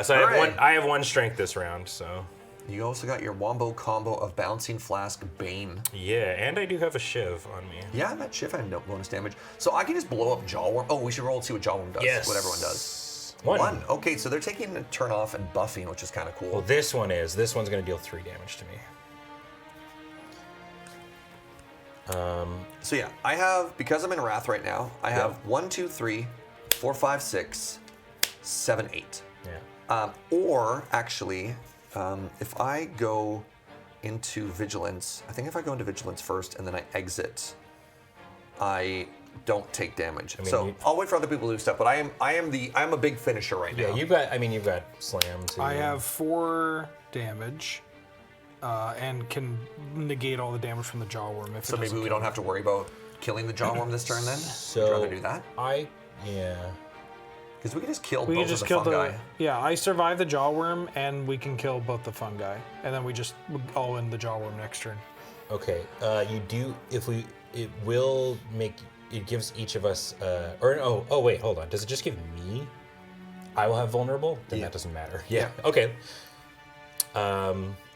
So I have 1 strength this round. So You also got your Wombo combo of Bouncing Flask Bane. yeah, and I do have a shiv on me. Yeah, that shift had no bonus damage. So I can just blow up Jawworm. Oh, we should roll and see what Jawworm does. Yes. What everyone does. 1. Okay, so they're taking a turn off and buffing, which is kind of cool. Well, this one's gonna deal 3 damage to me. So yeah, I have, because I'm in Wrath right now, I have 1, 2, 3, 4, 5, 6, 7, 8. Yeah. Or actually, if I go into Vigilance, I think if I go into Vigilance first and then I exit, I don't take damage. mean, So I'll wait for other people to do stuff. But I'm a big finisher right now. Yeah, you've got slam too. I have 4 damage and can negate all the damage from the Jawworm. If So it maybe doesn't we don't have to worry about killing the Jawworm this turn then. So Would you rather do that? yeah. Because we can just kill We both can just of the kill fungi. Yeah, I survive the Jawworm, and we can kill both the fungi. And then we just all in the Jawworm next turn. Okay. You do it will make it gives each of us oh wait, hold on. Does it just give me? I will have vulnerable? Then that doesn't matter. Yeah. Okay.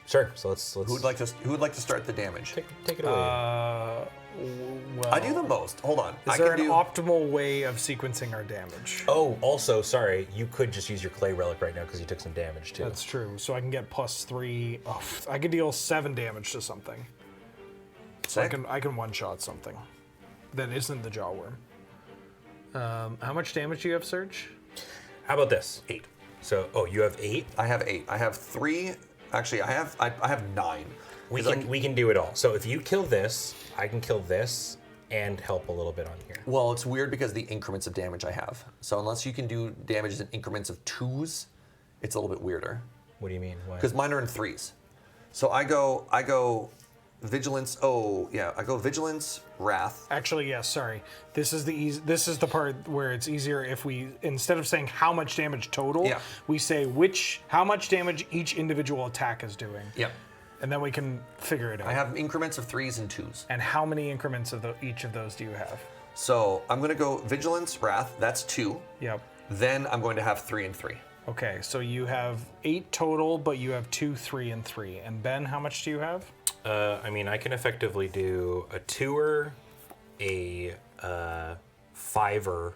Sure. So let's Who would like to start the damage? take it away. Well, I do the most. Hold on. Is I there can an do. optimal way of sequencing our damage? Oh, also, sorry, you could just use your clay relic right now because you took some damage too. That's true. So I can get +3. Oh, I could deal 7 damage to something. So Sick. I can one-shot something that isn't the Jawworm. How much damage do you have, Serge? How about this? 8. So, you have 8. I have 8. I have 3. Actually, I have 9. We can do it all. So if you kill this, I can kill this and help a little bit on here. Well, it's weird because of the increments of damage I have. So unless you can do damage in increments of 2s, it's a little bit weirder. What do you mean? Why? Because mine are in 3s. So I go Vigilance. Oh yeah, I go Vigilance, Wrath. Actually, yes. Sorry. This is the part where it's easier if we, instead of saying how much damage total, Yeah. we say how much damage each individual attack is doing. Yep. And then we can figure it out. I have increments of 3s and 2s. And how many increments of each of those do you have? So I'm gonna go Vigilance, Wrath. That's 2. Yep. Then I'm going to have 3 and 3. Okay, so you have 8 total, but you have 2, 3, and 3. And Ben, how much do you have? I mean, I can effectively do a 2er, a 5er,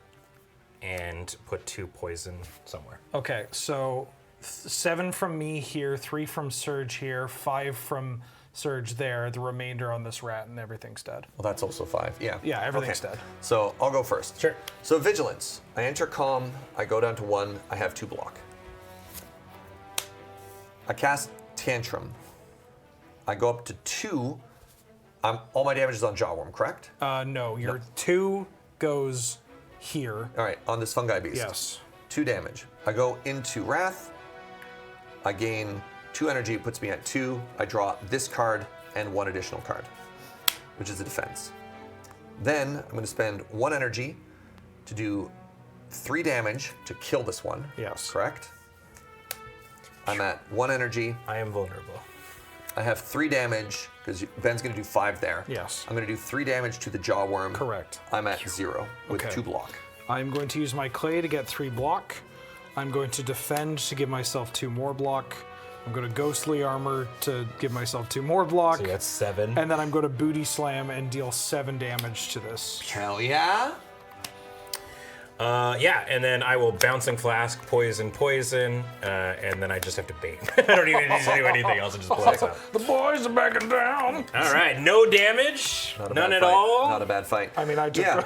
and put 2 poison somewhere. Okay, so 7 from me here, 3 from Surge here, 5 from Surge there, the remainder on this rat, and everything's dead. Well, that's also 5. Yeah. Yeah, everything's dead. So I'll go first. Sure. So Vigilance. I enter Calm. I go down to 1. I have 2 block. I cast Tantrum. I go up to 2. All my damage is on Jawworm, correct? No, your 2 goes here. All right, on this fungi beast. Yes. 2 damage. I go into Wrath. I gain 2 energy. It puts me at 2. I draw this card and 1 additional card, which is a defense. Then I'm going to spend 1 energy to do 3 damage to kill this one. Yes. Correct? I'm at 1 energy. I am vulnerable. I have 3 damage, because Ben's going to do 5 there. Yes. I'm going to do 3 damage to the jaw worm. Correct. I'm at 0 with Okay. 2 block. I'm going to use my clay to get 3 block. I'm going to defend to give myself 2 more block. I'm going to ghostly armor to give myself 2 more block. So that's 7. And then I'm going to booty slam and deal 7 damage to this. Hell yeah. Yeah, and then I will bouncing flask, poison, and then I just have to bait. I don't even need to do anything else. I just blows up. The boys are backing down. All right, no damage, Not a none bad at fight. all. Not a bad fight. I mean, I just... Yeah.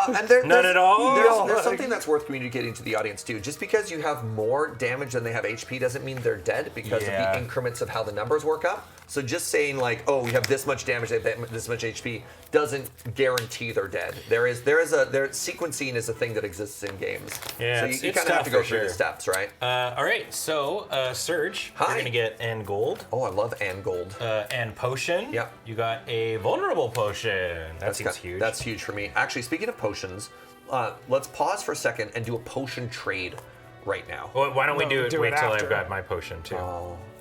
And None there's, at all? There's something that's worth communicating to the audience too. Just because you have more damage than they have HP doesn't mean they're dead because of Yeah. the increments of how the numbers work up. So just saying like, oh, we have this much damage, they have this much HP, doesn't guarantee they're dead. Sequencing is a thing that exists in games. Yeah, so it's you kind of tough have to go for through the sure. steps, right? All right, so Surge, Hi. you're gonna get N gold, Oh, I love and gold. and potion. Yep. You got a vulnerable potion. That seems huge. That's huge for me. Actually, speaking of potions, let's pause for a second and do a potion trade right now. Well, why don't we No, do it? do Wait it till after. I've got my potion too.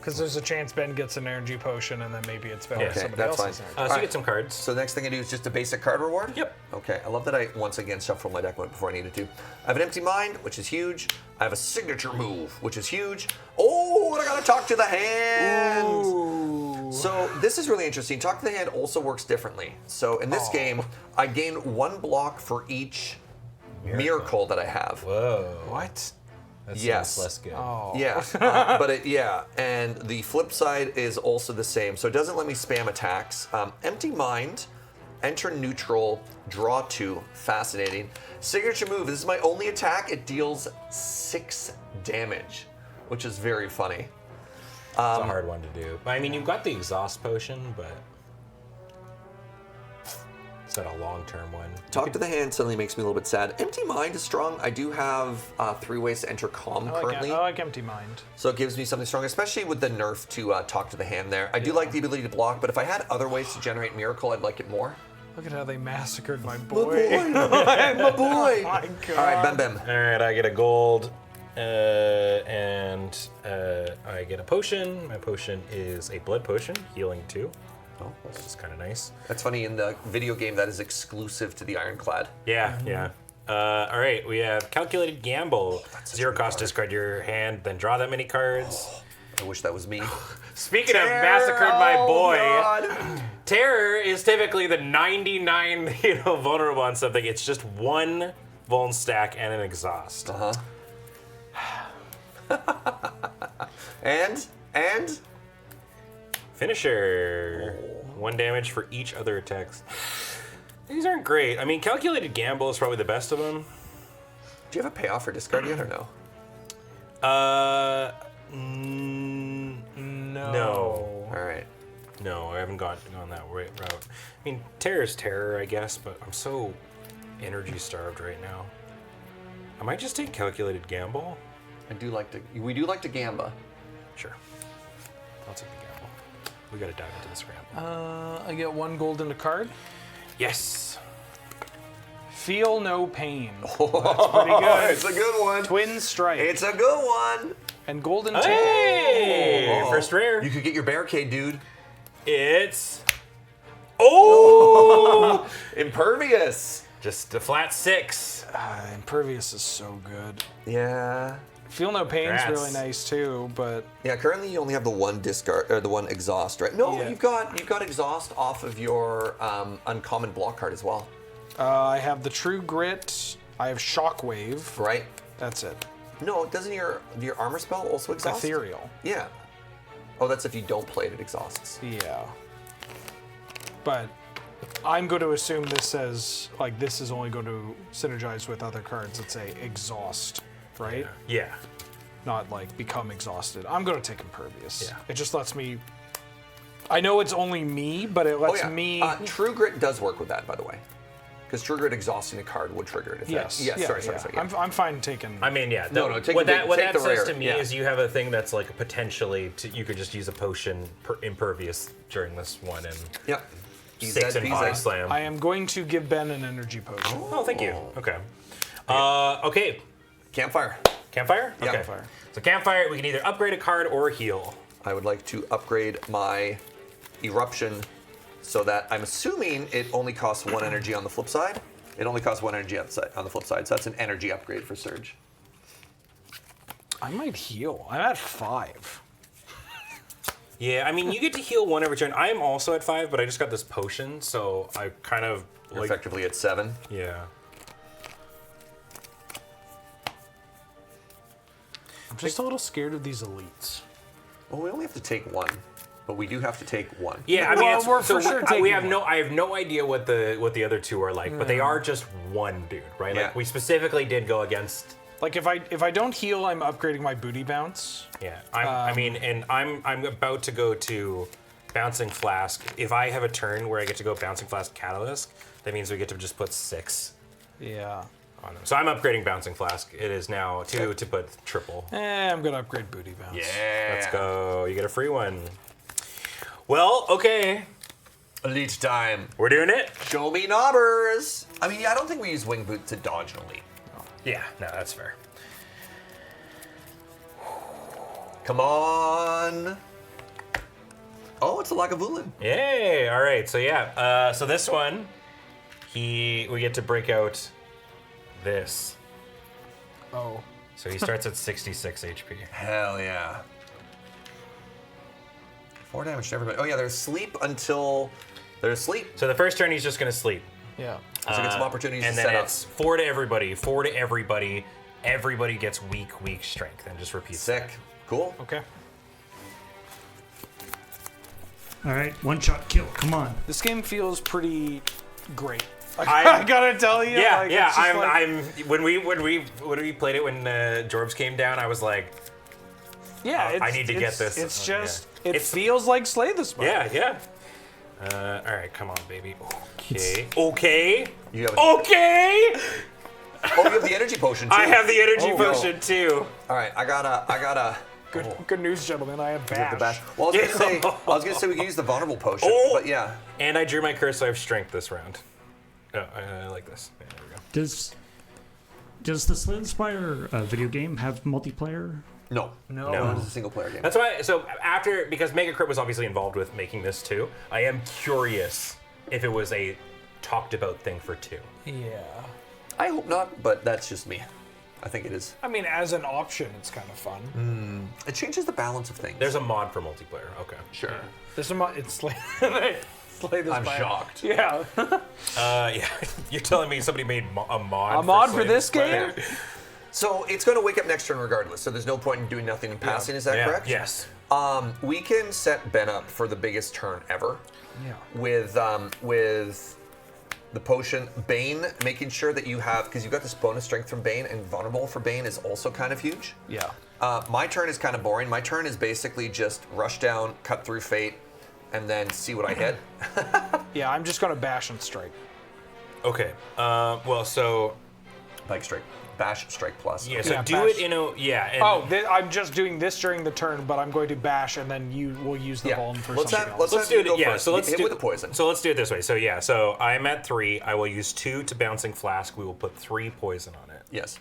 Because there's a chance Ben gets an energy potion and then maybe it's better Yeah. with Okay, somebody that's else's fine. energy. So you Alright. get some cards. So the next thing I do is just a basic card reward? Yep. Okay, I love that I once again shuffled my deck before I needed to. I have an empty mind, which is huge. I have a signature move, which is huge. Oh, and I gotta talk to the hand! So this is really interesting. Talk to the hand also works differently. So in this game, I gain 1 block for each miracle that I have. Whoa. What? That Yes. sounds less good. Yeah, and the flip side is also the same. So it doesn't let me spam attacks. Empty mind, enter neutral, draw 2. Fascinating. Signature move. This is my only attack. It deals 6 damage, which is very funny. It's a hard one to do. I mean, you've got the exhaust potion, but it's not a long-term one. Talk to the hand suddenly makes me a little bit sad. Empty mind is strong. I do have 3 ways to enter calm currently. I like empty mind. So it gives me something strong, especially with the nerf to talk to the hand there. I do like the ability to block, but if I had other ways to generate miracle, I'd like it more. Look at how they massacred my boy. My boy! My God. All right, Bem Bem. All right, I get a gold, and I get a potion. My potion is a blood potion, healing 2. Oh, This is kind of nice. that's funny. In the video game, that is exclusive to the Ironclad. Yeah, yeah. All right, we have calculated gamble. such a 0 good cost, card. discard your hand, then draw that many cards. I wish that was me. Speaking of massacred my boy, God. Terror is typically the 99, vulnerable on something. It's just 1 vuln stack and an exhaust. And Finisher. 1 damage for each other attacks. These aren't great. I mean, calculated gamble is probably the best of them. do you have a payoff for discard yet or no? No. All right. No, I haven't gone that route. I mean, terror is terror, I guess, but I'm so energy starved right now. I might just take calculated gamble. We do like to gamba. Sure. I'll take the gamble. We gotta dive into this ramble. I get 1 gold in a card. Yes. Feel no pain. That's pretty good. It's a good one. Twin strike. It's a good one. And golden ticket. Hey! First rare. You could get your barricade, dude. It's. Oh! Impervious. Just a flat 6. Impervious is so good. Yeah. Feel no pain's Congrats. really nice too, but Yeah, currently you only have the 1 discard or the 1 exhaust, right? No, Yeah. you've got exhaust off of your uncommon block card as well, I have the True Grit. I have Shockwave. right? That's it. No, doesn't your armor spell also exhaust? Ethereal. Yeah. Oh, that's if you don't play it, it exhausts. Yeah. But I'm going to assume this says, like, this is only going to synergize with other cards that say exhaust, right? Yeah. Not like become exhausted. I'm going to take Impervious. Yeah. It just lets me. I know it's only me, but it lets me. True Grit does work with that, by the way. Because True Grit exhausting a card would trigger it. If Yes. That, yes. Yeah, Sorry. yeah. I'm fine taking. I mean, yeah. No, take what the that, big- what take that the says rare, to me yeah. is you have a thing that's like potentially you could just use a potion impervious during this one and Yep. 6 and body slam. I am going to give Ben an energy potion. Oh, thank you. Okay. Okay. Campfire. Campfire? Yeah. Okay. Campfire. So campfire, we can either upgrade a card or heal. I would like to upgrade my eruption, so that I'm assuming it only costs 1 energy on the flip side. It only costs 1 energy on the flip side, so that's an energy upgrade for Surge. I might heal. I'm at 5. Yeah, I mean, you get to heal 1 every turn. I am also at 5, but I just got this potion, so I kind of You're effectively at 7. Yeah. I'm just a little scared of these elites. Well, we only have to take 1, but we do have to take 1. Yeah, I mean, Well, it's, we're so for sure we taking have one. I have no idea what the other two are like, but they are just one dude, right? Yeah. Like we specifically did go against. Like if I don't heal, I'm upgrading my booty bounce. Yeah, I mean, and I'm about to go to Bouncing Flask. If I have a turn where I get to go Bouncing Flask Catalyst, that means we get to just put 6 Yeah. on them. So I'm upgrading Bouncing Flask. It is now 2 to put triple. I'm gonna upgrade booty bounce. Yeah. Let's go. You get a free one. Well, okay, Elite time. we're doing it. Show me knobbers. I mean, yeah, I don't think we use Wing Boot to dodge an elite. Yeah, no, that's fair. Come on. Oh, it's a Lagavulin. Yay! All right, so yeah, so this one, we get to break out this. Oh. So he starts at 66 HP. Hell yeah. 4 damage to everybody. Oh yeah, there's sleep until there's sleep. So the first turn he's just gonna sleep, Yeah. So get some opportunities and to then set it's 4 to everybody, 4 to everybody. Everybody gets weak strength, and just repeats. Sick. Cool. Okay. All right, one shot kill. Come on. This game feels pretty great. I'm- I gotta tell you. Yeah, like, yeah. it's just like- I'm. When we played it when Jorbs came down, I was like, Yeah, I need to get it's- this. It's Yeah. just it It's- feels like Slay the Spire. yeah, yeah. All right, come on, baby. Okay. Okay. You have Okay. Oh, you have the energy potion too. I have the energy Oh, potion too. All right, I gotta. Good news, gentlemen. I have Get bash. the bash. Well, I was gonna say we can use the vulnerable potion, Oh. but yeah. And I drew my curse, so I have strength this round. Oh, I like this. Yeah, there we go. Does the Slay the Spire video game have multiplayer? No, No. It's a single player game. That's why. So because Mega Crit was obviously involved with making this too, I am curious if it was a talked about thing for 2. Yeah. I hope not, but that's just me. I think it is. I mean, as an option, it's kind of fun. It changes the balance of things. There's a mod for multiplayer. Okay. sure. There's some. It's Slay. Slay the I'm Spire. shocked. Yeah. Yeah. You're telling me somebody made a mod? A mod for Slay the this Spire? game? So it's going to wake up next turn regardless. So there's no point in doing nothing and passing. Is that Yeah. correct? Yes. We can set Ben up for the biggest turn ever Yeah. with the potion Bane, making sure that you have, because you've got this bonus strength from Bane, and vulnerable for Bane is also kind of huge. Yeah. My turn is kind of boring. My turn is basically just rush down, cut through fate, and then see what I hit. Yeah. I'm just gonna bash and strike. Okay. Well, so Like strike, bash, strike plus. yeah. So Yeah, do bash. it in a yeah. And Oh, I'm just doing this during the turn, but I'm going to bash, and then you will use the Yeah. vuln for Let's something have- else. Let's have do you it. go Yeah. first. So let's Hit do with the poison. So let's do it this way. So yeah. So I'm at 3. I will use 2 to Bouncing Flask. We will put 3 poison on it. Yes.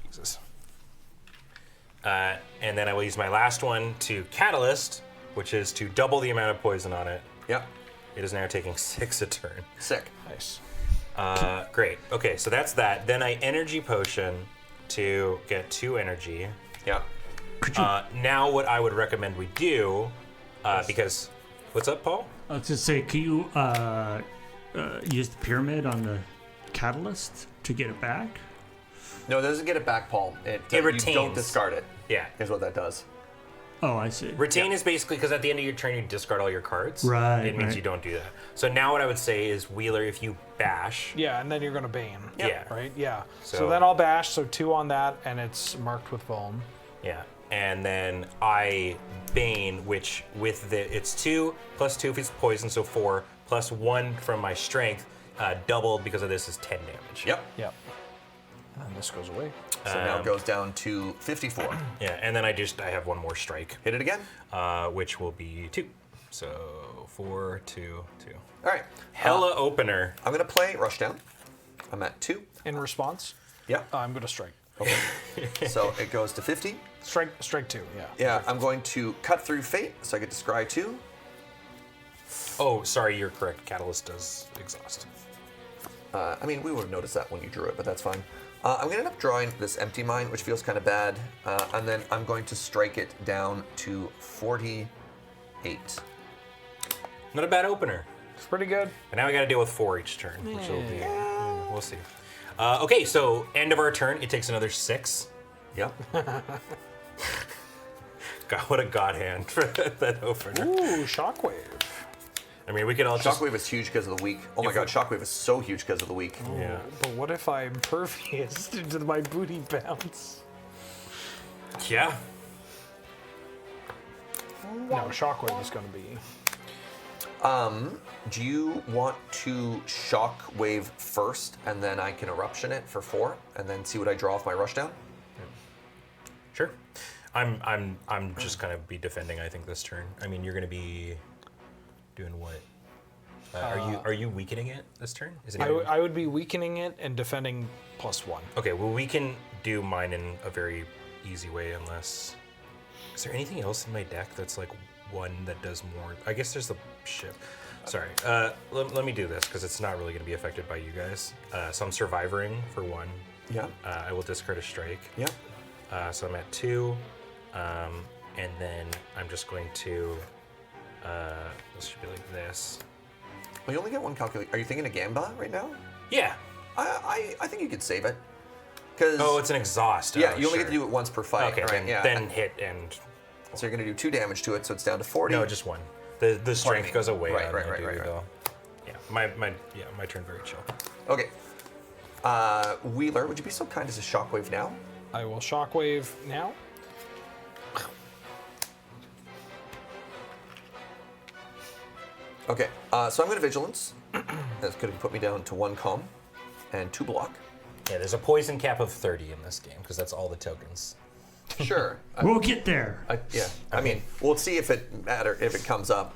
Jesus. And then I will use my last one to Catalyst, which is to double the amount of poison on it. Yep. It is now taking 6 a turn. Sick. Nice. Great. Okay, so that's that. Then I Energy Potion to get 2 energy. Yeah. Now what I would recommend we do, because... What's up, Paul? I was just say, can you use the pyramid on the catalyst to get it back? No, it doesn't get it back, Paul. It You don't retains. discard it. Yeah. Is what that does. Oh, I see. Retain is basically because at the end of your turn you discard all your cards. Right, It means right. you don't do that. So now what I would say is, Wheeler, if you bash... Yeah, and then you're gonna bane. Yeah. Right. Yeah. So, So- then I'll bash. So 2 on that, and it's marked with vuln. Yeah, and then I Bane, which with it's 2 plus 2 if it's poison, so 4 plus 1 from my strength, doubled because of this is 10 damage. Yep. Yep. And then this goes away. So now it goes down to 54. Yeah, and then I have 1 more strike, Hit it again. which will be 2. So 4, 2, 2. All right. Hella opener. I'm going to play Rushdown. I'm at 2. In response, Yeah. I'm gonna strike. Okay. So it goes to 50. Strike 2, yeah. Yeah, I'm going to cut through fate, so I get to scry 2. Oh, sorry, you're correct. Catalyst does exhaust. I mean, we would have noticed that when you drew it, but that's fine. I'm going to end up drawing this empty mine, which feels kind of bad, and then I'm going to strike it down to 48. Not a bad opener. It's pretty good. And now we got to deal with 4 each turn, which will be. We'll see. Okay, so end of our turn. It takes another 6. Yep. God, what a god hand for that opener. Ooh, Shockwave. I mean, we could all just. Shockwave is huge because of the weak. Oh my god, Shockwave is so huge because of the weak. Yeah. But what if I'm pervious to my booty bounce? Yeah. No, Shockwave is going to be. Do you want to Shockwave first, and then I can Eruption it for 4, and then see what I draw off my Rushdown? Sure. I'm just gonna be defending. I think this turn. I mean, you're gonna be doing what? Are you weakening it this turn? Is it? I would be weakening it and defending +1. Okay. Well, we can do mine in a very easy way, unless. Is there anything else in my deck that's like one that does more? I guess there's the ship. Sorry. Let me do this because it's not really gonna be affected by you guys. So I'm surviving for 1. Yeah. I will discard a strike. Yep. So I'm at 2, and then I'm just going to. This should be like this. Well, you only get 1 calculate. Are you thinking of Gamba right now? Yeah. I think you could save it. Cause Oh, it's an exhaust. yeah, Oh, you only get sure. to do it once per fight. Okay, right? then hit and. So you're going to do 2 damage to it, so it's down to 40. No, just 1. The strength me. goes away. Right, on right, the right, duty, right. though. Yeah, my turn very chill. Okay. Wheeler, would you be so kind as a Shockwave now? I will Shockwave now. Okay, so I'm going to Vigilance. That's going to put me down to 1 calm and 2 block. Yeah, there's a poison cap of 30 in this game because that's all the tokens. Sure. We'll get there. Yeah. I mean, we'll see if it comes up.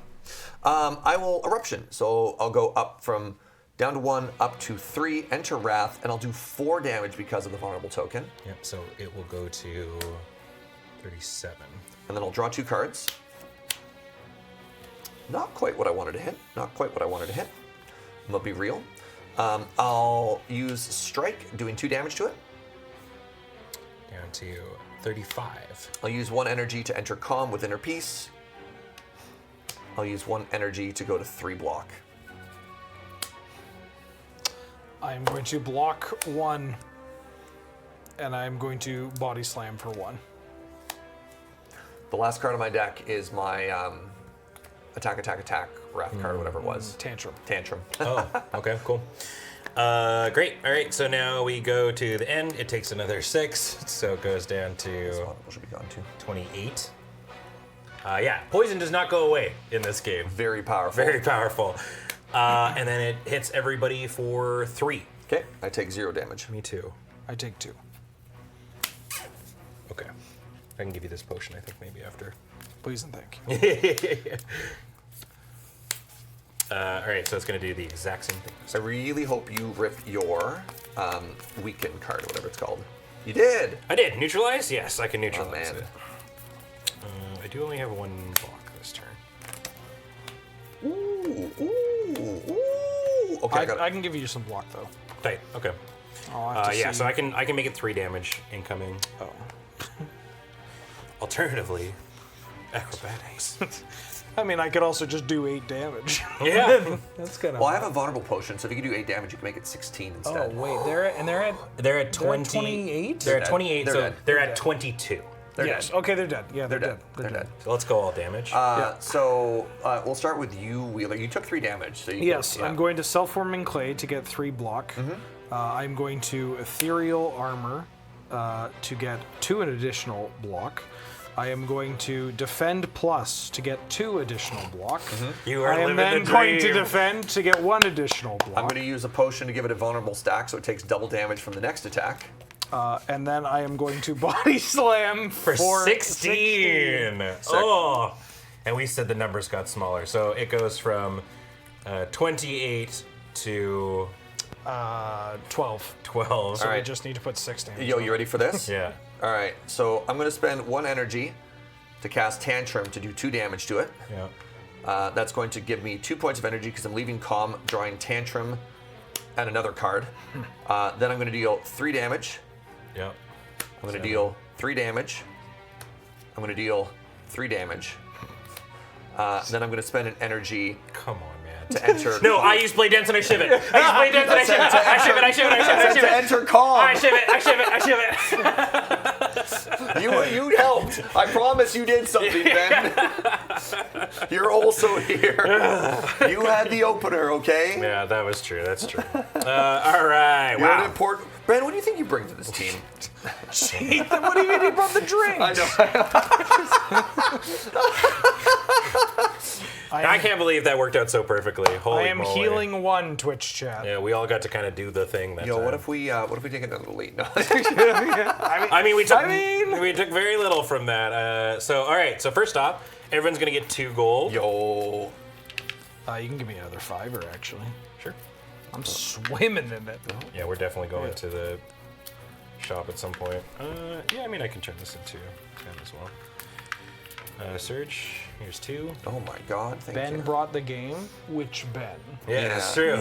I will Eruption. So I'll go up from down to 1, up to 3, enter Wrath, and I'll do 4 damage because of the vulnerable token. Yep. So it will go to 37. And then I'll draw 2 cards. Not quite what I wanted to hit. Not quite what I wanted to hit. I'm gonna be real. I'll use Strike, doing 2 damage to it. Down to 35. I'll use 1 energy to enter Calm with Inner Peace. I'll use 1 energy to go to 3 block. I'm going to block 1, and I'm going to Body Slam for 1. The last card on my deck is my attack, Wrath card, whatever it was. Tantrum. Tantrum. Oh, okay, cool. Great. All right, so now we go to the end. It takes another 6, so it goes down to Should be gone too. 28. Yeah, poison does not go away in this game. Very powerful. Very powerful. And then it hits everybody for 3. Okay, I take 0 damage. Me too. I take 2. Okay. I can give you this potion, I think, maybe after. Please and thank you. All right, so it's going to do the exact same thing. I really hope you rip your Weaken card, or whatever it's called. You did! I did. Neutralize? Yes, I can neutralize man. it. I do only have 1 block this turn. Ooh. Okay, I got it. I can give you some block though. Tight. Okay. I'll have to Yeah, see. so I can make it 3 damage incoming. Oh. Alternatively, acrobatics. I mean, I could also just do 8 damage. Yeah. That's kind of. Well, I have a vulnerable potion, so if you can do 8 damage, you can make it 16 Oh instead. wait, they're at. They're at 20. 28? They're at They're 28, dead. so They're dead. they're at 22. They're yes. dead. Okay, they're dead. Yeah, They're dead. They're dead. So let's go all damage. So we'll start with you, Wheeler. You took 3 damage. So you Yes, can, yeah. I'm going to self-forming clay to get 3 block. I'm going to ethereal armor to get 2 additional block. I am going to defend plus to get 2 additional block. You are I am living then the going to dream. defend to get 1 additional block. I'm going to use a potion to give it a vulnerable stack, so it takes double damage from the next attack. And then I am going to body slam for 16. Oh, and we said the numbers got smaller, so it goes from 28 to 12. 12. So we Alright. just need to put 6 damage. Yo, you ready for this? Yeah. All right. So I'm going to spend 1 energy to cast Tantrum to do 2 damage to it. Yeah. That's going to give me 2 points of energy because I'm leaving Calm, drawing Tantrum, and another card. Then I'm going to deal 3 damage. Yeah. I'm going to deal 3 damage. I'm going to deal 3 damage. Then I'm going to spend an energy Come on, man. to enter. No, I use Blade Dance and I shiv it. I use Blade Dance and I shiv it. to I shiv it. I shiv it. I shiv it. I shiv to it. enter Calm. I shiv it. I shiv it. I shiv it. You helped. I promise you did something, Ben. You're also here. You had the opener, okay? Yeah, that was true. That's true. All right. You're an Wow. important. Ben, what do you think you bring to this team? What do you mean he brought the drink? I know. I can't believe that worked out so perfectly. Holy I am moly. healing 1 Twitch chat. Yeah, we all got to kind of do the thing that Yo, time. what if we take another lead? No. I mean, we took very little from that. So, all right. So first off, everyone's gonna get 2 gold. Yo. You can give me another 5 actually. Sure. I'm swimming in it. Yeah, we're definitely going to the shop at some point. Yeah, I mean, I can turn this into 10 as well. Surge. Here's 2. Oh my God. Thank Ben you. brought the game. Which Ben? Yeah, that's true.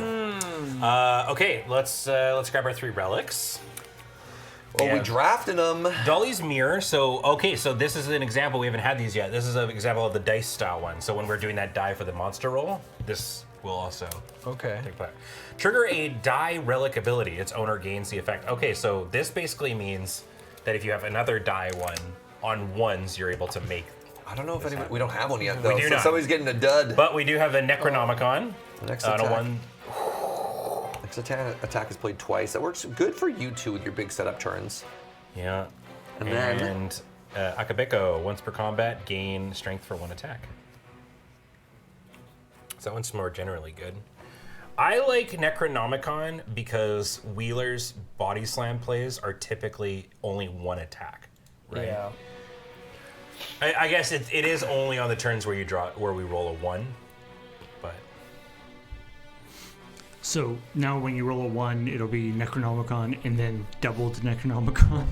Okay, let's grab our 3 relics. Oh, Yeah. we drafted them. Dolly's Mirror. So, okay, so this is an example. We haven't had these yet. This is an example of the dice style one. So when we're doing that die for the monster roll, this will also Okay. take part. Trigger a die relic ability. Its owner gains the effect. Okay, so this basically means that if you have another die one on ones, you're able to make. I don't know if anybody. We don't have one yet though. do So not. somebody's getting a dud. But we do have the Necronomicon. Next On a attack. one. Next attack is played twice. That works good for you two with your big setup turns. Yeah. And then- And Akabeko, once per combat, gain strength for 1 attack. So that one's more generally good. I like Necronomicon because Wheeler's body slam plays are typically only 1 attack. Right? Yeah. I guess it is only on the turns where we roll a 1. But So now when you roll a 1, it'll be Necronomicon and then doubled Necronomicon.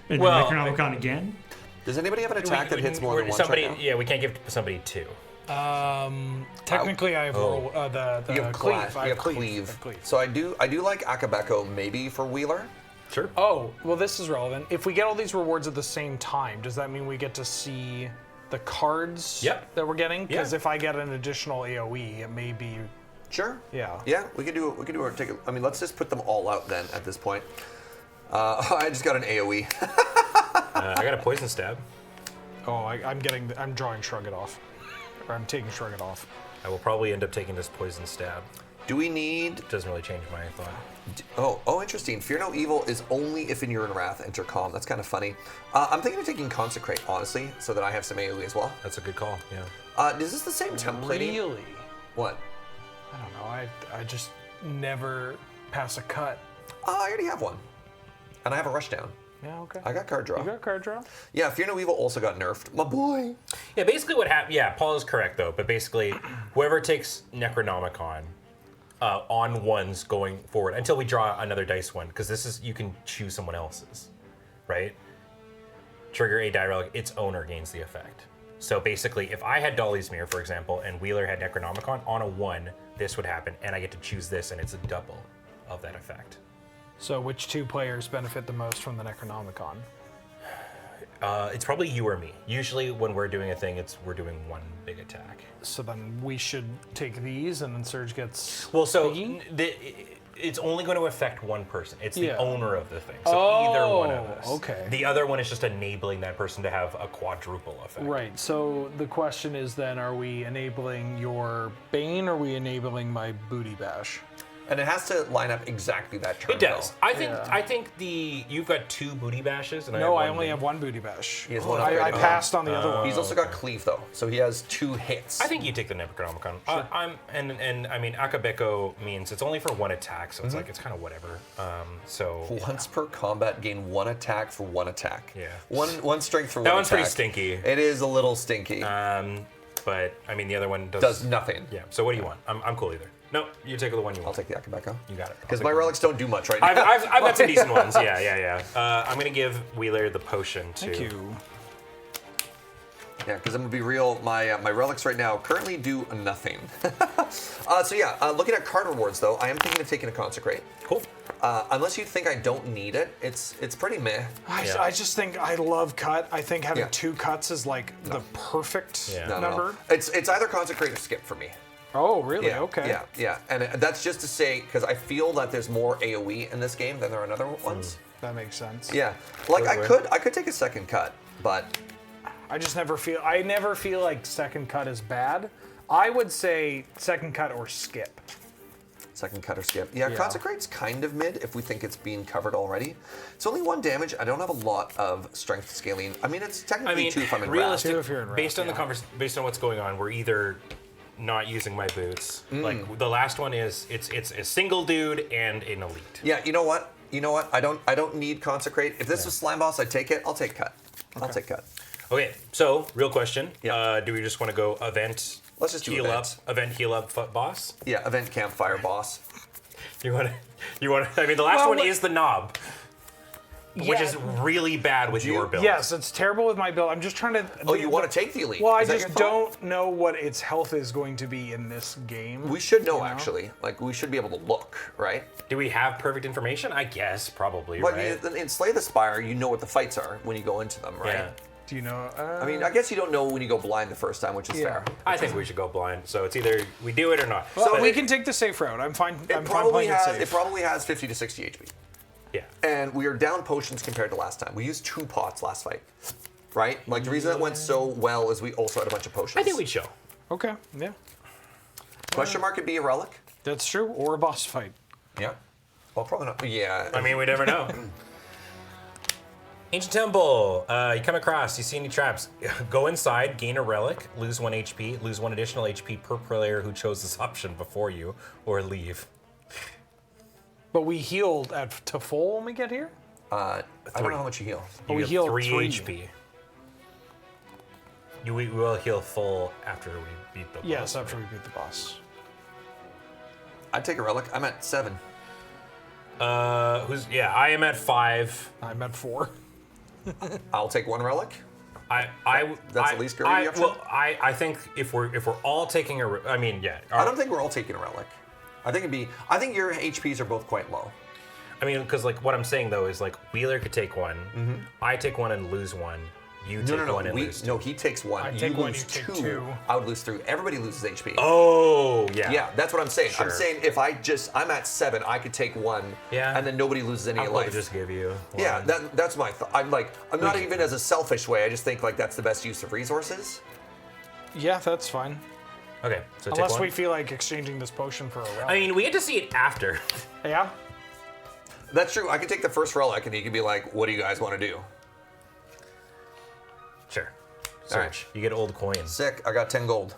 And Well, then Necronomicon again? Does anybody have an attack that hits more than once somebody, right now? yeah, we can't give somebody 2. Technically, I have the You have cleave. cleave. I You have have cleave. cleave. I have cleave. So I do like Akabeko maybe for Wheeler. Sure. Oh, well, this is relevant. If we get all these rewards at the same time, does that mean we get to see the cards Yep. that we're getting? Because Yeah. if I get an additional AoE, it may be. Sure. Yeah. Yeah, we could do it. We could do it. I mean, let's just put them all out then at this point. I just got an AoE. I got a poison stab. Oh, I'm drawing Shrug It Off. Or I'm taking Shrug It Off. I will probably end up taking this poison stab. Do we need? Doesn't really change my thought. Oh, interesting. Fear no evil is only if in You're in Wrath enter calm. That's kind of funny. I'm thinking of taking Consecrate, honestly, so that I have some AoE as well. That's a good call. Yeah. Is this the same template? Really? What? I don't know. I just never pass a cut. I already have one, and I have a rush down. Yeah, okay. I got card draw. You got card draw? Yeah, Fear no evil also got nerfed. My boy. Yeah. Basically, what happened? Yeah, Paul is correct though. But basically, whoever takes Necronomicon on ones going forward until we draw another dice one, because this is you can choose someone else's, right? Trigger a die relic. Its owner gains the effect. So basically, if I had Dolly's Mirror, for example, and Wheeler had Necronomicon on a 1, this would happen, and I get to choose this, and it's a double of that effect. So which 2 players benefit the most from the Necronomicon? It's probably you or me. Usually, when we're doing a thing, we're doing 1 big attack. So then we should take these, and then Surge gets. Well, so Biggie? it's only going to affect one person. It's the Yeah. owner of the thing. So either one of us. okay. The other one is just enabling that person to have a quadruple effect. Right. So the question is then: are we enabling your Bane, or are we enabling my Booty Bash? And it has to line up exactly that turn. It does. though. I think you've got 2 booty bashes, and No, I have only one have 1 Booty Bash. He has one I upgraded. passed on the other one. He's also got cleave though, so he has 2 hits. I think you take the Necronomicon. And I mean Akabeko means it's only for 1 attack, so it's like it's kind of whatever. So once per combat, gain 1 attack for 1 attack. Yeah. One strength for 1 that one's pretty attack. stinky. It is a little stinky. But I mean the other one Does nothing. Yeah. So what do you want? I'm cool either. No, you take the one you I'll want. take the Akabeko. You got it. I'll Because take my the- relics don't do much right now. I've got some decent ones. Yeah. I'm gonna give Wheeler the potion too. Thank you. Yeah, because I'm gonna be real. My relics right now currently do nothing. Looking at card rewards though, I am thinking of taking a consecrate. Cool. Unless you think I don't need it, it's pretty meh. I just think I love cut. I think having Yeah. 2 cuts is like the perfect Yeah. No. number. It's either consecrate or skip for me. Oh, really? Yeah, Okay. Yeah, and that's just to say because I feel that there's more AOE in this game than there are in other ones. That makes sense. Yeah, like I Totally. could take a second cut, but I just never feel like second cut is bad. I would say second cut or skip. second cut or skip. Yeah, Yeah. consecrate's kind of mid if we think it's being covered already. It's only 1 damage. I don't have a lot of strength scaling. I mean, it's technically 2 if I'm in wrath. Two if you're in based wrath, on based on what's going on, we're either not using my boots. Like the last one is it's a single dude and an elite. Yeah, you know what? I don't need consecrate. If this was slime boss, I'd take it. I'll take cut. I'll take cut. Okay, so real question. Yeah. Do we just want to go event? Let's just do heal events. up. Event heal up boss. Yeah, event campfire boss. You want to? I mean, the last Well, one what- is the knob, which Yeah. is really bad with your build. Yes, it's terrible with my build. I'm just trying to. Oh, you want to take the elite? Well, I Is that just your thought? don't know what its health is going to be in this game. We should know actually. Like we should be able to look, right? Do we have perfect information? I guess probably, But right? in Slay the Spire, you know what the fights are when you go into them, right? Yeah. Do you know? I mean, I guess you don't know when you go blind the first time, which is Yeah. fair. I think we should go blind. So it's either we do it or not. well, But we can take the safe route. I'm fine. It I'm fine probably playing has. it safe. It probably has 50 to 60 HP. Yeah. And we are down potions compared to last time. We used 2 pots last fight, right? Like the reason that went so well is we also had a bunch of potions. I think we'd show. Okay. Yeah, Question mark could be a relic. that's true. Or a boss fight. Yeah. Well, probably not. Yeah. I mean, we never know. Ancient Temple. You come across, you see any traps. Go inside, gain a relic, lose 1 HP, lose 1 additional HP per player who chose this option before you, or leave. But we healed to full when we get here. I don't know how much you heal. You we get healed 3 3. HP. We will heal full after we beat the boss. Yes, after we beat the boss. I'd take a relic. I'm at 7. I am at 5. I'm at 4. I'll take 1 relic. That's the least greedy option? Well, I think if we're all taking I mean, yeah. I don't think we're all taking a relic. I think your HPs are both quite low. I mean, because like what I'm saying though is like Wheeler could take 1, I take 1 and lose 1. You take 1 and lose 2. No, he takes 1. I you take 1, lose you take 2. 2. I would lose 3. Everybody loses HP. Oh, yeah. Yeah, that's what I'm saying. Sure. I'm saying if I'm at 7, I could take 1. Yeah. And then nobody loses any I'll life. just give you. Yeah, one. that's my thought. I'm not even as a selfish way. I just think like that's the best use of resources. Yeah, that's fine. Okay, so take Unless 1. we feel like exchanging this potion for a relic. I mean, we get to see it after. Yeah. That's true. I could take the first relic and he could be like, "What do you guys want to do?" Sure. All right. Search. You get old coins. Sick. I got 10 gold.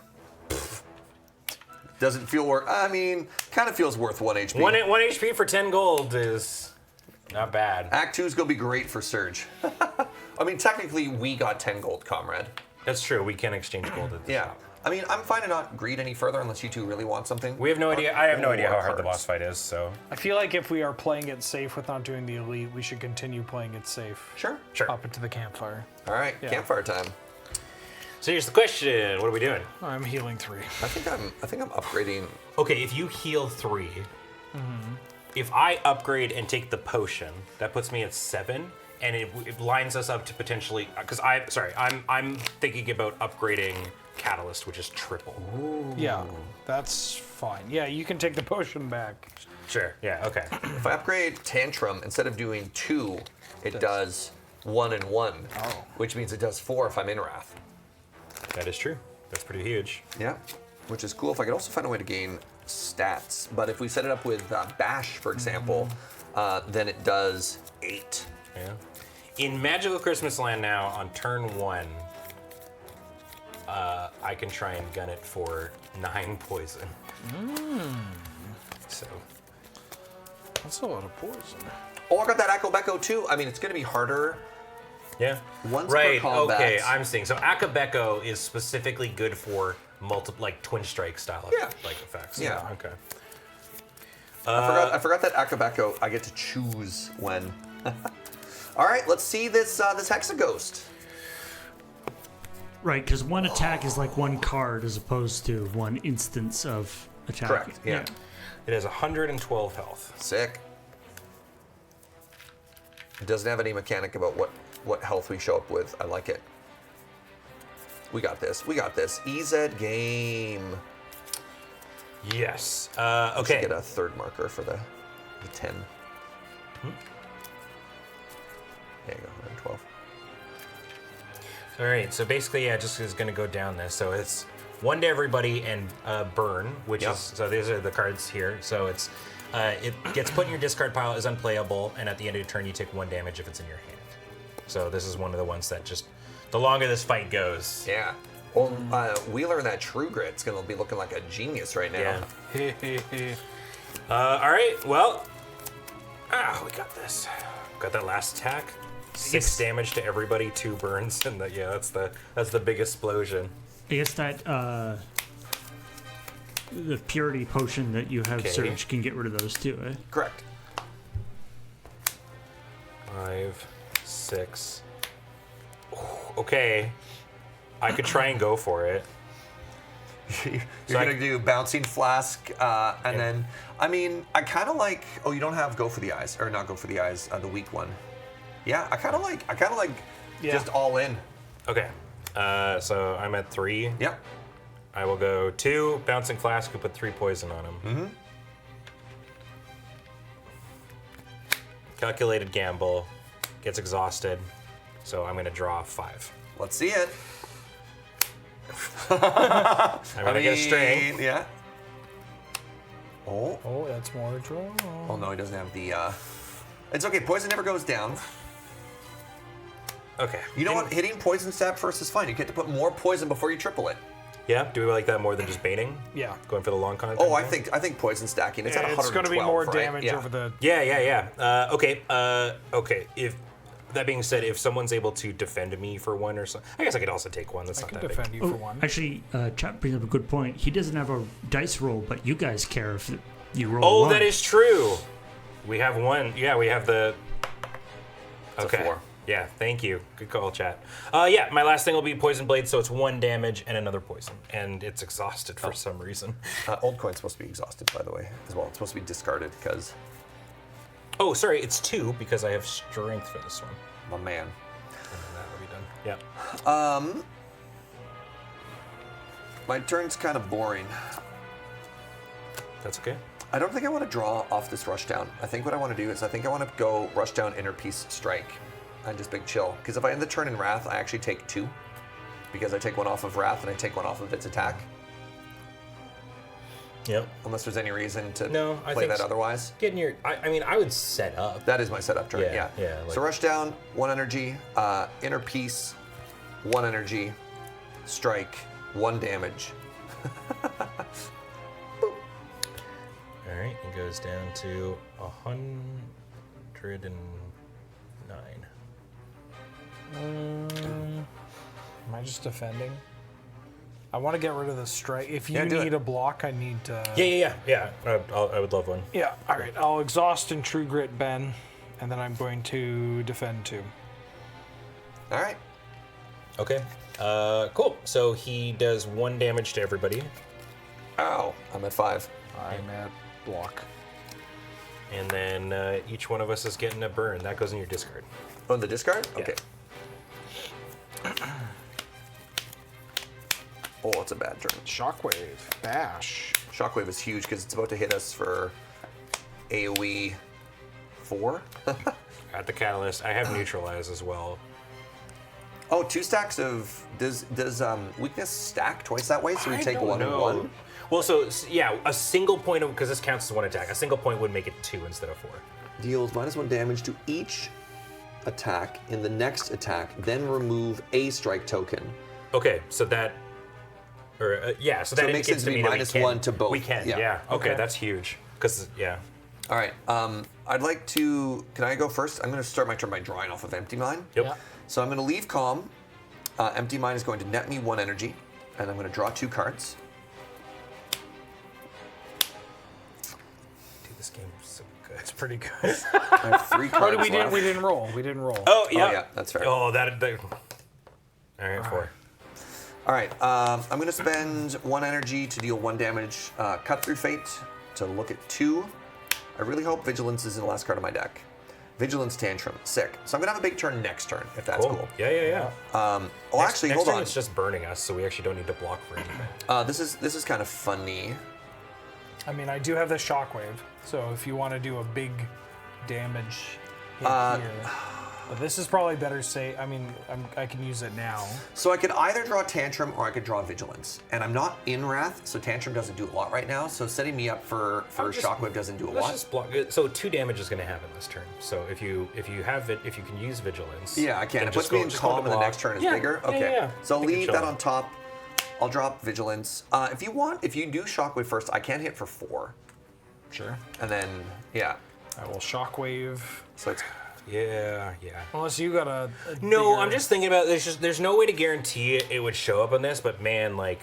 Doesn't feel worth. I mean, kind of feels worth 1 HP. 1 HP for 10 gold is not bad. Act 2 is gonna be great for Surge. I mean, technically, we got 10 gold, comrade. That's true. We can exchange gold at the Yeah. shop. I mean, I'm fine to not greed any further unless you two really want something. We have no idea. I have no idea how Or hard the cards. boss fight is, so. I feel like if we are playing it safe with not doing the elite, we should continue playing it safe. Sure. Sure. Up into the campfire. All right. Yeah. Campfire time. So here's the question. What are we doing? I'm healing 3. I think I'm upgrading. Okay, if you heal 3, if I upgrade and take the potion, that puts me at 7, and it lines us up to potentially because I'm thinking about upgrading Catalyst, which is triple. Yeah, that's fine. Yeah, you can take the potion back. Sure. Yeah. Okay. If I upgrade Tantrum, instead of doing 2, it does 1 and 1, which means it does 4 if I'm in Wrath. That is true. That's pretty huge. Yeah, which is cool. If I could also find a way to gain stats, but if we set it up with Bash, for example, then it does 8. Yeah. In Magical Christmas Land now, on turn 1, I can try and gun it for 9 poison. So. That's a lot of poison. Oh, I got that Akabeko too. I mean, it's going to be harder. Yeah. Once per right. combat. Okay. I'm seeing. So Akabeko is specifically good for twin strike style Yeah. like effects. Yeah. Okay. I forgot that Akabeko, I get to choose when. All right, let's see this Hexaghost. Right, because one attack is like one card as opposed to one instance of attack. Correct, yeah. It has 112 health. Sick. It doesn't have any mechanic about what health we show up with. I like it. We got this. We got this. EZ game. Yes. We should Okay. get a third marker for the 10. There you go, 112. All right. So basically, yeah, just is going to go down this. So it's 1 to everybody and burn, which Yep. is so these are the cards here. So it's it gets put in your discard pile, is unplayable, and at the end of your turn, you take 1 damage if it's in your hand. So this is one of the ones that just the longer this fight goes. Yeah. Well, Wheeler in that True Grit's going to be looking like a genius right now. Yeah. All right. Well, we got this. Got that last attack. 6 damage to everybody, 2 burns, and that's the big explosion. I guess that the purity potion that you have, Okay. Surge, can get rid of those too, eh? Correct. 5, 6. Okay. I could try and go for it. You're So I- going to do Bouncing Flask, and then, I mean, I kind of like, oh, you don't have Go for the Eyes, or not Go for the Eyes, the weak one. Yeah, I kind of like just all in. Okay. So I'm at 3. Yep. I will go 2 Bouncing Flask and put 3 poison on him. Mm-hmm. Calculated gamble. Gets exhausted. So I'm going to draw 5. Let's see it. I'm going to get a strength. Yeah. Oh. Oh, that's more draw. Oh, no, he doesn't have the, It's okay, poison never goes down. Okay. You know what? Hitting poison stab first is fine. You get to put more poison before you triple it. Yeah? Do we like that more than just baiting? Yeah. Going for the long con? Oh, I think poison stacking. It's at 112, It's going to be more right? damage Yeah. over the. Yeah. Okay. Okay. If that being said, if someone's able to defend me for 1 or so, I guess I could also take 1. That's I not can that defend big. you for one. Actually, Chap brings up a good point. He doesn't have a dice roll, but you guys care if you roll Oh, one. that is true. We have 1. Yeah, we have the. It's a 4. Yeah, thank you. Good call, chat. Yeah, my last thing will be Poison Blade, so it's 1 damage and another poison. And it's exhausted for some reason. Old coin's supposed to be exhausted, by the way, as well. It's supposed to be discarded because, Oh, sorry, it's 2 because I have strength for this one. my man. And then that will be done. Yeah. My turn's kind of boring. That's okay. I don't think I want to draw off this Rushdown. I think what I want to do is I think I want to go Rushdown, Inner Peace, Strike, and just big chill. Because if I end the turn in Wrath, I actually take 2. Because I take 1 off of Wrath and I take 1 off of its attack. Yep. Unless there's any reason to No, I play think that so. otherwise. Getting your. I mean, I would set up. That is my setup turn, Yeah, yeah. yeah, So Rushdown, 1 energy, Inner Peace, 1 energy, Strike, 1 damage. All right, it goes down to 109. Am I just defending? I want to get rid of the strike. If you Yeah, do need it. a block, I need to. Yeah. I would love one. Yeah. All right. I'll exhaust and True Grit Ben, and then I'm going to defend 2. All right. Okay. Cool. So he does 1 damage to everybody, Ow. I'm at 5. I'm at block. and then each one of us is getting a burn. That goes in your discard. Oh, the discard? Yeah. Okay. Oh, it's a bad turn. Shockwave. Bash. Shockwave is huge because it's about to hit us for AoE 4. At the catalyst, I have neutralize as well. Oh, 2 stacks of does weakness stack twice that way? So we take 1 and 1. Well, so yeah, a single point of because this counts as 1 attack. A single point would make it 2 instead of 4. Deals -1 damage to each attack in the next attack, then remove a strike token. Okay, so that, or yeah, so that So it makes indicates it to to be me that we -1 can- to both. We can, Yeah. yeah. Okay, Okay. that's huge. Because yeah, All right. I'd like to. Can I go first? I'm going to start my turn by drawing off of Empty Mind. yep. Yeah. So I'm going to leave Calm. Empty Mind is going to net me 1 energy, and I'm going to draw 2 cards. Do the This game is so good. It's pretty good. I have 3 cards we left. didn't roll. We didn't roll. Oh yeah. Oh, yeah, that's fair. Oh that. All right, 4. All right, I'm going to spend 1 energy to deal 1 damage. Cut Through Fate to look at 2. I really hope Vigilance is in the last card of my deck. Vigilance Tantrum, sick. So I'm going to have a big turn next turn, if that's cool. Yeah. Actually, Next hold turn on. it's just burning us, so we actually don't need to block for anything. This is kind of funny. I mean, I do have the shockwave, so if you want to do a big damage hit here. But this is probably better say. I mean, I can use it now. So I could either draw Tantrum or I could draw Vigilance. And I'm not in Wrath, so Tantrum doesn't do a lot right now. So setting me up for Shockwave doesn't do a Let's lot. just block. So 2 damage is going to happen this turn. So if you can use Vigilance. Yeah, I can. then It puts just me go- in just go to calm and the block. next turn is Yeah, bigger. yeah, Okay. yeah. So I think leave it's that chill. on top. I'll drop Vigilance. If you do Shockwave first, I can hit for 4. Sure. And then, yeah. I will shockwave. So it's Yeah. Unless you got a No, bigger- I'm just thinking about there's no way to guarantee it would show up on this, but man, like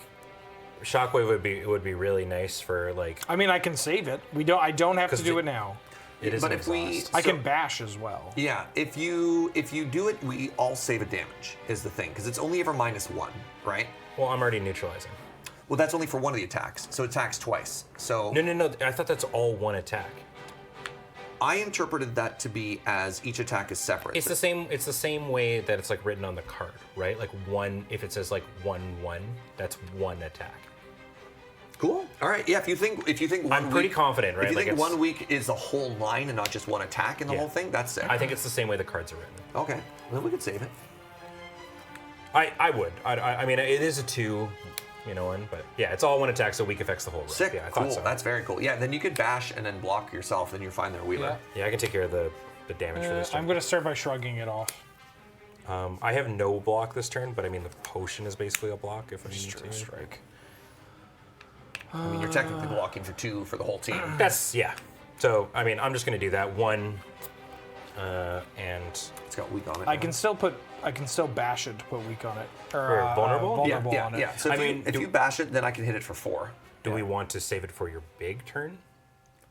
Shockwave would be really nice for like I mean, I can save it. I don't have to 'Cause do it now. It is But an if we- exhaust. I So- can bash as well. Yeah, if you do it, we all save a damage is the thing, because it's only ever -1, right? Well, I'm already neutralizing. Well, that's only for one of the attacks, so it attacks twice. So No. I thought that's all 1 attack. I interpreted that to be as each attack is separate. It's the same. It's the same way that it's like written on the card, right? Like 1. If it says like 1/1, that's 1 attack. Cool. All right. Yeah. If you think one I'm pretty week- confident, right? If you Like think it's- 1 week is the whole line and not just 1 attack in the Yeah. whole thing, that's sick. I think it's the same way the cards are written. Okay. Well, then we could save it. I would. I mean, it is a 2, one, but yeah, it's all 1 attack, so weak affects the whole row. Sick. Yeah, I cool. thought so. That's very cool. Yeah. Then you could bash and then block yourself, and you're fine there, Wheeler. Yeah. Yeah, I can take care of the damage for this turn. I'm going to start by shrugging it off. I have no block this turn, but I mean the potion is basically a block if I need to. Strike. I mean, you're technically blocking for 2 for the whole team. That's yeah. So I mean, I'm just gonna do that 1, and It's got weak on it. I can still bash it to put weak on it. Or vulnerable? Vulnerable yeah. on it. Yeah. So if you bash it, then I can hit it for 4. do we want to save it for your big turn?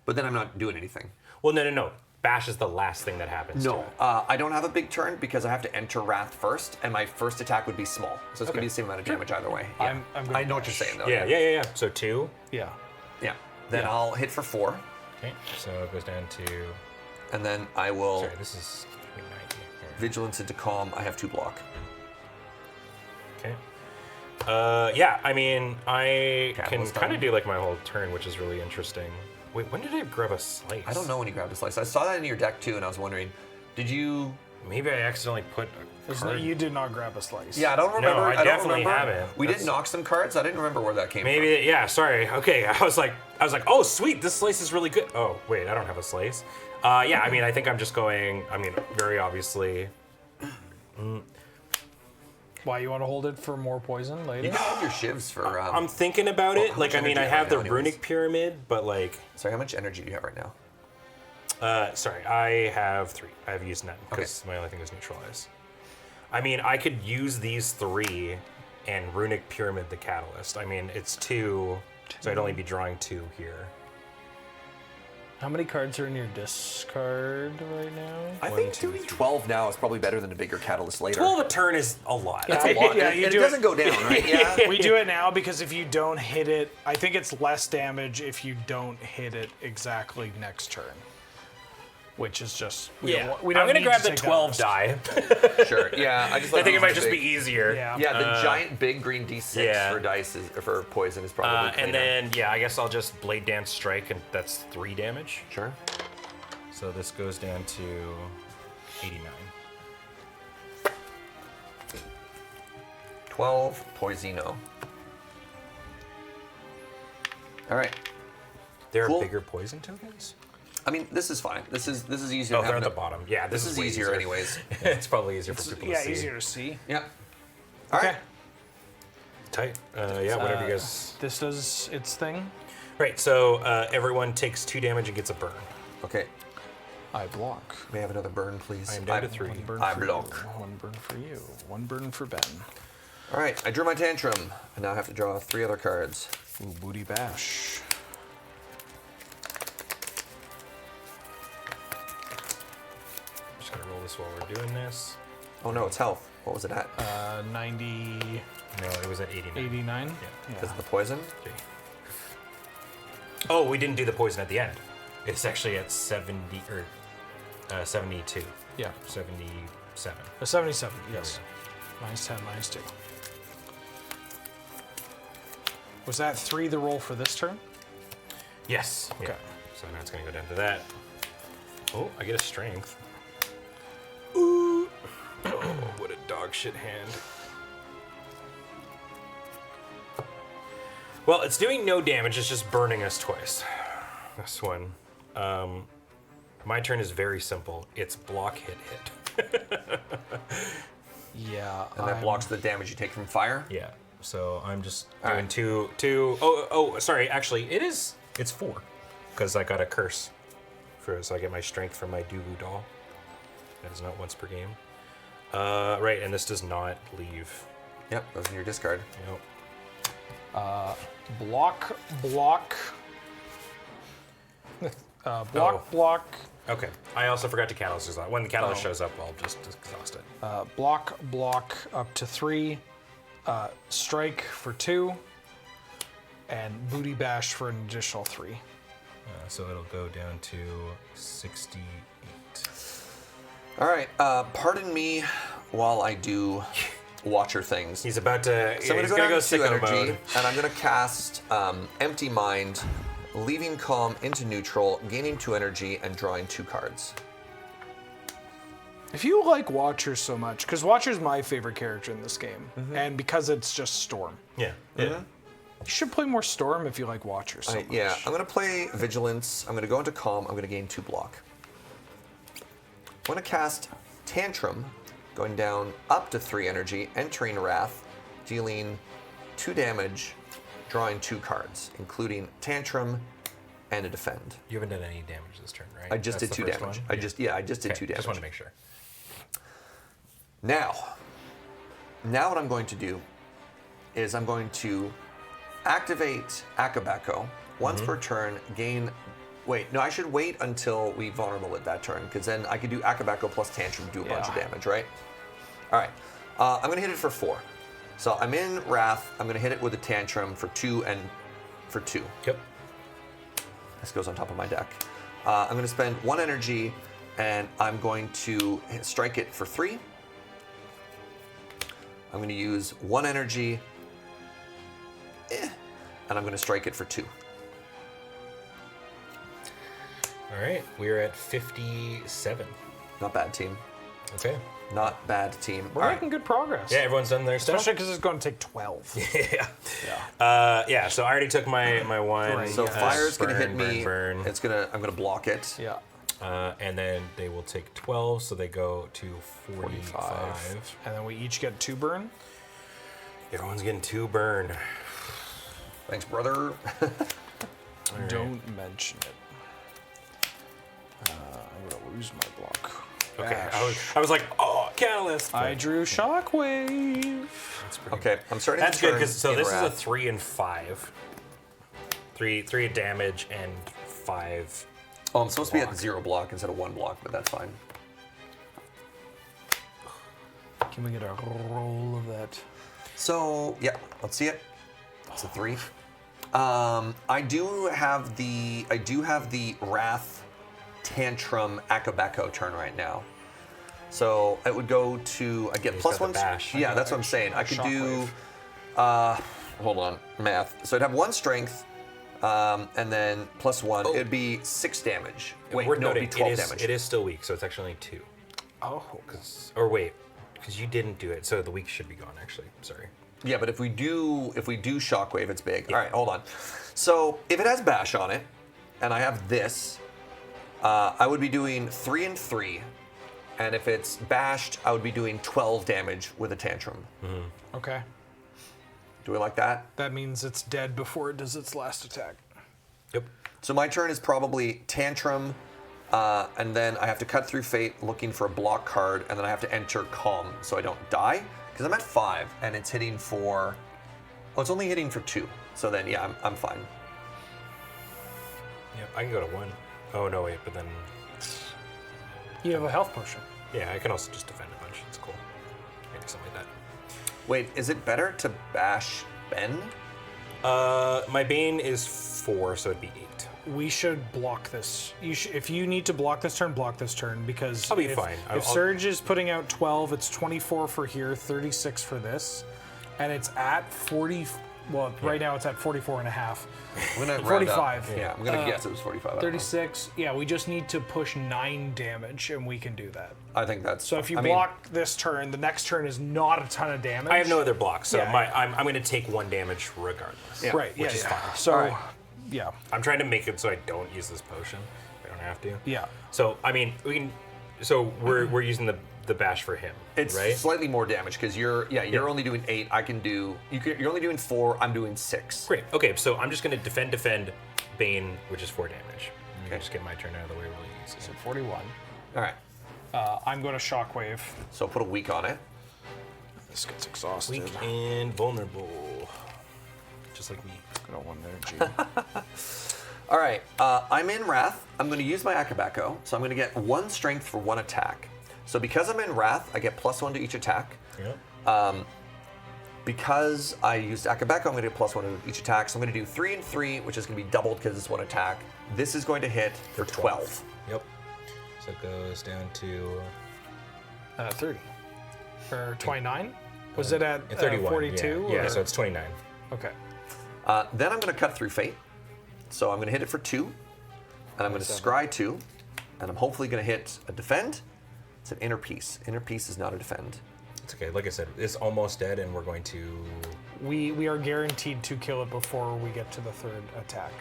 But then I'm not doing anything. well, no. Bash is the last thing that happens. to No, it. I don't have a big turn because I have to enter Wrath first, and my first attack would be small. So it's gonna be the same amount of damage either way. Yeah. I'm gonna I know what you're bash. saying though. Yeah. So 2. Yeah. Yeah. Then Yeah. I'll hit for 4, Okay, so it goes down to. and then I will Sorry, this is 90. Vigilance into Calm. I have 2 block. Okay. Yeah. I mean, I can Catalyst kind time. of do like my whole turn, which is really interesting. Wait, when did I grab a slice? I don't know when you grabbed a slice. I saw that in your deck too, and I was wondering, did you? Maybe I accidentally put a card. You did not grab a slice. Yeah, I don't remember. I don't definitely remember. haven't. We did That's- knock some cards. I didn't remember where that came from. Maybe, yeah, sorry. Okay, I was like, oh, sweet, this slice is really good. Oh, wait, I don't have a slice. Yeah, I mean, I think I'm just going, very obviously. Why you want to hold it for more poison later? You can hold your shivs for. I'm thinking about Well, it. how Like, much I mean, I energy do you have the have now anyways? runic pyramid, but like, Sorry, how much energy do you have right now? sorry, I have 3. I've used none because my only thing is neutralize. I mean, I could use these 3 and runic pyramid the catalyst. I mean, it's 2, so I'd only be drawing 2 here. How many cards are in your discard right now? I think doing 12 now is probably better than a bigger catalyst later. 12 a turn is a lot. That's a lot. Yeah, and you it do doesn't go down, right? Yeah. We do it now because if you don't hit it, I think it's less damage if you don't hit it exactly next turn. Which is just we Yeah, don't, we don't I'm gonna need grab to the take that 12 risk. die. Sure. Yeah. I just. I like think it might using just the be big- easier. Yeah. Yeah, the giant big green D6 yeah. for dice for poison is probably And cleaner. then, yeah, I guess I'll just Blade Dance Strike, and that's 3 damage. Sure. So this goes down to 89. 12 Poisino. All right. There Cool. are bigger poison tokens? I mean, this is fine. This is easier. Oh, than they're at having the bottom. Yeah, This is way easier anyways. It's probably easier for people Yeah, to see. easier to see. Yeah. All right. Tight. Yeah, whatever you guys. This does its thing. Right, so everyone takes 2 damage and gets a burn. Okay. I block. May I have another burn, please? I am down to 3. One burn I for block. you. 1 burn for you. 1 burn for Ben. All right. I drew my tantrum. I now have to draw 3 other cards. Ooh, booty bash. this while we're doing this. Oh no, it's health. What was it at? 90, No, it was at 89. 89? Yeah. Because of the poison? Okay. Oh, we didn't do the poison at the end. It's actually at 70 or 72. Yeah. 77. 77, yes. Minus 10, minus 2. Was that 3 the roll for this turn? Yes. Okay. Yeah. So now it's going to go down to that. Oh, I get a strength. Ooh. Oh, what a dog shit hand. Well, it's doing no damage. It's just burning us twice. This one. My turn is very simple. It's block, hit, hit. Yeah. And that blocks the damage you take from fire? Yeah. So I'm just All doing right. two. Oh, sorry. Actually, it's 4. Because I got a curse. So I get my strength from my Duvu doll. That is not once per game. Right, and this does not leave. Yep, goes in your discard. Nope. Block. Block, Oh. block. Okay. I also forgot to catalyst this. When the catalyst shows up, I'll just exhaust it. Block up to 3. Strike for 2. And booty bash for an additional 3. So it'll go down to 68. All right, pardon me while I do Watcher things. He's about to. So I'm he's going to gonna go to 2 sicko energy, mode. and I'm going to cast Empty Mind, leaving Calm into neutral, gaining 2 energy, and drawing 2 cards. If you like Watcher so much, because Watcher's my favorite character in this game, and because it's just Storm. Yeah. Yeah. You should play more Storm if you like Watcher so much. Yeah, I'm going to play Vigilance. I'm going to go into Calm. I'm going to gain 2 block. I'm going to cast Tantrum, going down up to 3 energy, entering Wrath, dealing 2 damage, drawing 2 cards, including Tantrum and a Defend. You haven't done any damage this turn, right? I just That's did the 2 first damage. one? I just did 2 damage. Just want to make sure. Now what I'm going to do is I'm going to activate Akabeko once per turn, gain... Wait, no, I should wait until we vulnerable it that turn, because then I could do Akabeko plus Tantrum, do a bunch of damage, right? All right. I'm going to hit it for 4. So I'm in Wrath. I'm going to hit it with a Tantrum for 2 and for 2. Yep. This goes on top of my deck. I'm going to spend 1 energy, and I'm going to strike it for 3. I'm going to use 1 energy, and I'm going to strike it for 2. All right. We're at 57. Not bad, team. Okay. Not bad, team. We're All making right. good progress. Yeah, everyone's done their stuff. Especially because it's going to take 12. Yeah. So I already took my one. Right, So yeah. fire's going to hit burn, me. burn. I'm going to block it. Yeah. And then they will take 12, so they go to 45. And then we each get 2 burn. Everyone's getting 2 burn. Thanks, brother. Don't mention it. I'm going to lose my block. Okay. Bash. I was like, oh, catalyst. I drew Shockwave. That's pretty Okay, I'm starting That's to good turn because so in this is a Wrath. 3 and 5. 3 damage and 5. Oh, I'm supposed to be at block. 0 block instead of 1 block, but that's fine. Can we get a roll of that? So, yeah, let's see it. It's a 3. I do have the Wrath Tantrum Akabeko turn right now. So it would go to, I get He's plus got 1. the bash. Yeah, that's what I'm saying. I could do, hold on, math. So I'd have 1 strength, and then plus 1. Oh. It'd be 6 damage. Wait, Worth no, it'd be noting, 12 damage. It is still weak, so it's actually only 2. Oh. Or wait, because you didn't do it, so the weak should be gone. Actually, sorry. Yeah, but if we do Shockwave, it's big. All right, hold on. So if it has Bash on it, and I have this, I would be doing 3 and 3. And if it's bashed, I would be doing 12 damage with a Tantrum. Okay. Do we like that? That means it's dead before it does its last attack. Yep. So my turn is probably Tantrum, and then I have to cut through Fate looking for a block card, and then I have to enter Calm so I don't die. Because I'm at 5, and it's hitting for... Oh, it's only hitting for 2. So then, yeah, I'm fine. Yep. I can go to 1. Oh no, wait, but then You have a health potion. Yeah, I can also just defend a bunch. It's cool. Maybe something like that. Wait, is it better to bash Ben? My Bane is 4, so it'd be 8. We should block this. If you need to block this turn, because I'll be if, fine. If Surge is putting out 12, it's 24 for here, 36 for this, and it's at 40. Well, right now it's at 44 and a half. I'm gonna round up. 45. Yeah, I'm gonna guess it was 45. I don't know. 36. Yeah, we just need to push 9 damage, and we can do that. I think that's. So if you I mean, block this turn, the next turn is not a ton of damage. I have no other blocks, so Yeah. I'm going to take 1 damage regardless. Yeah. Right. which yeah, is yeah. fine. So, Alright. yeah, I'm trying to make it so I don't use this potion. I don't have to. yeah. So I mean, we can. So we're using the bash for him, It's right? slightly more damage because you're only doing 8. I can do. You're only doing 4. I'm doing 6. Great. Okay, so I'm just going to defend, Bane, which is 4 damage. Okay. Just get my turn out of the way really easy. So 41. All right. I'm going to Shockwave. So put a weak on it. This gets exhausted. Weak and vulnerable, just like me. I don't want energy. All right. I'm in Wrath. I'm going to use my Akabako. So I'm going to get 1 strength for 1 attack. So because I'm in Wrath, I get +1 to each attack. Yep. Because I used Akabako, I'm going to get +1 to each attack. So I'm going to do 3 and 3, which is going to be doubled because it's 1 attack. This is going to hit for 12. Yep. So it goes down to 30. Or 29? Was it at 31. 42? Yeah, or- so it's 29. Okay. Then I'm going to cut through Fate. So I'm going to hit it for 2. And I'm going to scry 2. And I'm hopefully going to hit a defend. It's an inner piece. Inner piece is not a defend. It's okay. Like I said, it's almost dead, and we're going to. We are guaranteed to kill it before we get to the 3rd attack.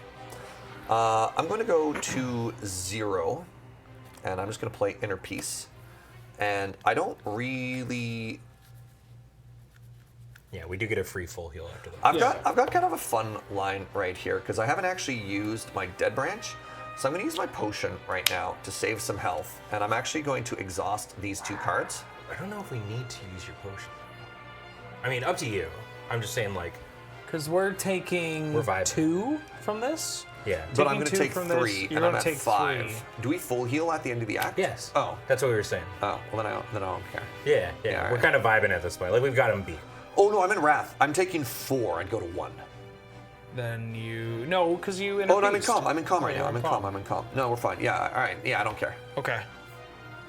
I'm going to go to 0. And I'm just going to play inner piece. And I don't really. Yeah, we do get a free full heal after that. I've got kind of a fun line right here because I haven't actually used my dead branch. So I'm going to use my potion right now to save some health, and I'm actually going to exhaust these 2 cards. I don't know if we need to use your potion. I mean, up to you. I'm just saying, like, Because we're taking We're vibing. 2 from this? yeah. But I'm Taking going to 2 take from this, 3, you're and I'm gonna at take 5. 3. Do we full heal at the end of the act? Yes. Oh. That's what we were saying. Oh, well then I don't care. Yeah. Yeah, We're alright. kind of vibing at this point. Like, we've got him beat. Oh no, I'm in Wrath. I'm taking 4. I'd go to 1. Then you... No, because you... Oh, no, I'm in Calm. I'm in Calm right you're now. in I'm in Calm. I'm in Calm. No, we're fine. Yeah, all right. Yeah, I don't care. Okay.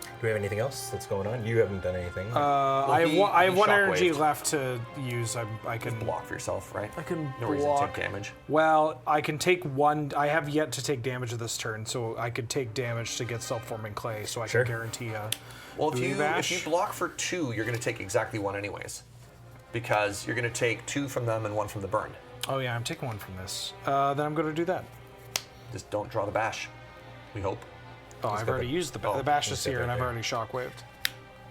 Do we have anything else that's going on? You haven't done anything. I have he- one, I have he 1 energy shockwaved. left to use. I can... Block for yourself, right? I can No reason to block. take damage. Well, I can take 1... I have yet to take damage this turn, so I could take damage to get self-forming clay, so I Sure. can guarantee a... Well, if Booty you bash? block for 2, you're going to take exactly 1 anyways, because you're going to take 2 from them and 1 from the burned. Oh yeah, I'm taking 1 from this. Then I'm going to do that. Just don't draw the bash. We hope. Oh, I've got already the- used the oh, the bash he's is got here, that and I've there. already shockwaved.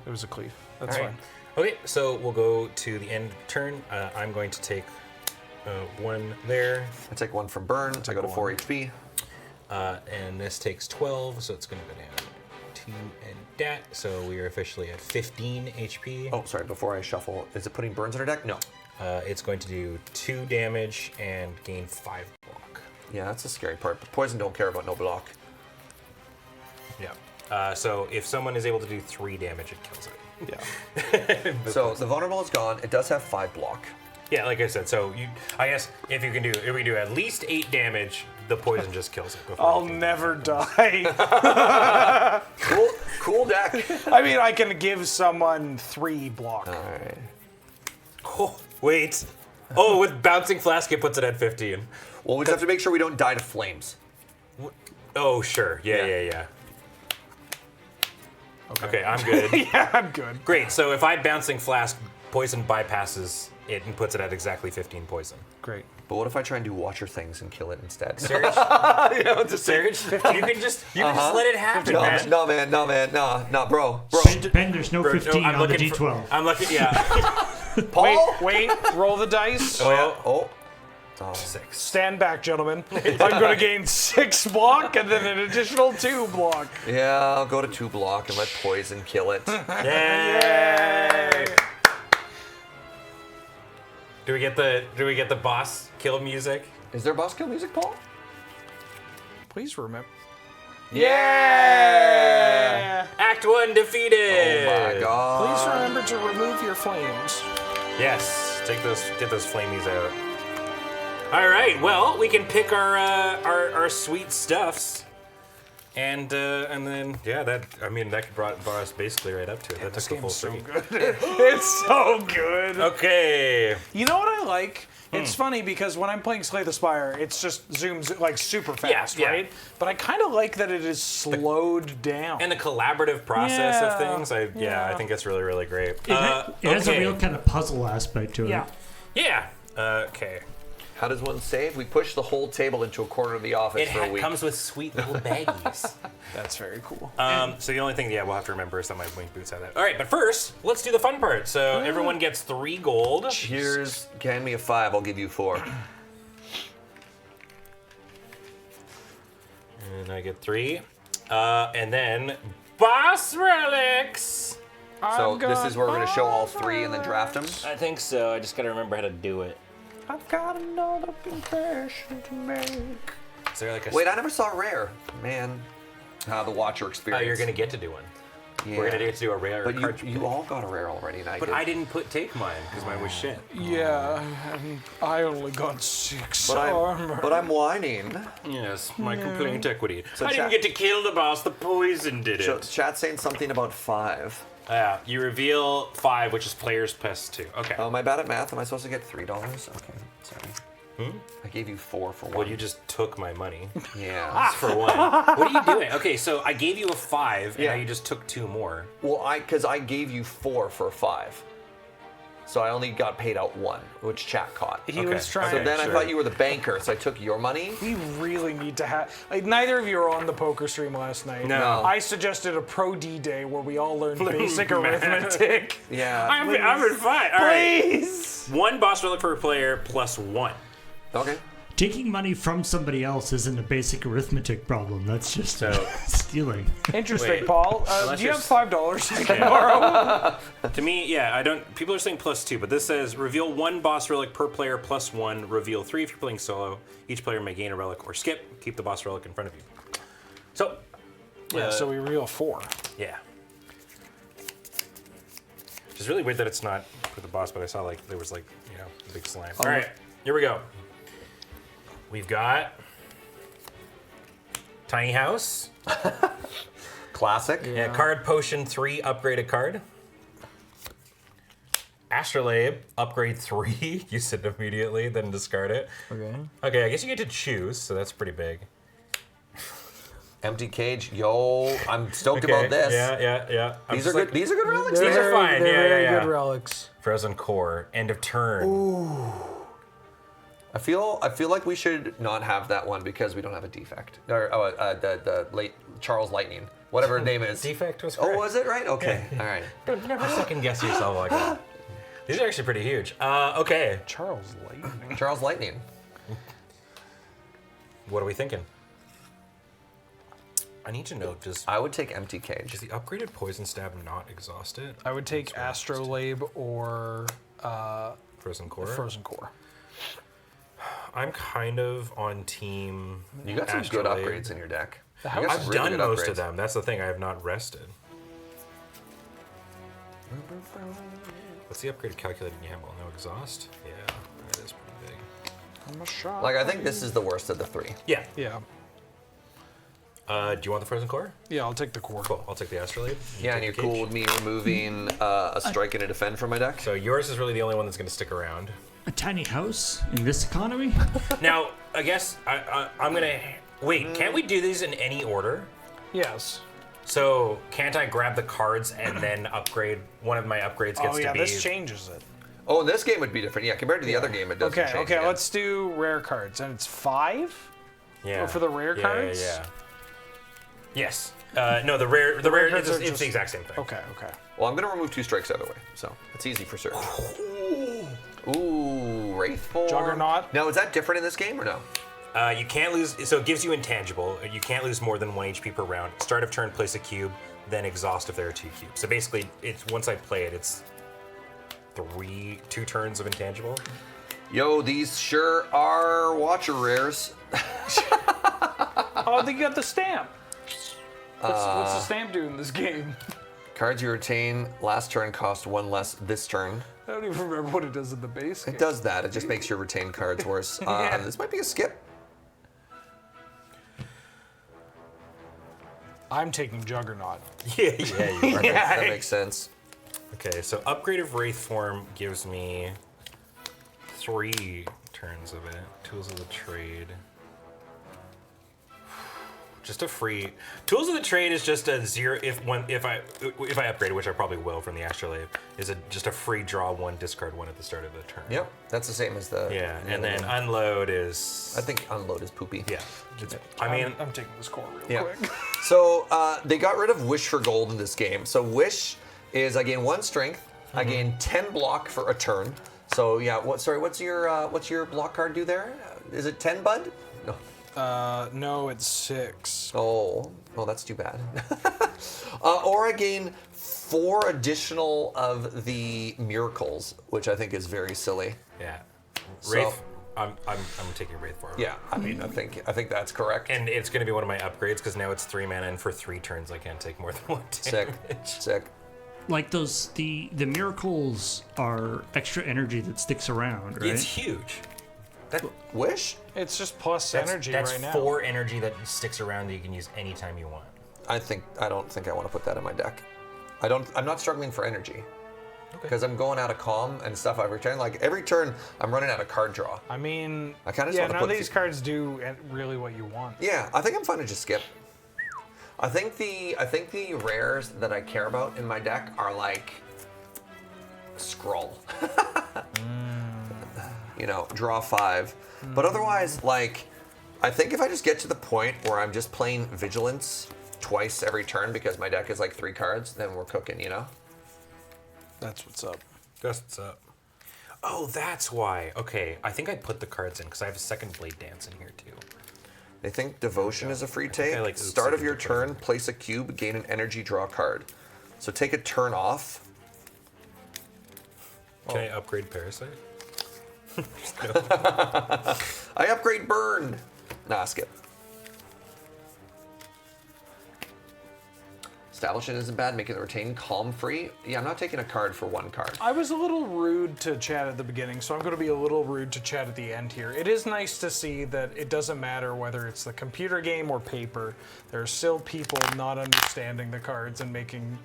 It was a cleave. That's All right. fine. Okay, so we'll go to the end of the turn. I'm going to take 1 there, I take 1 from burn. I go to 4 HP. and this takes 12, so it's going to go down 2 and that. So we are officially at 15 HP. Oh, sorry. Before I shuffle, is it putting burns on her deck? No. It's going to do 2 damage and gain 5 block. Yeah, that's the scary part. But poison don't care about no block. Yeah. So if someone is able to do 3 damage, it kills it. Yeah. So the vulnerable is gone. It does have 5 block. Yeah, like I said, so I guess if we do at least 8 damage, the poison just kills it. Before I'll it can- never die. Cool deck. I mean, I can give someone 3 block. All right. Oh, wait. Oh, with bouncing flask, it puts it at 15. Well, we just have to make sure we don't die to flames. Oh, sure. Yeah. Yeah. Okay, I'm good. Yeah, I'm good. Great. So if I bouncing flask, poison bypasses it and puts it at exactly 15 poison. Great. But what if I try and do Watcher things and kill it instead? Surge, You know, just Surge. You can just let it happen, no, man. no, man, no, man, no, bro. Ben, there's no 15 I'm on the looking D12. I'm looking. Yeah. Paul. Wait, roll the dice. Oh. 6. Stand back, gentlemen. I'm going to gain 6 block and then an additional 2 block. Yeah, I'll go to 2 block and let poison kill it. Yay! Do we get the boss kill music? Is there boss kill music, Paul? Please remember. Yeah! Act 1 defeated. Oh my god. Please remember to remove your flames. Yes, get those flamies out. All right, well, we can pick our sweet stuffs. And then that could brought us basically right up to it. That took the full So three. good. It's so good. Okay. You know what I like? It's funny because when I'm playing Slay the Spire, it's just zooms like super fast, yeah. right? But I kind of like that it is slowed down. And the collaborative process of Yeah. things, I think it's really, really great. It has a okay. real kind of puzzle aspect to it. Yeah. Yeah. Okay. How does one save? We push the whole table into a corner of the office It for a week. comes with sweet little baggies. That's very cool. So the only thing, we'll have to remember is that my winged boots have that. All right, but first, let's do the fun part. So everyone gets 3 gold. Hand me a 5, I'll give you 4. And I get 3. And then boss relics. So this is where we're going to show all 3 and then draft them. I think so. I just got to remember how to do it. I've got another confession to make. Is there like a... Wait, I never saw rare. Man. The Watcher Oh, experience. you're going to get to do one. Yeah. We're going to get to do a rare But card. you all got a rare already, and I But did. I didn't take mine because mine was shit. Yeah, and I only got 6 But armor. I'm whining. Yes, my complaint equity. So I didn't chat- get to kill the boss. The poison did So it. chat's saying something about 5. Yeah, you reveal 5, which is players plus 2. Okay. Oh, am I bad at math? Am I supposed to get $3? Okay, sorry. I gave you 4 for 1. Well, you just took my money Yeah. for 1. What are you doing? Okay, so I gave you a 5, and Yeah. now you just took 2 more. Well, because I gave you 4 for 5. So I only got paid out 1, which chat caught. He Okay. was trying. So then sure. I thought you were the banker, so I took your money. We really need to have. Like, neither of you were on the poker stream last night. No. I suggested a Pro D day where we all learned basic arithmetic. Yeah. I'm in 5. All right. Please. 1 boss relic per player plus 1. Okay. Taking money from somebody else isn't a basic arithmetic problem. That's just So- stealing. Interesting, Wait. Paul. Unless Do you you're have $5 I can borrow? To me, yeah, I don't. People are saying plus 2, but this says reveal 1 boss relic per player plus 1. Reveal 3 if you're playing solo. Each player may gain a relic or skip. Keep the boss relic in front of you. So, Yeah, so we reveal 4. yeah. Which is really weird that it's not for the boss, but I saw like there was like a big slime. All right, here we go. We've got Tiny House. Classic. Yeah, card potion 3 upgraded card. Astrolabe upgrade 3. Use it immediately, then discard it. Okay. Okay, I guess you get to choose, so that's pretty big. Empty cage. Yo, I'm stoked Okay, about this. Yeah. I'm These just are good. These are good relics. These are fine. They're very Yeah. good relics. Frozen Core. End of turn. I feel like we should not have that one because we don't have a defect. Or the late Charles Lightning, whatever her name is. Defect was correct. Oh, was it right? Okay. All right. Don't never second guess yourself like that. These are actually pretty huge. Okay. Charles Lightning. Charles Lightning. What are we thinking? I need to know, does I would take empty cage. the upgraded poison stab not exhaust it? I would take Astrolabe or Frozen Core? Frozen Core. I'm kind of on team. You got some good Astrolabe. upgrades in your deck. You house- got I've some really done good most upgrades. of them. That's the thing. I have not rested. What's the upgraded calculated gamble? No exhaust? Yeah, that is pretty big. I'm a shot. Like I think this is the worst of the 3. Yeah. Yeah. Do you want the Frozen Core? Yeah, I'll take the core. Cool. I'll take the Astrolabe. Yeah, and you're take the cool Cage. with me removing a strike and a defend from my deck. So yours is really the only one that's going to stick around. A tiny house in this economy? Now, I guess I'm going to... Wait, can't we do these in any order? Yes. So can't I grab the cards and then upgrade? One of my upgrades gets Oh yeah, to be... this changes it. Oh, this game would be different. Yeah, compared to the other game, it doesn't Okay, change. okay, yeah. let's do rare cards. And it's 5? Yeah. for the rare cards? Yeah. Yes. No, the rare cards are it's just- the exact same thing. Okay, okay. Well, I'm gonna remove 2 strikes either way, so it's easy for search. Ooh, Wraithful. Juggernaut. Now, is that different in this game or no? You can't lose, so it gives you intangible. You can't lose more than 1 HP per round. Start of turn, place a cube, then exhaust if there are 2 cubes. So basically, it's once I play it, it's 2 turns of intangible. Yo, these sure are Watcher rares. Oh, they got the stamp. What's the stamp do in this game? Cards you retain last turn cost 1 less this turn. I don't even remember what it does in the base game. It does that. It just makes your retained cards worse. Yeah. This might be a skip. I'm taking Juggernaut. Yeah, you are. That makes sense. Okay, so upgrade of Wraith form gives me 3 turns of it. Tools of the trade. Just a free. Tools of the trade is just a 0 if I upgrade it, which I probably will from the Astrolabe, is just a free draw 1, discard 1 at the start of the turn. Yep, that's the same as the. Yeah, and then one. unload is. I think unload is poopy. Yeah. I mean, I'm taking this core real Yeah. quick. So they got rid of Wish for gold in this game. So Wish is I gain 1 strength, I gain 10 block for a turn. So yeah, what's your block card do there? Is it 10, bud? No. No, it's 6. Oh, that's too bad. Or I gain 4 additional of the miracles, which I think is very silly. yeah. So- Wraith. I'm taking Wraith form. Yeah, I mean, I think that's correct. And it's going to be one of my upgrades because now it's 3 mana, and for 3 turns I can't take more than 1 damage. Sick. Like the miracles are extra energy that sticks around, right? It's huge. Wish? It's just plus That's, energy that's right now. 4 energy that sticks around that you can use anytime you want. I don't think I want to put that in my deck. I'm not struggling for energy. Because I'm going out of calm and stuff every turn. Like every turn, I'm running out of card draw. I mean, I kinda just yeah, wanna none of put these cards do really what you want. Yeah, I think I'm fine to just skip. I think the rares that I care about in my deck are like Scroll. You know, draw 5. But otherwise, like, I think if I just get to the point where I'm just playing Vigilance twice every turn because my deck is like 3 cards, then we're cooking, you know? That's what's up. That's what's up. Oh, that's why. Okay, I think I put the cards in because I have a second Blade Dance in here too. They think Devotion is a free think I take. like Start of Oopsie your Daisy. turn, place a cube, gain an energy, draw a card. So take a turn off. Can I upgrade Parasite? I upgrade Burn. Nah, skip. Establishing isn't bad, making the retain calm free. Yeah, I'm not taking a card for 1 card. I was a little rude to Chad at the beginning, so I'm going to be a little rude to Chad at the end here. It is nice to see that it doesn't matter whether it's the computer game or paper. There are still people not understanding the cards and making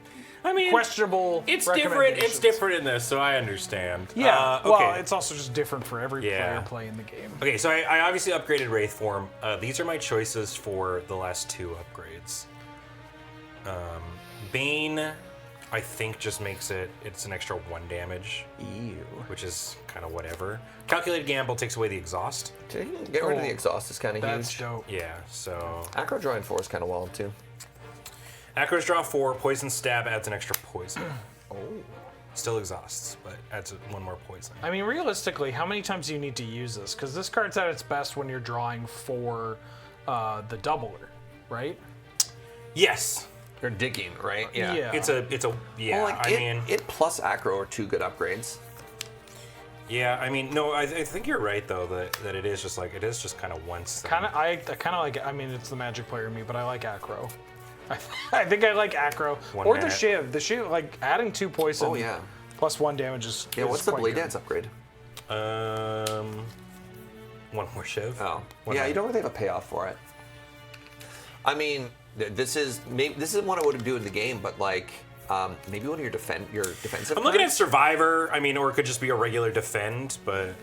questionable It's different. It's recommendations. different in this, so I understand. Yeah, Okay. well, it's also just different for every Yeah. player playing the game. Okay, so I obviously upgraded Wraith form. These are my choices for the last 2 upgrades. Bane, I think just makes it's an extra 1 damage, which is kind of whatever. Calculated Gamble takes away the exhaust. Get rid of the exhaust is kind of That's huge. dope. Yeah, so Acro drawing 4 is kind of wild too. Acros draw 4, poison stab adds an extra poison. Still exhausts, but adds 1 more poison. I mean, realistically, how many times do you need to use this? Because this card's at its best when you're drawing for the doubler, right? Yes, You're digging, right? Yeah. Yeah. it's a yeah. Well, like, I mean, it plus Acro are 2 good upgrades. yeah. I mean, no, I think you're right though that it is just kind of once. thing. I kind of like it. I mean, it's the Magic player in me, but I like Acro. I think I like Acro. One Or mana. the Shiv. The Shiv, like adding 2 poison Oh yeah. plus 1 damage is Yeah. is What's the quite Blade good. Dance upgrade? 1 more shiv. Oh. One Yeah. mana. You don't really have a payoff for it. I mean, this is one I wouldn't do in the game, but like maybe one of your defensive. I'm looking at cards? Survivor. I mean, or it could just be a regular defend, but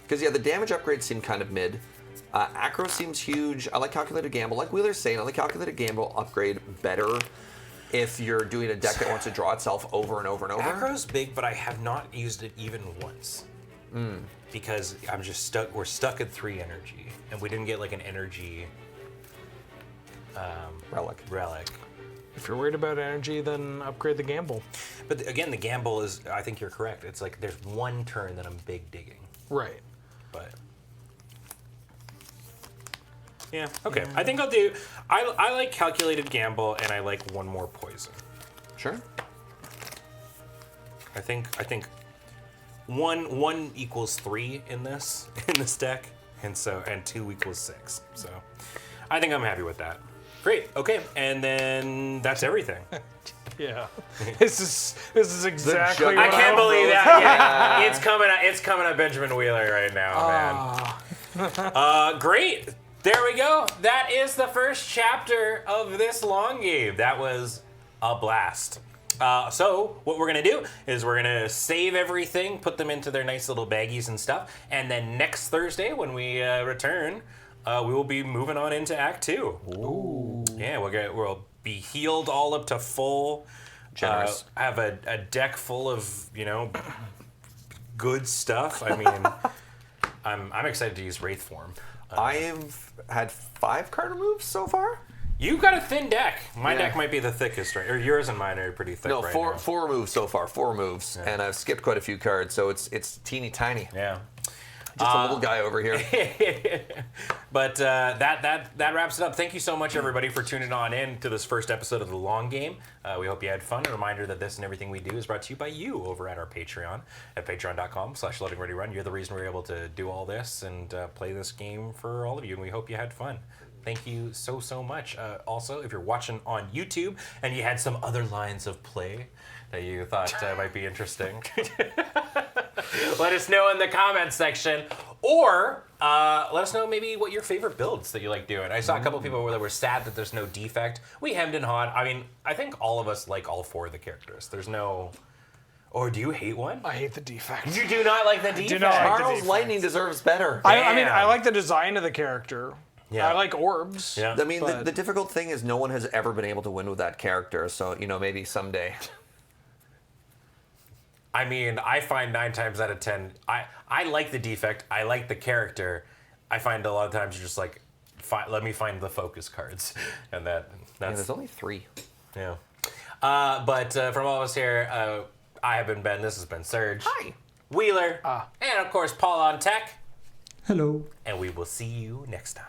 Because yeah, the damage upgrades seem kind of mid. Acro seems huge. I like Calculated Gamble. Like Wheeler's saying, I like Calculated Gamble upgrade better if you're doing a deck that wants to draw itself over and over and over. Acro's big, but I have not used it even once. Because I'm just stuck. We're stuck at 3 energy, and we didn't get like an energy relic. If you're worried about energy, then upgrade the Gamble. But again, the gamble is. I think you're correct. It's like there's 1 turn that I'm big digging, Right. but. Yeah. Okay. I think I'll do. I like Calculated Gamble, and I like 1 more poison. Sure. I think one equals 3 in this deck, and 2 equals 6. So I think I'm happy with that. Great. Okay, and then that's everything. Yeah. This is exactly juggernaut. what I can't was- believe that. Yeah, it's coming at Benjamin Wheeler right now, man. Great. There we go. That is the first chapter of this long game. That was a blast. So what we're gonna do is we're gonna save everything, put them into their nice little baggies and stuff, and then next Thursday when we return, we will be moving on into Act 2. Ooh. Yeah, we'll be healed all up to full. Generous. Have a deck full of good stuff. I mean, I'm excited to use Wraith form. I've had 5 card removes so far. You've got a thin deck. My Yeah. deck might be the thickest, right? Or yours and mine are pretty thick No, right four now. 4 removes so far. 4 removes, and I've skipped quite a few cards, so it's teeny tiny. Yeah. Just a little guy over here. But that wraps it up. Thank you so much, everybody, for tuning on in to this first episode of The Long Game. We hope you had fun. A reminder that this and everything we do is brought to you by you over at our Patreon at patreon.com/loadingreadyrun. You're the reason we're able to do all this and play this game for all of you, and we hope you had fun. Thank you so much. Also, if you're watching on YouTube and you had some other lines of play that you thought might be interesting, let us know in the comments section, or let us know maybe what your favorite builds that you like doing. I saw a couple people that were sad that there's no defect. We hemmed and hawed. I mean, I think all of us like all 4 of the characters. There's no... Or do you hate one? I hate the defect. You do not like the defect? do not like the Charles defect. Lightning deserves better. I mean, Damn. I like the design of the character. Yeah. I like orbs. Yeah. I mean, But- the difficult thing is no one has ever been able to win with that character, so, maybe someday. I mean, I find 9 times out of 10, I like the defect. I like the character. I find a lot of times you're just like, let me find the focus cards, and Yeah, that's there's only 3. yeah. But from all of us here, I have been Ben. This has been Serge. Hi. Wheeler. And of course, Paul on tech. Hello. And we will see you next time.